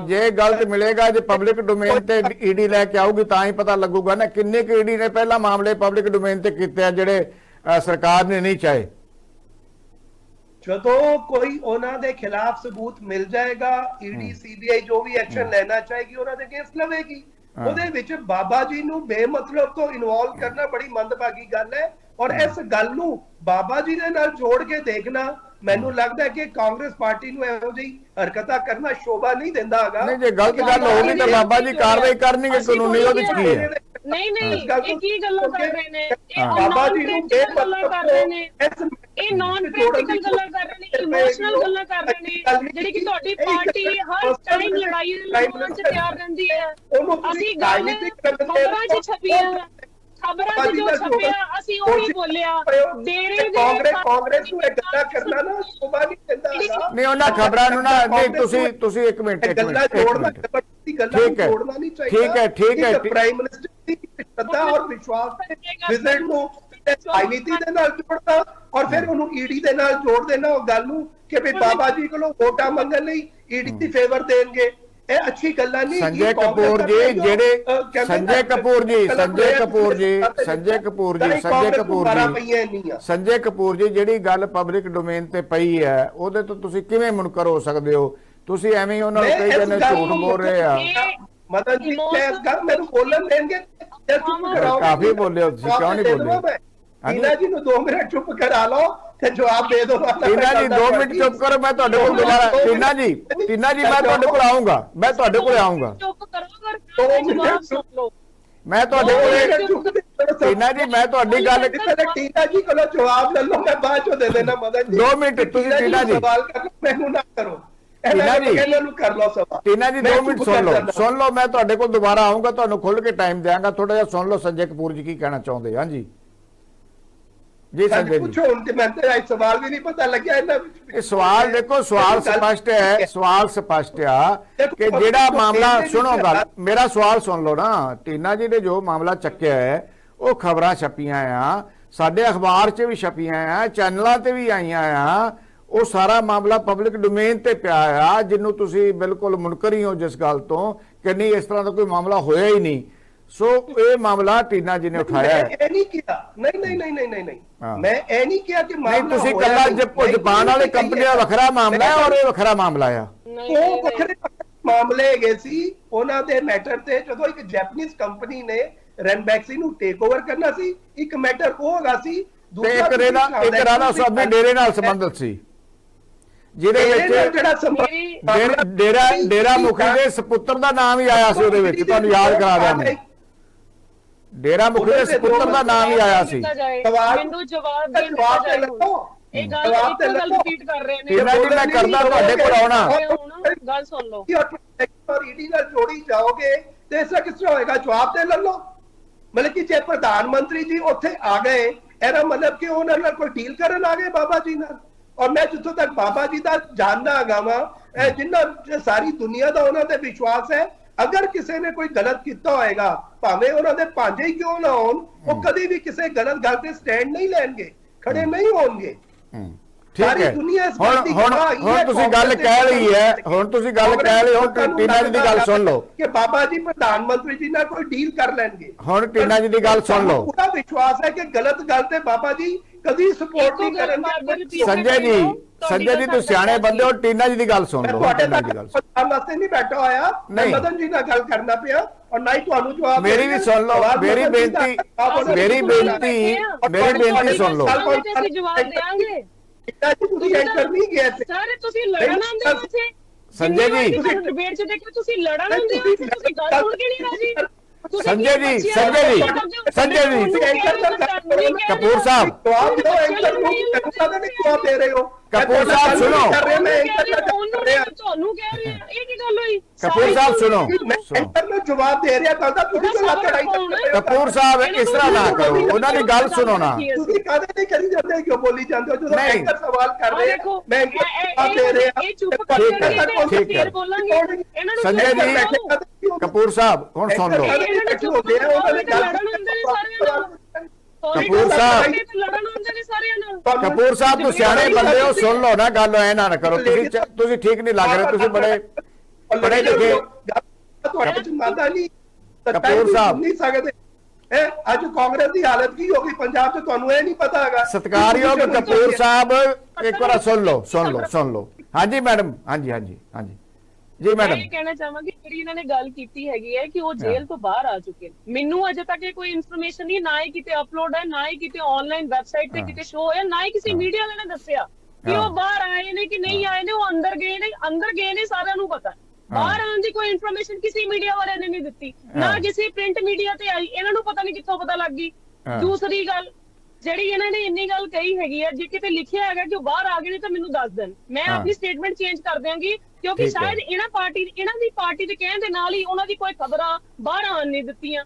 ਜੇ ਗਲਤ ਮਿਲੇਗਾ, ਜੇ ਪਬਲਿਕ ਡੋਮੇਨ ਤੇ ਈਡੀ ਲੈ ਕੇ ਆਊਗੀ ਤਾਂ ਹੀ ਪਤਾ ਲੱਗੂਗਾ ਨਾ। ਕਿੰਨੇ ਕੁ ਈਡੀ ਨੇ ਪਹਿਲਾਂ ਮਾਮਲੇ ਪਬਲਿਕ ਡੋਮੇਨ ਤੇ ਕੀਤੇ ਆ ਜਿਹੜੇ ਸਰਕਾਰ ਨੇ ਨਹੀਂ ਚਾਹੇ? ਜਦੋਂ ਕੋਈ ਉਹਨਾਂ ਦੇ ਖਿਲਾਫ ਸਬੂਤ ਮਿਲ ਜਾਏਗਾ, ਈਡੀ ਸੀਬੀਆਈ ਜੋ ਵੀ ਐਕਸ਼ਨ ਲੈਣਾ ਚਾਹੇਗੀ ਉਹਨਾਂ ਦੇ ਕੇਸ ਲਵੇਗੀ। ਉਹਦੇ ਵਿੱਚ ਬਾਬਾ ਜੀ ਨੂੰ ਬੇਮਤਲਬ ਤੋਂ ਇਨਵੋਲਵ ਕਰਨਾ ਬੜੀ ਮੰਦਭਾਗੀ ਗੱਲ ਹੈ। ਔਰ ਇਸ ਗੱਲ ਨੂੰ ਬਾਬਾ ਜੀ ਦੇ ਨਾਲ ਜੋੜ ਕੇ ਦੇਖਣਾ, ਮੈਨੂੰ ਲੱਗਦਾ ਹੈ ਕਿ ਕਾਂਗਰਸ ਪਾਰਟੀ ਨੂੰ ਇਹੋ ਜਿਹੀ ਹਰਕਤਾਂ ਕਰਨਾ ਸ਼ੋਭਾ ਨਹੀਂ ਦਿੰਦਾ ਹੈਗਾ। ਨਹੀਂ, ਜੇ ਗਲਤ ਗੱਲ ਹੋਊਗੀ ਤਾਂ ਬਾਬਾ ਜੀ ਕਾਰਵਾਈ ਕਰਨਗੇ ਕਾਨੂੰਨੀ, ਉਹਦੇ ਵਿੱਚ ਕੀ ਹੈ? ਨਹੀਂ ਇਹ ਕੀ ਗੱਲਾਂ ਕਰ ਰਹੇ ਨੇ, ਇਹ ਬਾਬਾ ਜੀ ਨੂੰ ਗੱਲਾਂ ਕਰ ਰਹੇ ਨੇ, ਇਹ ਨਾਨ ਪ੍ਰੈਕਟੀਕਲ ਗੱਲਾਂ ਕਰ ਰਹੇ ਨੇ, ਇਮੋਸ਼ਨਲ ਗੱਲਾਂ ਕਰ ਰਹੇ ਨੇ, ਜਿਹੜੀ ਕਿ ਤੁਹਾਡੀ ਪਾਰਟੀ ਹਰ ਟਾਈਮ ਲੜਾਈ ਲੜਨ ਚ ਤਿਆਰ ਰਹਿੰਦੀ ਹੈ। ਅਸੀਂ ਗੱਲ ਖਬਰਾਂ 'ਚ ਛਪੀਆਂ, ਖਬਰਾਂ 'ਚ ਜੋ ਛਪਿਆ ਅਸੀਂ ਉਹੀ ਬੋਲਿਆ। ਡੇਰੇ ਦੇ ਕਾਂਗਰਸ ਨੂੰ ਇਹ ਗੱਲਾਂ ਕਰਨਾ ਨਾ ਸ਼ੋਭਾ ਨਹੀਂ ਦਿੰਦਾ ਹੈਗਾ। ਨਹੀਂ, ਉਹਨਾਂ ਖਬਰਾਂ ਨੂੰ ਨਾ, ਨਹੀਂ ਤੁਸੀਂ ਇੱਕ ਮਿੰਟ ਗੱਲਾਂ ਜੋੜਨਾ, ਗੱਲਾਂ ਜੋੜਨਾ ਨਹੀਂ ਚਾਹੀਦਾ। ਠੀਕ ਹੈ ਪ੍ਰਾਈਮ ਮਿਨਿਸਟਰ ਦੀ ਸ਼ਰਧਾ ਔਰ ਵਿਸ਼ਵਾਸ ਦੇ ਵਿਜ਼ਿਟ ਨੂੰ ਰਾਜਨੀਤੀ ਦੇ ਨਾਲ ਜੋੜਨਾ ਔਰ ਫਿਰ ਉਹਨੂੰ ਈਡੀ ਦੇ ਨਾਲ ਜੋੜ ਦੇਣਾ ਉਹ ਗੱਲ ਨੂੰ ਕਿ ਵੀ ਬਾਬਾ ਜੀ ਕੋਲੋਂ ਵੋਟਾਂ ਮੰਗਣ ਲਈ ਈਡੀ ਦੀ ਫੇਵਰ ਦੇਣਗੇ, ਇਹ ਅੱਛੀ ਗੱਲਾਂ ਨਹੀਂ। ਸੰਜੇ ਕਪੂਰ ਜੀ ਜਿਹੜੇ ਸੰਜੇ ਕਪੂਰ ਜੀ ਜਿਹੜੀ ਗੱਲ ਪਬਲਿਕ ਡੋਮੇਨ ਤੇ ਪਈ ਹੈ ਉਹਦੇ ਤੋਂ ਤੁਸੀਂ ਕਿਵੇਂ ਮੁਨਕਰ ਹੋ ਸਕਦੇ ਹੋ? ਤੁਸੀਂ ਐਵੇਂ ਉਹਨਾਂ ਨੂੰ ਕਹੀ ਜਾਂਦੇ ਝੂਠ ਬੋਲ ਰਹੇ ਆ। ਮਦਨ ਜੀ ਇਸ ਗੱਲ ਮੈਨੂੰ ਬੋਲਣ ਦੇਣਗੇ? ਕਾਫੀ ਬੋਲੇ ਹੋ ਤੁਸੀਂ, ਕਿਉਂ ਨਹੀਂ ਬੋਲੇ? ਟੀਨਾ ਜੀ ਨੂੰ 2 ਮਿੰਟ ਚੁੱਪ ਕਰਾ ਲਓ ਤੇ ਜਵਾਬ ਦੇ ਦਿਓ। ਟੀਨਾ ਜੀ 2 ਮਿੰਟ ਚੁੱਪ ਕਰੋ, ਮੈਂ ਤੁਹਾਡੇ ਕੋਲ ਦੁਬਾਰਾ ਟੀਨਾ ਜੀ ਮੈਂ ਤੁਹਾਡੇ ਕੋਲ ਆਉਂਗਾ, ਚੁੱਪ ਕਰੋ ਔਰ ਜਵਾਬ ਸੁਣ ਲਓ। ਮੈਂ ਤੁਹਾਡੇ ਕੋਲ ਟੀਨਾ ਜੀ ਮੈਂ ਤੁਹਾਡੀ ਗੱਲ ਟੀਨਾ ਜੀ ਕੋਲੋਂ ਜਵਾਬ ਲੈ ਲਓ, ਮੈਂ ਬਾਅਦ ਚੋਂ ਦੇ ਦੇਣਾ। ਮਦਨ ਜੀ 2 ਮਿੰਟ ਤੁਸੀਂ ਟੀਨਾ ਜੀ ਸਵਾਲ ਕਰੋ, ਮੈਨੂੰ ਨਾ ਕਰੋ। ਟੀਨਾ ਜੀ ਇਹਨਾਂ ਨੂੰ ਕਰ ਲਓ ਸਵਾਲ। ਟੀਨਾ ਜੀ 2 ਮਿੰਟ ਸੁਣ ਲਓ, ਮੈਂ ਤੁਹਾਡੇ ਕੋਲ ਦੁਬਾਰਾ ਆਉਂਗਾ, ਤੁਹਾਨੂੰ ਖੁੱਲ ਕੇ ਟਾਈਮ ਦਿਆਂਗਾ। ਥੋੜਾ ਜਿਹਾ ਸੁਣ ਲਓ ਸੰਜੇ ਕਪੂਰ ਜੀ ਕੀ ਕਹਿਣਾ ਚਾਹੁੰਦੇ। ਹਾਂਜੀ ਜੀ ਸੰਜੇ ਜੀ ਪੁੱਛੋ। ਹੁਣ ਤੇ ਮੈਂ ਤੇ ਇਹ ਸਵਾਲ ਵੀ ਨਹੀਂ ਪਤਾ ਲੱਗਿਆ ਇਹਨਾਂ ਵਿੱਚ। ਇਹ ਸਵਾਲ ਦੇਖੋ, ਸਵਾਲ ਸਪਸ਼ਟ ਆ ਕਿ ਜਿਹੜਾ ਮਾਮਲਾ, ਸੁਣੋ ਗੱਲ, ਮੇਰਾ ਸਵਾਲ ਸੁਣ ਲਓ ਨਾ। ਟੀਨਾ ਜੀ ਨੇ ਜੋ ਮਾਮਲਾ ਚੱਕਿਆ ਹੈ ਉਹ ਖਬਰਾਂ ਛਪੀਆਂ ਆ, ਸਾਡੇ ਅਖਬਾਰ 'ਚ ਵੀ ਛਪੀਆਂ ਆ, ਚੈਨਲਾਂ ਤੇ ਵੀ ਆਈਆਂ ਆ। ਉਹ ਸਾਰਾ ਮਾਮਲਾ ਪਬਲਿਕ ਡੋਮੇਨ ਤੇ ਪਿਆ ਆ, ਜਿਹਨੂੰ ਤੁਸੀਂ ਬਿਲਕੁਲ ਮੁਨਕਰ ਹੀ ਹੋ ਜਿਸ ਗੱਲ ਤੋਂ ਕਿ ਨਹੀਂ ਇਸ ਤਰ੍ਹਾਂ ਦਾ ਕੋਈ ਮਾਮਲਾ ਹੋਇਆ ਹੀ ਨਹੀਂ। ਸੋ ਇਹ ਮਾਮਲਾ ਟੀਨਾ ਜੀ ਨੇ ਉਠਾਇਆ ਹੈ। ਇਹ ਨਹੀਂ ਕਿਹਾ, ਨਹੀਂ ਮੈਂ ਇਹ ਨਹੀਂ ਕਿਹਾ ਕਿ ਨਹੀਂ, ਤੁਸੀਂ ਕੱਲਾ ਜਾਪਾਨ ਵਾਲੇ ਕੰਪਨੀ ਦਾ ਵੱਖਰਾ ਮਾਮਲਾ ਹੈ ਔਰ ਇਹ ਵੱਖਰਾ ਮਾਮਲਾ ਆ। ਉਹ ਵੱਖਰੇ ਮਾਮਲੇ ਹੈਗੇ ਸੀ ਉਹਨਾਂ ਦੇ ਮੈਟਰ ਤੇ, ਜਦੋਂ ਇੱਕ ਜੈਪਨੀਜ਼ ਕੰਪਨੀ ਨੇ ਰੈਨਬੈਕਸੀ ਨੂੰ ਟੇਕ ਓਵਰ ਕਰਨਾ ਸੀ। ਇੱਕ ਮੈਟਰ ਉਹ ਹੈਗਾ ਸੀ, ਤੇ ਇੱਕ ਰਾਣਾ ਸਾਹਿਬ ਦੇ ਡੇਰੇ ਨਾਲ ਸੰਬੰਧਿਤ ਸੀ, ਜਿਹਦੇ ਵਿੱਚ ਡੇਰਾ ਮੁਖੀ ਦੇ ਸੁਪੁੱਤਰ ਦਾ ਨਾਮ ਹੀ ਆਇਆ ਸੀ। ਉਹਦੇ ਵਿੱਚ ਤੁਹਾਨੂੰ ਯਾਦ ਕਰਾ ਦਿਆਂ ਮੈਂ, ਡੇਰਾ ਮੁਖੀ ਦੇ ਸੁਪੁੱਤਰ ਦਾ ਨਾਮ ਹੀ ਆਇਆ ਸੀ। ਮੈਨੂੰ ਜਵਾਬ ਦੇਣ ਦੇ ਇਹ ਗੱਲ ਰਿਪੀਟ ਕਰ ਰਹੇ ਨੇ। ਟੀਨਾ ਜੀ ਮੈਂ ਕਰਦਾ ਤੁਹਾਡੇ ਕੋਲ ਆਉਣਾ, ਗੱਲ ਸੁਣ ਲਓ। ਈਡੀ ਨਾਲ ਜੋੜੀ ਜਾਓਗੇ ਤੇ ਇਸ ਕਿਸ ਤਰ੍ਹਾਂ ਹੋਏਗਾ? ਜਵਾਬ ਤੇ ਲੈ ਲਓ। ਮਤਲਬ ਕਿ ਜੇ ਪ੍ਰਧਾਨ ਮੰਤਰੀ ਜੀ ਉੱਥੇ ਆ ਗਏ, ਇਹਦਾ ਮਤਲਬ ਕਿ ਉਹਨਾਂ ਨਾਲ ਕੋਈ ਡੀਲ ਕਰਨ ਆ ਗਏ ਬਾਬਾ ਜੀ ਨਾਲ। ਔਰ ਮੈਂ ਜਿੱਥੋਂ ਤੱਕ ਬਾਬਾ ਜੀ ਦਾ ਜਾਣਦਾ ਹੈਗਾ ਵਾ, ਜਿੰਨਾ ਸਾਰੀ ਦੁਨੀਆ ਦਾ ਉਹਨਾਂ ਤੇ ਵਿਸ਼ਵਾਸ ਹੈ, ਅਗਰ ਕਿਸੇ ਨੇ ਕੋਈ ਗਲਤ ਕੀਤਾ ਹੋਏਗਾ, ਭਾਵੇਂ ਉਹਨਾਂ ਦੇ ਭਾਂਜੇ ਹੀ ਕਿਉਂ ਨਾ ਹੋਣ, ਉਹ ਕਦੀ ਵੀ ਕਿਸੇ ਗਲਤ ਗੱਲ ਤੇ ਸਟੈਂਡ ਨਹੀਂ ਲੈਣਗੇ, ਖੜੇ ਨਹੀਂ ਹੋਣਗੇ। ਠੀਕ ਹੈ, ਹੁਣ ਤੁਸੀਂ ਗੱਲ ਕਹਿ ਲਈ ਹੈ, ਹੁਣ ਟੀਨਾ ਜੀ ਦੀ ਗੱਲ ਸੁਣ ਲਓ ਕਿ ਬਾਬਾ ਜੀ ਪ੍ਰਧਾਨ ਮੰਤਰੀ ਜੀ ਨਾਲ ਕੋਈ ਡੀਲ ਕਰ ਲੈਣਗੇ। ਹੁਣ ਟੀਨਾ ਜੀ ਦੀ ਗੱਲ ਸੁਣ ਲਓ। ਪੂਰਾ ਵਿਸ਼ਵਾਸ ਹੈ ਕਿ ਗਲਤ ਗੱਲ ਤੇ ਬਾਬਾ ਜੀ ਕਦੀ ਸਪੋਰਟ ਨਹੀਂ ਕਰਨਗੇ। ਸੰਜੇ ਜੀ ਤੁਸੀਂ ਸਿਆਣੇ ਬੰਦੇ ਹੋ, ਟੀਨਾ ਜੀ ਦੀ ਗੱਲ ਸੁਣ ਲਓ। ਤੁਹਾਡੇ ਨਾਲ ਵਾਸਤੇ ਨਹੀਂ ਬੈਠਾ ਹੋਇਆ, ਮੈਂ ਮਦਨ ਜੀ ਨਾਲ ਗੱਲ ਕਰਨਾ ਪਿਆ ਔਰ ਨਾ ਹੀ ਤੁਹਾਨੂੰ ਜਵਾਬ। ਮੇਰੀ ਵੀ ਸੁਣ ਲਓ, ਮੇਰੀ ਬੇਨਤੀ ਸੁਣ ਲਓ। ਅਸੀਂ ਜਵਾਬ ਦੇਵਾਂਗੇ। ਤੁਸੀਂ ਐਂਟਰ ਨਹੀਂ ਗਏ ਸਾਰੇ, ਤੁਸੀਂ ਲੜਨ ਆਉਂਦੇ ਹੋ ਇੱਥੇ। ਸੰਜੇ ਜੀ ਡਿਬੇਟ 'ਚ ਦੇਖੋ ਤੁਸੀਂ ਲੜਨ ਆਉਂਦੇ ਹੋ, ਤੁਸੀਂ ਗੱਲ ਸੁਣ ਕੇ ਨਹੀਂ ਰਾਜੀ। ਸੰਜੇ ਜੀ ਕਪੂਰ ਸਾਹਿਬ, ਜਵਾਬ ਦਿਓ। ਐਂਟਰ ਨੂੰ ਜਵਾਬ ਦੇ ਰਹੇ ਹੋ। ਕਪੂਰ ਸਾਹਿਬ ਸੁਣੋ, ਤੁਹਾਨੂੰ ਕਹਿ ਰਹੇ ਆ, ਇਹ ਕੀ ਗੱਲ ਹੋਈ? ਕਪੂਰ ਸਾਹਿਬ ਸੁਣੋ, ਐਂਟਰ ਨੂੰ ਜਵਾਬ ਦੇ ਰਿਹਾ ਤਾਂ ਤੁਸੀਂ ਕਿਉਂ ਲੜਾਈ ਕਰ ਰਹੇ ਹੋ? ਕਪੂਰ ਸਾਹਿਬ ਇਸ ਤਰ੍ਹਾਂ ਨਾ ਕਰੋ, ਉਹਨਾਂ ਦੀ ਗੱਲ ਸੁਣੋ ਨਾ। ਤੁਸੀਂ ਕਾਹਦੇ ਨਹੀਂ ਕਰੀ ਜਾਂਦੇ, ਕਿਉਂ ਬੋਲੀ ਜਾਂਦੇ ਹੋ? ਜਦੋਂ ਐਂਕਰ ਸਵਾਲ ਕਰ ਰਹੇ ਆ, ਮੈਂ ਜਵਾਬ ਦੇ ਰਿਹਾ। ਇਹ ਚੁੱਪ ਕਰਕੇ ਫੇਰ ਬੋਲਾਂਗੇ ਇਹਨਾਂ ਨੂੰ। ਸੰਜੇ ਜੀ ਕਪੂਰ ਸਾਹਿਬ ਹੁਣ ਸੁਣ ਲਓ। ਕਪੂਰ ਸਾਹਿਬ ਤੁਸੀਂ ਸਿਆਣੇ ਬੰਦੇ ਹੋ, ਸੁਣ ਲਓ ਨਾ ਗੱਲ, ਐ ਨਾ ਕਰੋ। ਤੁਸੀਂ ਠੀਕ ਨਹੀਂ ਲੱਗ ਰਹੇ, ਤੁਸੀਂ ਬੜੇ ਪੜ੍ਹੇ ਲਿਖੇ। ਕਪੂਰ ਸਾਹਿਬ ਅੱਜ ਕਾਂਗਰਸ ਦੀ ਹਾਲਤ ਕੀ ਹੋ ਗਈ ਪੰਜਾਬ 'ਚ, ਤੁਹਾਨੂੰ ਇਹ ਨਹੀਂ ਪਤਾ ਹੈਗਾ? ਸਤਿਕਾਰਯੋਗ ਕਪੂਰ ਸਾਹਿਬ ਇੱਕ ਵਾਰ ਸੁਣ ਲਓ ਹਾਂਜੀ ਮੈਡਮ, ਹਾਂਜੀ ਹਾਂਜੀ ਹਾਂਜੀ ਜੀ ਮੈਂ ਮੈਡਮ। ਇਹ ਕਹਿਣਾ ਚਾਹਾਂਗੀ ਜਿਹੜੀ ਇਹਨਾਂ ਨੇ ਗੱਲ ਕੀਤੀ ਹੈਗੀ ਹੈ ਕਿ ਉਹ ਜੇਲ੍ਹ ਤੋਂ ਬਾਹਰ ਆ ਚੁੱਕੇ ਨੇ, ਮੈਨੂੰ ਅਜੇ ਤੱਕ ਇਹ ਕੋਈ ਇਨਫੋਰਮੇਸ਼ਨ ਨਹੀਂ, ਨਾ ਹੀ ਕਿਤੇ ਅਪਲੋਡ ਹੈ, ਨਾ ਹੀ ਕਿਤੇ ਆਨਲਾਈਨ ਵੈਬਸਾਈਟ ਤੇ ਕਿਤੇ ਸ਼ੋ ਹੋਇਆ, ਨਾ ਹੀ ਕਿਸੇ ਮੀਡੀਆ ਵਾਲੇ ਨੇ ਦੱਸਿਆ ਕਿ ਉਹ ਬਾਹਰ ਆਏ ਨੇ ਕਿ ਨਹੀਂ ਆਏ ਨੇ। ਉਹ ਅੰਦਰ ਗਏ ਨੇ ਸਾਰਿਆਂ ਨੂੰ ਪਤਾ। ਬਾਹਰ ਆਉਣ ਦੀ ਕੋਈ ਇਨਫੋਰਮੇਸ਼ਨ ਕਿਸੇ ਮੀਡੀਆ ਵਾਲਿਆਂ ਨੇ ਨਹੀਂ ਦਿੱਤੀ, ਨਾ ਕਿਸੇ ਪ੍ਰਿੰਟ ਮੀਡੀਆ ਤੇ ਆਈ, ਇਹਨਾਂ ਨੂੰ ਪਤਾ ਨਹੀਂ ਕਿੱਥੋਂ ਪਤਾ ਲੱਗ ਗਈ। ਦੂਸਰੀ ਗੱਲ ਜਿਹੜੀ ਇਹਨਾਂ ਨੇ ਇੰਨੀ ਗੱਲ ਕਹੀ ਹੈਗੀ ਹੈ, ਜੇ ਕਿਤੇ ਲਿਖਿਆ ਹੈਗਾ ਕਿ ਉਹ ਬਾਹਰ ਆ ਗਏ ਨੇ ਤਾਂ ਮੈਨੂੰ ਦੱਸ ਦੇਣ, ਮੈਂ ਆਪਣੀ ਸਟੇਟਮੈਂਟ ਚੇਂਜ ਕਰ ਦਿਆਂਗੀ, ਕਿਉਂਕਿ ਸ਼ਾਇਦ ਇਹਨਾਂ ਦੀ ਪਾਰਟੀ ਦੇ ਕਹਿਣ ਦੇ ਨਾਲ ਹੀ ਉਹਨਾਂ ਦੀ ਕੋਈ ਖਬਰਾਂ ਬਾਹਰ ਆਉਣ ਨਹੀਂ ਦਿੱਤੀਆਂ।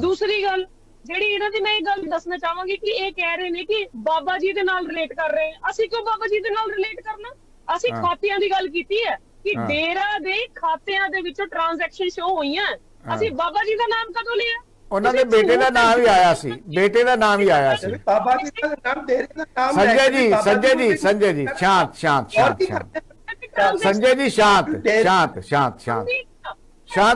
ਦੂਸਰੀ ਗੱਲ ਜਿਹੜੀ ਇਹਨਾਂ ਦੀ, ਮੈਂ ਇਹ ਗੱਲ ਦੱਸਣਾ ਚਾਹਾਂਗੀ ਕਿ ਇਹ ਕਹਿ ਰਹੇ ਨੇ ਕਿ ਬਾਬਾ ਜੀ ਦੇ ਨਾਲ ਰਿਲੇਟ ਕਰ ਰਹੇ ਹਾਂ। ਅਸੀਂ ਕਿਉਂ ਬਾਬਾ ਜੀ ਦੇ ਨਾਲ ਰਿਲੇਟ ਕਰਨਾ? ਅਸੀਂ ਖਾਤਿਆਂ ਦੀ ਗੱਲ ਕੀਤੀ ਹੈ ਕਿ ਡੇਰਾ ਦੇ ਖਾਤਿਆਂ ਦੇ ਵਿੱਚੋਂ ਟ੍ਰਾਂਜੈਕਸ਼ਨ ਸ਼ੋ ਹੋਈਆਂ। ਅਸੀਂ ਬਾਬਾ ਜੀ ਦਾ ਨਾਮ ਕਦੋਂ ਲਿਆ? ਉਹਨਾਂ ਦੇ ਬੇਟੇ ਦਾ ਨਾਮ ਵੀ ਆਇਆ ਸੀ, ਬੇਟੇ ਦਾ ਨਾਮ ਵੀ ਆਇਆ ਸੀ। ਬਾਬਾ ਜੀ ਦਾ ਨਾਮ, ਡੇਰੇ ਦਾ ਨਾਮ ਸੰਜੇ ਜੀ ਸ਼ਾਂਤ ਸੰਜੇ ਜੀ ਸ਼ਾਂਤ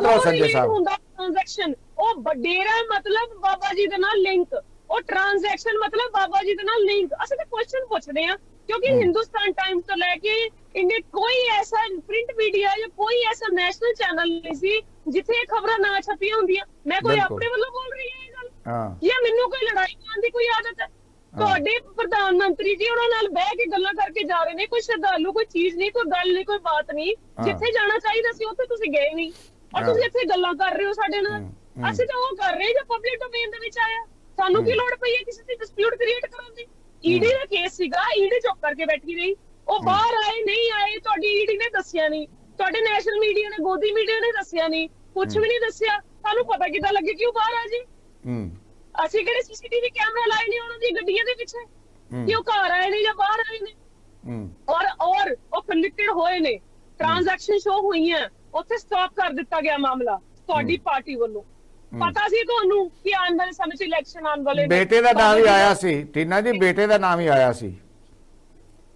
ਰਹੋ ਸੰਜੇ ਸਾਹਿਬ। ਟ੍ਰਾਂਜੈਕਸ਼ਨ ਉਹ ਡੇਰਾ ਮਤਲਬ ਬਾਬਾ ਜੀ ਦੇ ਨਾਲ ਲਿੰਕ, ਉਹ ਟ੍ਰਾਂਜੈਕਸ਼ਨ ਮਤਲਬ ਬਾਬਾ ਜੀ ਦੇ ਨਾਲ ਲਿੰਕ। ਅਸੀਂ ਤਾਂ ਕੁਐਸਚਨ ਪੁੱਛਦੇ ਹਾਂ ਕਿਉਂਕਿ ਹਿੰਦੁਸਤਾਨ ਟਾਈਮਸ ਤੋਂ ਲੈ ਕੇ ਇੰਡੀਆ ਕੋਈ ਐਸਾ ਪ੍ਰਿੰਟ ਮੀਡੀਆ ਜਾਂ ਕੋਈ ਐਸਾ ਨੈਸ਼ਨਲ ਚੈਨਲ ਨਹੀਂ ਸੀ ਜਿੱਥੇ ਇਹ ਖਬਰਾਂ ਨਾ ਛਪੀਆਂ ਹੁੰਦੀਆਂ। ਮੈਂ ਕੋਈ ਆਪਣੇ ਵੱਲੋਂ ਬੋਲ ਰਹੀ ਹਾਂ ਇਹ ਗੱਲ, ਜਾਂ ਮੈਨੂੰ ਕੋਈ ਲੜਾਈ ਕਰਨ ਦੀ ਕੋਈ ਆਦਤ ਹੈ? ਤੁਹਾਡੇ ਪ੍ਰਧਾਨ ਮੰਤਰੀ ਜੀ ਉਹਨਾਂ ਨਾਲ ਬਹਿ ਕੇ ਗੱਲਾਂ ਕਰਕੇ ਜਾ ਰਹੇ ਨੇ, ਕੋਈ ਸ਼ਰਧਾਲੂ, ਕੋਈ ਚੀਜ਼ ਨਹੀਂ, ਕੋਈ ਗੱਲ ਨਹੀਂ, ਕੋਈ ਬਾਤ ਨਹੀਂ। ਜਿੱਥੇ ਜਾਣਾ ਚਾਹੀਦਾ ਸੀ ਉੱਥੇ ਤੁਸੀਂ ਗਏ ਨਹੀਂ, ਔਰ ਤੁਸੀਂ ਇੱਥੇ ਗੱਲਾਂ ਕਰ ਰਹੇ ਹੋ ਸਾਡੇ ਨਾਲ। ਅਸੀਂ ਤਾਂ ਉਹ ਕਰ ਰਹੇ ਜੋ ਪਬਲਿਕ ਡੋਮੇਨ ਦੇ ਵਿੱਚ ਆਇਆ। ਸਾਨੂੰ ਕੀ ਲੋੜ ਪਈ ਹੈ ਕਿਸੇ ਦੀ ਡਿਸਪਿਊਟ ਕ੍ਰੀਏਟ ਕਰਨ ਦੀ? ਈਡੀ ਦਾ ਕੇਸ ਸੀਗਾ, ਈਡੀ ਚੁੱਪ ਕਰਕੇ ਬੈਠੀ ਰਹੀ। ਉਹ ਬਾਹਰ ਆਏ ਨਹੀਂ ਆਏ, ਤੁਹਾਡੀ ਈਡੀ ਨੇ ਦੱਸਿਆ ਨਹੀਂ, ਤੁਹਾਡੇ ਨੈਸ਼ਨਲ ਮੀਡੀਆ ਨੇ, ਗੋਦੀ ਮੀਡੀਆ ਨੇ ਦੱਸਿਆ ਨਹੀਂ, ਕੁਝ ਵੀ ਨਹੀਂ ਦੱਸਿਆ। ਸਾਨੂੰ ਪਤਾ ਕਿੱਦਾਂ ਲੱਗੇ ਕਿ ਉਹ ਬਾਹਰ ਆ ਜੀ? ਅਸੀਂ ਕਿਹੜੇ ਸੀਸੀਟੀਵੀ ਕੈਮਰਾ ਲਾਏ ਨੇ ਉਹਨਾਂ ਦੀ ਗੱਡੀਆਂ ਦੇ ਪਿੱਛੇ ਕਿ ਉਹ ਘਰ ਆਏ ਨੇ ਜਾਂ ਬਾਹਰ ਆਏ ਨੇ? ਔਰ ਉਹ ਕਨਵਿਕਟਡ ਹੋਏ ਨੇ, ਟ੍ਰਾਂਜੈਕਸ਼ਨ ਸ਼ੋ ਹੋਈਆਂ, ਉੱਥੇ ਸਟਾਪ ਕਰ ਦਿੱਤਾ ਗਿਆ ਮਾਮਲਾ ਤੁਹਾਡੀ ਪਾਰਟੀ ਵੱਲੋਂ। ਪਤਾ ਸੀ ਤੁਹਾਨੂੰ ਕਿ ਆਉਣ ਵਾਲੇ ਸਮੇਂ 'ਚ ਇਲੈਕਸ਼ਨ ਆਉਣ ਵਾਲੇ। ਬੇਟੇ ਦਾ ਨਾਮ ਵੀ ਆਇਆ ਸੀ ਟੀਨਾ ਜੀ, ਬੇਟੇ ਦਾ ਨਾਮ ਹੀ ਆਇਆ ਸੀ,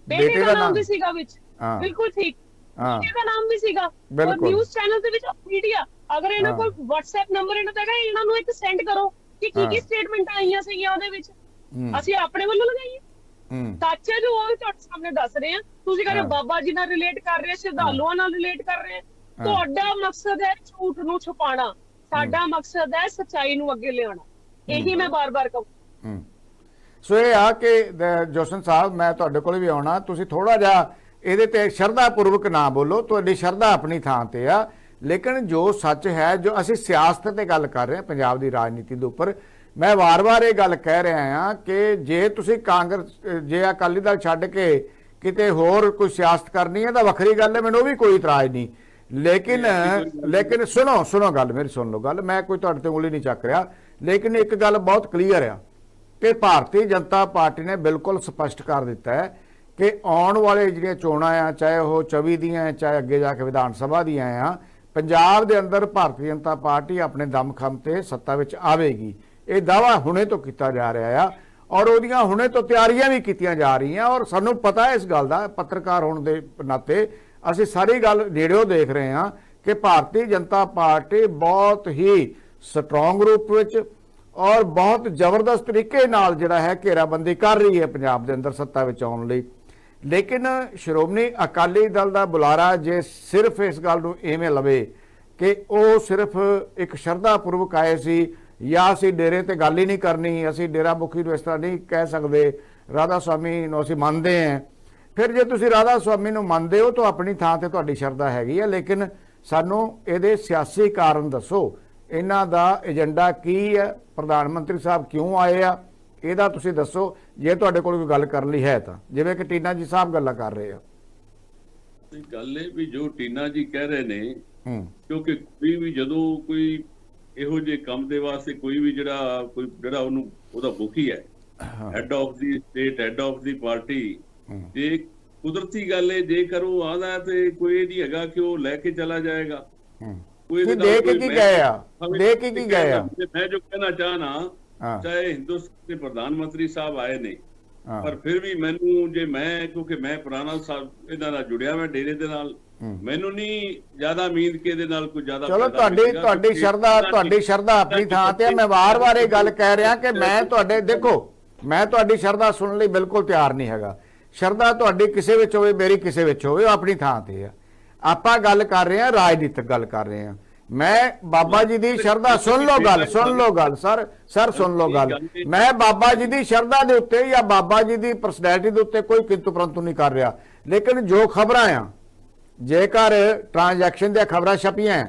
ਬੇਟੇ ਦਾ ਨਾਮ ਵੀ ਸੀਗਾ ਵਿੱਚ। ਬਿਲਕੁਲ ਠੀਕ, ਬੇਟੇ ਦਾ ਨਾਮ ਵੀ ਸੀਗਾ। ਔਰ ਨਿਊਜ਼ ਚੈਨਲ ਦੇ ਵਿੱਚ ਮੀਡੀਆ, ਅਗਰ ਇਹਨਾਂ ਕੋਲ WhatsApp ਨੰਬਰ ਇਹਨਾਂ ਦਾ ਹੈਗਾ, ਇਹਨਾਂ ਨੂੰ ਇੱਕ ਸੈਂਡ ਕਰੋ ਕਿ ਕੀ ਸਟੇਟਮੈਂਟਾਂ ਆਈਆਂ ਸੀਗੀਆਂ ਉਹਦੇ ਵਿੱਚ। ਅਸੀਂ ਆਪਣੇ ਵੱਲੋਂ ਲਗਾਈਏ ਸੱਚ ਹੈ ਜੋ ਉਹ ਤੁਹਾਡੇ ਸਾਹਮਣੇ ਦੱਸ ਰਹੇ ਆ। ਤੁਸੀਂ ਕਹਿੰਦੇ ਬਾਬਾ ਜੀ ਨਾਲ ਰਿਲੇਟ ਕਰ ਰਹੇ, ਸ਼ਰਧਾਲੂਆਂ ਨਾਲ ਰਿਲੇਟ ਕਰ ਰਹੇ। ਤੁਹਾਡਾ ਮਕਸਦ ਹੈ ਝੂਠ ਨੂੰ ਛੁਪਾਉਣਾ, ਸਾਡਾ ਮਕਸਦ ਹੈ ਸੱਚਾਈ ਨੂੰ ਅੱਗੇ ਲਿਆਉਣਾ। ਇਹੀ ਮੈਂ ਬਾਰ-ਬਾਰ ਕਹੂੰ। ਸੋ ਇਹ ਆ ਕਿ ਜੋਸ਼ਨ ਸਾਹਿਬ, ਮੈਂ ਤੁਹਾਡੇ ਕੋਲ ਵੀ ਆਉਣਾ, ਤੁਸੀਂ ਥੋੜਾ ਜਿਹਾ ਇਹਦੇ ਤੇ ਸ਼ਰਧਾ ਪੂਰਵਕ ਨਾ ਬੋਲੋ, ਤੁਹਾਡੀ ਸ਼ਰਧਾ ਆਪਣੀ ਥਾਂ ਤੇ ਆ, ਲੇਕਿਨ ਜੋ ਸੱਚ ਹੈ, ਜੋ ਅਸੀਂ ਸਿਆਸਤ ਤੇ ਗੱਲ ਕਰ ਰਹੇ ਹਾਂ ਪੰਜਾਬ ਦੀ ਰਾਜਨੀਤੀ ਦੇ ਉੱਪਰ, ਮੈਂ ਵਾਰ-ਵਾਰ ਇਹ ਗੱਲ ਕਹਿ ਰਿਹਾ ਹਾਂ ਕਿ ਜੇ ਤੁਸੀਂ ਕਾਂਗਰਸ, ਜੇ ਅਕਾਲੀ ਦਲ ਛੱਡ ਕੇ ਕਿਤੇ ਹੋਰ ਕੋਈ ਸਿਆਸਤ ਕਰਨੀ ਹੈ ਤਾਂ ਵੱਖਰੀ ਗੱਲ ਹੈ, ਮੈਨੂੰ ਉਹ ਵੀ ਕੋਈ ਇਤਰਾਜ਼ ਨਹੀਂ। ਲੇਕਿਨ ਸੁਣੋ ਗੱਲ ਮੇਰੀ, ਸੁਣ ਲਓ ਗੱਲ, ਮੈਂ ਕੋਈ ਤੁਹਾਡੇ ਤੇ ਉਂਗਲੀ ਨਹੀਂ ਚੱਕ ਰਿਹਾ, ਲੇਕਿਨ ਇੱਕ ਗੱਲ ਬਹੁਤ ਕਲੀਅਰ ਆ ਕਿ ਭਾਰਤੀ ਜਨਤਾ ਪਾਰਟੀ ਨੇ ਬਿਲਕੁਲ ਸਪਸ਼ਟ ਕਰ ਦਿੱਤਾ ਹੈ ਕਿ ਆਉਣ ਵਾਲੇ ਜਿਹੜੀਆਂ ਚੋਣਾਂ ਆ, ਚਾਹੇ ਉਹ 24 ਦੀਆਂ, ਚਾਹੇ ਅੱਗੇ ਜਾ ਕੇ ਵਿਧਾਨ ਸਭਾ ਦੀਆਂ ਆ, ਪੰਜਾਬ ਦੇ ਅੰਦਰ ਭਾਰਤੀ ਜਨਤਾ ਪਾਰਟੀ ਆਪਣੇ ਦਮਖਮ ਤੇ ਸੱਤਾ ਵਿੱਚ ਆਵੇਗੀ। ਇਹ ਦਾਅਵਾ ਹੁਣੇ ਤੋਂ ਕੀਤਾ ਜਾ ਰਿਹਾ ਆ ਔਰ ਉਹਦੀਆਂ ਹੁਣੇ ਤੋਂ ਤਿਆਰੀਆਂ ਵੀ ਕੀਤੀਆਂ ਜਾ ਰਹੀਆਂ, ਔਰ ਸਾਨੂੰ ਪਤਾ ਹੈ ਇਸ ਗੱਲ ਦਾ, ਪੱਤਰਕਾਰ ਹੋਣ ਦੇ ਨਾਤੇ ਅਸੀਂ ਸਾਰੀ ਗੱਲ ਨੇੜਿਓਂ ਦੇਖ ਰਹੇ ਹਾਂ ਕਿ ਭਾਰਤੀ ਜਨਤਾ ਪਾਰਟੀ ਬਹੁਤ ਹੀ ਸਟਰੋਂਗ ਰੂਪ ਵਿੱਚ ਔਰ ਬਹੁਤ ਜ਼ਬਰਦਸਤ ਤਰੀਕੇ ਨਾਲ ਜਿਹੜਾ ਹੈ ਘੇਰਾਬੰਦੀ ਕਰ ਰਹੀ ਹੈ ਪੰਜਾਬ ਦੇ ਅੰਦਰ ਸੱਤਾ ਵਿੱਚ ਆਉਣ ਲਈ। ਲੇਕਿਨ ਸ਼੍ਰੋਮਣੀ ਅਕਾਲੀ ਦਲ ਦਾ ਬੁਲਾਰਾ ਜੇ ਸਿਰਫ ਇਸ ਗੱਲ ਨੂੰ ਐਵੇਂ ਲਵੇ ਕਿ ਉਹ ਸਿਰਫ ਇੱਕ ਸ਼ਰਧਾ ਪੂਰਵਕ ਆਏ ਸੀ ਜਾਂ ਅਸੀਂ ਡੇਰੇ ਤੇ ਗੱਲ ਹੀ ਨਹੀਂ ਕਰਨੀ, ਅਸੀਂ ਡੇਰਾ ਮੁਖੀ ਨੂੰ ਇਸ ਤਰ੍ਹਾਂ ਨਹੀਂ ਕਹਿ ਸਕਦੇ, ਰਾਧਾ ਸਵਾਮੀ ਨੂੰ ਅਸੀਂ ਮੰਨਦੇ ਹਾਂ, ਫਿਰ ਜੇ ਤੁਸੀਂ ਰਾਧਾ ਸਵਾਮੀ ਨੂੰ ਮੰਨਦੇ ਹੋ ਤਾਂ ਆਪਣੀ ਥਾਂ ਤੇ ਤੁਹਾਡੀ ਸ਼ਰਧਾ ਹੈਗੀ ਹੈ, ਲੇਕਿਨ ਸਾਨੂੰ ਇਹਦੇ ਸਿਆਸੀ ਕਾਰਨ ਦੱਸੋ, ਇਹਨਾਂ ਦਾ ਏਜੰਡਾ ਕੀ ਹੈ, ਪ੍ਰਧਾਨ ਮੰਤਰੀ ਸਾਹਿਬ ਕਿਉਂ ਆਏ ਆ, ਇਹਦਾ ਤੁਸੀਂ ਦੱਸੋ ਜੇ ਤੁਹਾਡੇ ਕੋਲ ਕੋਈ ਗੱਲ ਕਰਨ ਲਈ ਹੈ ਤਾਂ, ਜਿਵੇਂ ਕਿ ਟੀਨਾ ਜੀ ਸਾਹਿਬ ਗੱਲਾਂ ਕਰ ਰਹੇ ਆ। ਗੱਲ ਇਹ ਵੀ ਜੋ ਟੀਨਾ ਜੀ ਕਹਿ ਰਹੇ ਨੇ, ਕਿਉਂਕਿ ਕੋਈ ਵੀ ਜਦੋਂ ਕੋਈ ਇਹੋ ਜਿਹੇ ਕੰਮ ਦੇ ਵਾਸਤੇ ਕੋਈ ਵੀ ਜਿਹੜਾ ਉਹਨੂੰ ਉਹਦਾ ਮੁਖੀ ਹੈ, head of the state, head of the party, ਤੇ ਕੁਦਰਤੀ ਗੱਲ ਹੈ ਜੇਕਰ ਉਹ ਆਦਾ ਤੇ ਕੋਈ ਨਹੀਂ ਹੈਗਾ ਕਿ ਉਹ ਲੈ ਕੇ ਚਲਾ ਜਾਏਗਾ। ਮੈਂ ਜੋ ਕਹਿਣਾ ਚਾਹਨਾ, ਚਾਹੇ ਹਿੰਦੁਸਤਾਨ ਦੇ ਪ੍ਰਧਾਨ ਮੰਤਰੀ ਸਾਹਿਬ ਆਏ ਨੇ, ਪਰ ਫਿਰ ਵੀ ਮੈਨੂੰ ਜੇ ਮੈਂ, ਕਿਉਂਕਿ ਮੈਂ ਪੁਰਾਣਾ ਸਾਹਿਬ ਇਹਨਾਂ ਨਾਲ ਜੁੜਿਆ ਮੈਂ ਡੇਰੇ ਦੇ ਨਾਲ, ਮੈਨੂੰ ਨਹੀਂ ਜ਼ਿਆਦਾ ਉਮੀਦ ਕਿ ਇਹਦੇ ਨਾਲ ਕੋਈ ਜ਼ਿਆਦਾ ਚਲੋ ਫਾਇਦਾ ਤੁਹਾਡੀ ਮਿਲੇਗਾ, ਤੁਹਾਡੀ ਕਿਉਂਕਿ ਤੁਹਾਡੀ ਸ਼ਰਧਾ ਆਪਣੀ ਥਾਂ ਤੇ ਆ। ਮੈਂ ਵਾਰ-ਵਾਰ ਇਹ ਗੱਲ ਕਹਿ ਰਿਹਾ ਕਿ ਮੈਂ ਤੁਹਾਡੇ ਦੇਖੋ, ਮੈਂ ਤੁਹਾਡੀ ਸ਼ਰਧਾ ਸੁਣਨ ਲਈ ਬਿਲਕੁਲ ਤਿਆਰ ਨਹੀਂ ਹੈਗਾ। ਸ਼ਰਧਾ ਤੁਹਾਡੀ ਕਿਸੇ ਵਿੱਚ ਹੋਵੇ, ਮੇਰੀ ਕਿਸੇ ਵਿੱਚ ਹੋਵੇ, ਉਹ ਆਪਣੀ ਥਾਂ ਤੇ ਆ। ਆਪਾਂ ਗੱਲ ਕਰ ਰਹੇ ਹਾਂ, ਰਾਜਨੀਤਿਕ ਗੱਲ ਕਰ ਰਹੇ ਹਾਂ। ਮੈਂ ਬਾਬਾ ਜੀ ਦੀ ਸ਼ਰਧਾ ਸੁਣ ਲਓ ਗੱਲ ਸਰ ਸੁਣ ਲਓ ਗੱਲ। ਮੈਂ ਬਾਬਾ ਜੀ ਦੀ ਸ਼ਰਧਾ ਦੇ ਉੱਤੇ ਜਾਂ ਬਾਬਾ ਜੀ ਦੀ ਪਰਸਨੈਲਿਟੀ ਦੇ ਉੱਤੇ ਕੋਈ ਕਿੰਤੂ ਪਰੰਤੂ ਨਹੀਂ ਕਰ ਰਿਹਾ। ਲੇਕਿਨ ਜੋ ਖਬਰਾਂ ਆ, ਜੇਕਰ ਟ੍ਰਾਂਜੈਕਸ਼ਨ ਦੀਆਂ ਖਬਰਾਂ ਛਪੀਆਂ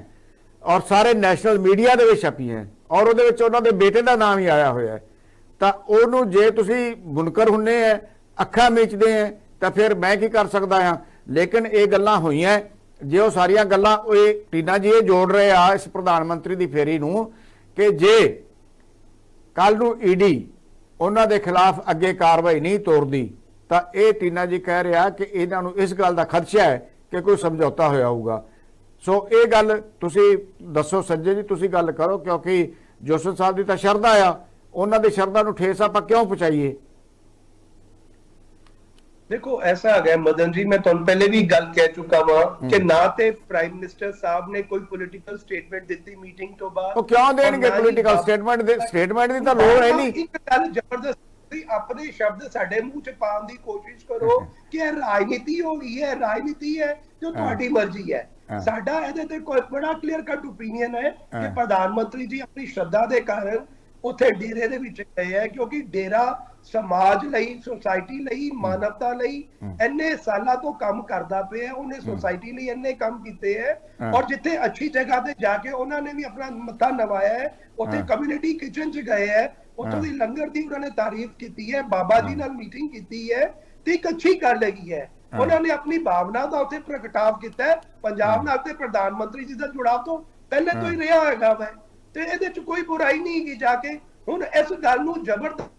ਔਰ ਸਾਰੇ ਨੈਸ਼ਨਲ ਮੀਡੀਆ ਦੇ ਵਿੱਚ ਛਪੀਆਂ ਔਰ ਉਹਦੇ ਵਿੱਚ ਉਹਨਾਂ ਦੇ ਬੇਟੇ ਦਾ ਨਾਮ ਹੀ ਆਇਆ ਹੋਇਆ ਹੈ, ਤਾਂ ਉਹਨੂੰ ਜੇ ਤੁਸੀਂ ਬੁਨਕਰ ਹੁੰਨੇ ਆ, ਅੱਖਾਂ ਮੀਚਦੇ ਆ, ਤਾਂ ਫਿਰ ਮੈਂ ਕੀ ਕਰ ਸਕਦਾ ਹਾਂ। ਲੇਕਿਨ ਇਹ ਗੱਲਾਂ ਹੋਈਆਂ, ਜੇ ਉਹ ਸਾਰੀਆਂ ਗੱਲਾਂ ਇਹ ਟੀਨਾ ਜੀ ਇਹ ਜੋੜ ਰਹੇ ਆ ਇਸ ਪ੍ਰਧਾਨ ਮੰਤਰੀ ਦੀ ਫੇਰੀ ਨੂੰ ਕਿ ਜੇ ਕੱਲ ਨੂੰ ਈਡੀ ਉਹਨਾਂ ਦੇ ਖਿਲਾਫ ਅੱਗੇ ਕਾਰਵਾਈ ਨਹੀਂ ਤੋਰਦੀ ਤਾਂ ਇਹ ਟੀਨਾ ਜੀ ਕਹਿ ਰਿਹਾ ਕਿ ਇਹਨਾਂ ਨੂੰ ਇਸ ਗੱਲ ਦਾ ਖਦਸ਼ਾ ਹੈ ਕਿ ਕੋਈ ਸਮਝੌਤਾ ਹੋਇਆ ਹੋਊਗਾ। ਸੋ ਇਹ ਗੱਲ ਤੁਸੀਂ ਦੱਸੋ ਸੰਜੇ ਜੀ, ਤੁਸੀਂ ਗੱਲ ਕਰੋ, ਕਿਉਂਕਿ ਜੋਸਨ ਸਾਹਿਬ ਦੀ ਤਾਂ ਸ਼ਰਧਾ ਆ, ਉਹਨਾਂ ਦੀ ਸ਼ਰਧਾ ਨੂੰ ਠੇਸ ਆਪਾਂ ਕਿਉਂ ਪਹੁੰਚਾਈਏ। देखो ऐसा आ गया मदन जी, मैं तुम पहले भी गल कह चुका वहां कि ना ते प्राइम मिनिस्टर साहब ने कोई पॉलिटिकल स्टेटमेंट दी मीटिंग तो बाद। ਉਹ ਕਿਉਂ ਦੇਣਗੇ ਪੋਲੀਟੀਕਲ ਸਟੇਟਮੈਂਟ ਦੀ ਤਾਂ ਲੋੜ ਹੈ ਨਹੀਂ। ਇੱਕ ਗੱਲ ਜ਼ਬਰਦਸਤੀ ਆਪਣੇ ਸ਼ਬਦ ਸਾਡੇ ਮੂੰਹ ਚ ਪਾਉਣ ਦੀ ਕੋਸ਼ਿਸ਼ ਕਰੋ ਕਿ ਇਹ ਰਾਜਨੀਤੀ ਹੋ ਗਈ ਹੈ, ਰਾਜਨੀਤੀ ਹੈ ਜੋ ਤੁਹਾਡੀ ਮਰਜ਼ੀ ਹੈ। ਸਾਡਾ ਇਹਦੇ ਤੇ ਕੋਈ ਬੜਾ ਕਲੀਅਰ ਕੱਟ ਓਪੀਨੀਅਨ ਹੈ ਕਿ ਪ੍ਰਧਾਨ ਮੰਤਰੀ ਜੀ ਆਪਣੀ ਸ਼ਰਧਾ ਦੇ ਕਾਰਨ ਉੱਥੇ ਡੇਰੇ ਦੇ ਵਿੱਚ ਗਏ ਹੈ, ਕਿਉਂਕਿ ਡੇਰਾ ਸਮਾਜ ਲਈ, ਸੋਸਾਇਟੀ ਲਈ, ਮਾਨਵਤਾ ਲਈ ਇੰਨੇ ਸਾਲਾਂ ਤੋਂ ਕੰਮ ਕਰਦਾ ਪਿਆ। ਉਹਨੇ ਸੋਸਾਇਟੀ ਲਈ ਇੰਨੇ ਕੰਮ ਕੀਤੇ ਹੈ ਔਰ ਜਿੱਥੇ ਅੱਛੀ ਜਗ੍ਹਾ ਤੇ ਜਾ ਕੇ ਉਹਨਾਂ ਨੇ ਵੀ ਆਪਣਾ ਮੱਥਾ ਨਵਾਇਆ ਹੈ। ਉੱਥੇ ਕਮਿਊਨਿਟੀ ਕਿਚਨ 'ਚ ਗਏ ਹੈ, ਉੱਥੋਂ ਦੀ ਲੰਗਰ ਦੀ ਉਹਨਾਂ ਨੇ ਤਾਰੀਫ ਕੀਤੀ ਹੈ, ਬਾਬਾ ਜੀ ਨਾਲ ਮੀਟਿੰਗ ਕੀਤੀ ਹੈ ਤੇ ਇੱਕ ਅੱਛੀ ਗੱਲ ਹੈਗੀ ਹੈ। ਉਹਨਾਂ ਨੇ ਆਪਣੀ ਭਾਵਨਾ ਦਾ ਉੱਥੇ ਪ੍ਰਗਟਾਵ ਕੀਤਾ ਹੈ। ਪੰਜਾਬ ਨਾਲ ਤੇ ਪ੍ਰਧਾਨ ਮੰਤਰੀ ਜੀ ਦਾ ਜੁੜਾਵ ਤੋਂ ਪਹਿਲੇ ਤੋਂ ਹੀ ਰਿਹਾ ਹੈਗਾ ਵਾ ਤੇ ਇਹਦੇ 'ਚ ਕੋਈ ਬੁਰਾਈ ਨਹੀਂ ਹੈਗੀ। ਜਾ ਕੇ ਹੁਣ ਇਸ ਗੱਲ ਨੂੰ ਜ਼ਬਰਦਸਤ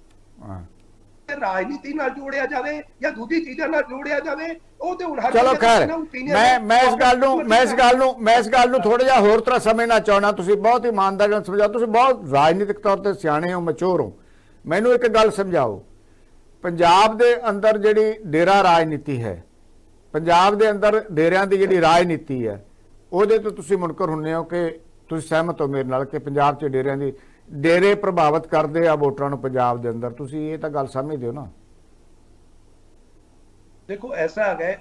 ਰਾਜਨੀਤੀ ਨਾਲ ਜੋੜਿਆ ਜਾਵੇ ਜਾਂ ਦੂਜੀ ਚੀਜ਼ਾਂ ਨਾਲ ਜੋੜਿਆ ਜਾਵੇ, ਉਹ ਤੇ ਹੁਣ ਹਰ ਚਲੋ ਖੈਰ, ਮੈਂ ਇਸ ਗੱਲ ਨੂੰ ਥੋੜਾ ਜਿਹਾ ਹੋਰ ਤਰ੍ਹਾਂ ਸਮਝਣਾ ਚਾਹਣਾ। ਤੁਸੀਂ ਬਹੁਤ ਇਮਾਨਦਾਰੀ ਨਾਲ ਸਮਝਾਓ, ਤੁਸੀਂ ਬਹੁਤ ਰਾਜਨੀਤਿਕ ਤੌਰ ਤੇ ਸਿਆਣੇ ਹੋ, ਮੈਚੁਰ ਹੋ। ਮੈਨੂੰ ਇੱਕ ਗੱਲ ਸਮਝਾਓ, ਪੰਜਾਬ ਦੇ ਅੰਦਰ ਜਿਹੜੀ ਡੇਰਾ ਰਾਜਨੀਤੀ ਹੈ, ਪੰਜਾਬ ਦੇ ਅੰਦਰ ਡੇਰਿਆਂ ਦੀ ਜਿਹੜੀ ਰਾਜਨੀਤੀ ਹੈ, ਉਹਦੇ ਤੋਂ ਤੁਸੀਂ ਮੁਨਕਰ ਹੁੰਨੇ ਹੋ ਕਿ ਤੁਸੀਂ ਸਹਿਮਤ ਹੋ ਮੇਰੇ ਨਾਲ ਕਿ ਪੰਜਾਬ 'ਚ ਡੇਰੇ ਪ੍ਰਭਾਵਿਤ ਕਰਦੇ ਆ ਵੋਟਰਾਂ ਨੂੰ ਪੰਜਾਬ ਦੇ ਅੰਦਰ? ਤੁਸੀਂ ਇਹ ਤਾਂ ਗੱਲ ਸਮਝਦੇ ਹੋ ਨਾ। ਦੇਖੋ ਐਸਾ ਹੈਗਾ,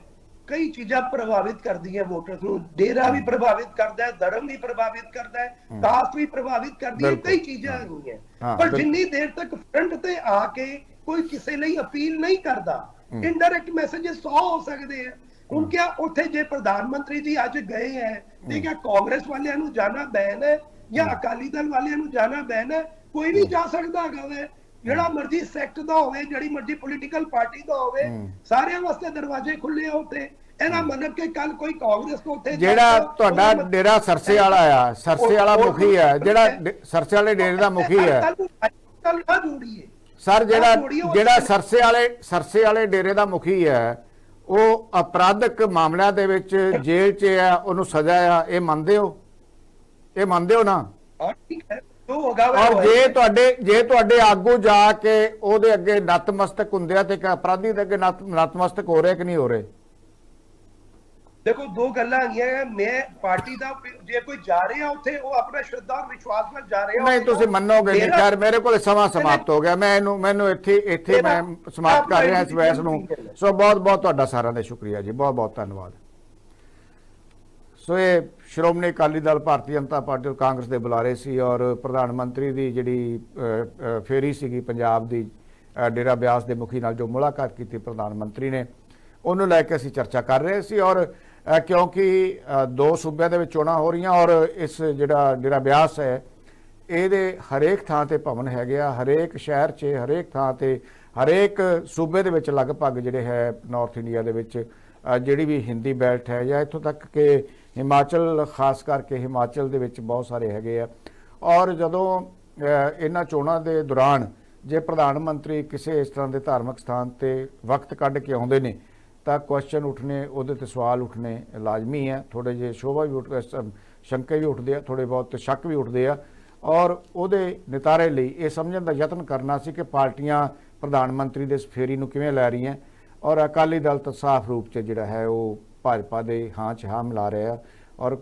ਕਈ ਚੀਜ਼ਾਂ ਪ੍ਰਭਾਵਿਤ ਕਰਦੀਆਂ ਵੋਟਰਸ ਨੂੰ। ਡੇਰਾ ਵੀ ਪ੍ਰਭਾਵਿਤ ਕਰਦਾ ਹੈ, ਧਰਮ ਵੀ ਪ੍ਰਭਾਵਿਤ ਕਰਦਾ ਹੈ, ਕਾਸਟ ਵੀ ਪ੍ਰਭਾਵਿਤ ਕਰਦੀ ਹੈ, ਕਈ ਚੀਜ਼ਾਂ ਹੈਗੀਆਂ। ਪਰ ਜਿੰਨੀ ਦੇਰ ਤੱਕ ਫਰੰਟ ਤੇ ਆ ਕੇ ਕੋਈ ਕਿਸੇ ਲਈ ਅਪੀਲ ਨਹੀਂ ਕਰਦਾ, ਇਨਡਾਇਰੈਕਟ ਮੈਸੇजेस 100 ਹੋ ਸਕਦੇ ਆ। ਹੁਣ ਕਿਆ ਉੱਥੇ ਜੇ ਪ੍ਰਧਾਨ ਮੰਤਰੀ ਜੀ ਅੱਜ ਗਏ ਹੈ ਤੇ ਕਿਆ ਕਾਂਗਰਸ ਵਾਲਿਆਂ ਨੂੰ ਜਾਣਾ ਬੈਨ ਹੈ ਜਾਂ ਅਕਾਲੀ ਦਲ ਵਾਲਿਆਂ ਨੂੰ ਜਾਣਾ ਬੈਨ ਹੈ? ਕੋਈ ਨਹੀਂ ਜਾ ਸਕਦਾ ਹੈਗਾ ਵੇ। ਜਿਹੜਾ ਮਰਜ਼ੀ ਸੈਕਟ ਦਾ ਹੋਵੇ, ਜਿਹੜੀ ਮਰਜ਼ੀ ਪੋਲੀਟੀਕਲ ਪਾਰਟੀ ਦਾ ਹੋਵੇ, ਸਾਰਿਆਂ ਵਾਸਤੇ ਦਰਵਾਜ਼ੇ ਖੁੱਲੇ ਆ ਉੱਥੇ। ਇਹਨਾਂ ਮੰਨ ਕੇ ਕੱਲ ਕੋਈ ਕਾਂਗਰਸ ਤੋਂ ਉੱਥੇ ਜਿਹੜਾ ਤੁਹਾਡਾ ਡੇਰਾ ਸਰਸੇ ਵਾਲਾ ਆ, ਸਰਸੇ ਵਾਲਾ ਮੁਖੀ ਹੈ, ਜਿਹੜਾ ਸਰਸੇ ਵਾਲੇ ਡੇਰੇ ਦਾ ਮੁਖੀ ਹੈ ਸਰ, ਜਿਹੜਾ ਸਰਸੇ ਵਾਲੇ ਡੇਰੇ ਦਾ ਮੁਖੀ ਹੈ, ਉਹ ਅਪਰਾਧਿਕ ਮਾਮਲਿਆਂ ਦੇ ਵਿੱਚ ਜੇਲ੍ਹ 'ਚ ਹੈ, ਉਹਨੂੰ ਸਜ਼ਾ ਆ, ਇਹ ਮੰਨਦੇ ਹੋ? ਇਹ ਮੰਨਦੇ ਹੋ ਨਾ? ਔਰ ਜੇ ਤੁਹਾਡੇ ਆਗੂ ਜਾ ਕੇ ਉਹਦੇ ਅੱਗੇ ਨਤਮਸਤਕ ਹੁੰਦੇ ਆ ਤੇ ਇੱਕ ਅਪਰਾਧੀ ਦੇ ਅੱਗੇ ਨਤਮਸਤਕ ਹੋ ਰਹੇ ਕਿ ਨਹੀਂ ਹੋ ਰਹੇ? ਦੇਖੋ ਦੋ ਗੱਲਾਂ ਹੈਗੀਆਂ। ਮੈਂ ਪਾਰਟੀ ਦਾ ਜੇ ਕੋਈ ਜਾ ਰਿਹਾ ਉੱਥੇ, ਉਹ ਆਪਣਾ ਸ਼ਰਧਾ ਔਰ ਵਿਸ਼ਵਾਸ ਨਾਲ ਜਾ ਰਿਹਾ। ਨਹੀਂ, ਤੁਸੀਂ ਮੰਨੋਗੇ ਨਹੀਂ। ਖੈਰ, ਮੇਰੇ ਕੋਲ ਸਮਾਂ ਸਮਾਪਤ ਹੋ ਗਿਆ। ਮੈਨੂੰ ਇੱਥੇ ਮੈਂ ਸਮਾਪਤ ਕਰ ਰਿਹਾ ਇਸ ਬਹਿਸ ਨੂੰ। ਸੋ ਬਹੁਤ ਬਹੁਤ ਤੁਹਾਡਾ ਸਾਰਿਆਂ ਦਾ ਸ਼ੁਕਰੀਆ ਜੀ, ਬਹੁਤ ਬਹੁਤ ਧੰਨਵਾਦ। ਸੋ ਇਹ ਸ਼੍ਰੋਮਣੀ ਅਕਾਲੀ ਦਲ, ਭਾਰਤੀ ਜਨਤਾ ਪਾਰਟੀ, ਕਾਂਗਰਸ ਦੇ ਬੁਲਾਰੇ ਸੀ ਔਰ ਪ੍ਰਧਾਨ ਮੰਤਰੀ ਦੀ ਜਿਹੜੀ ਫੇਰੀ ਸੀਗੀ ਪੰਜਾਬ ਦੀ, ਡੇਰਾ ਬਿਆਸ ਦੇ ਮੁਖੀ ਨਾਲ ਜੋ ਮੁਲਾਕਾਤ ਕੀਤੀ ਪ੍ਰਧਾਨ ਮੰਤਰੀ ਨੇ, ਉਹਨੂੰ ਲੈ ਕੇ ਅਸੀਂ ਚਰਚਾ ਕਰ ਰਹੇ ਸੀ। ਔਰ ਕਿਉਂਕਿ 2 ਸੂਬਿਆਂ ਦੇ ਵਿੱਚ ਚੋਣਾਂ ਹੋ ਰਹੀਆਂ ਔਰ ਇਸ ਜਿਹੜਾ ਡੇਰਾ ਬਿਆਸ ਹੈ, ਇਹਦੇ ਹਰੇਕ ਥਾਂ ਤੇ ਭਵਨ ਹੈਗੇ ਆ, ਹਰੇਕ ਸ਼ਹਿਰ 'ਚ, ਹਰੇਕ ਥਾਂ ਤੇ, ਹਰੇਕ ਸੂਬੇ ਦੇ ਵਿੱਚ ਲਗਭਗ ਜਿਹੜੇ ਹੈ ਨਾਰਥ ਇੰਡੀਆ ਦੇ ਵਿੱਚ ਜਿਹੜੀ ਵੀ ਹਿੰਦੀ ਬੈਲਟ ਹੈ, ਜਾਂ ਇੱਥੋਂ ਤੱਕ ਕਿ ਹਿਮਾਚਲ, ਖਾਸ ਕਰਕੇ ਹਿਮਾਚਲ ਦੇ ਵਿੱਚ ਬਹੁਤ ਸਾਰੇ ਹੈਗੇ ਆ। ਔਰ ਜਦੋਂ ਇਹਨਾਂ ਚੋਣਾਂ ਦੇ ਦੌਰਾਨ ਜੇ ਪ੍ਰਧਾਨ ਮੰਤਰੀ ਕਿਸੇ ਇਸ ਤਰ੍ਹਾਂ ਦੇ ਧਾਰਮਿਕ ਸਥਾਨ ਤੇ ਵਕਤ ਕੱਢ ਕੇ ਆਉਂਦੇ ਨੇ ਤਾਂ ਕੁਐਸਚਨ ਉੱਠਣੇ, ਉਹਦੇ ਤੇ ਸਵਾਲ ਉੱਠਣੇ ਲਾਜ਼ਮੀ ਹੈ। ਥੋੜੇ ਜਿਹੇ ਸ਼ੋਭਾ ਵੀ ਸ਼ੰਕੇ ਵੀ ਉੱਠਦੇ ਆ, ਥੋੜੇ ਬਹੁਤ ਸ਼ੱਕ ਵੀ ਉੱਠਦੇ ਆ। ਔਰ ਉਹਦੇ ਨਿਤਾਰੇ ਲਈ ਇਹ ਸਮਝਣ ਦਾ ਯਤਨ ਕਰਨਾ ਸੀ ਕਿ ਪਾਰਟੀਆਂ ਪ੍ਰਧਾਨ ਮੰਤਰੀ ਦੇ ਇਸ ਫੇਰੀ ਨੂੰ ਕਿਵੇਂ ਲੈ ਰਹੀਆਂ। ਔਰ ਅਕਾਲੀ ਦਲ ਤਾਂ ਸਾਫ਼ ਰੂਪ 'ਚ ਜਿਹੜਾ ਹੈ ਉਹ ਭਾਜਪਾ ਦੇ ਹਾਂ 'ਚ ਹਾਂ ਮਿਲਾ ਰਿਹਾ ਔਰ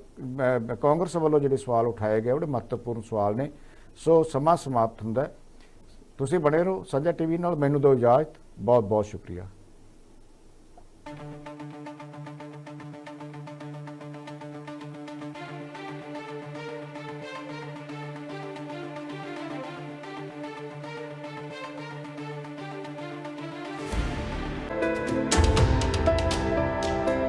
ਕਾਂਗਰਸ ਵੱਲੋਂ ਜਿਹੜੇ ਸਵਾਲ ਉਠਾਏ ਗਏ ਬੜੇ ਮਹੱਤਵਪੂਰਨ ਸਵਾਲ ਨੇ। ਸੋ ਸਮਾਂ ਸਮਾਪਤ ਹੁੰਦਾ ਹੈ। ਤੁਸੀਂ ਬਣੇ ਰਹੋ ਸਾਂਝਾ ਟੀਵੀ ਨਾਲ। ਮੈਨੂੰ ਦਿਓ ਇਜਾਜ਼ਤ। ਬਹੁਤ ਬਹੁਤ ਸ਼ੁਕਰੀਆ।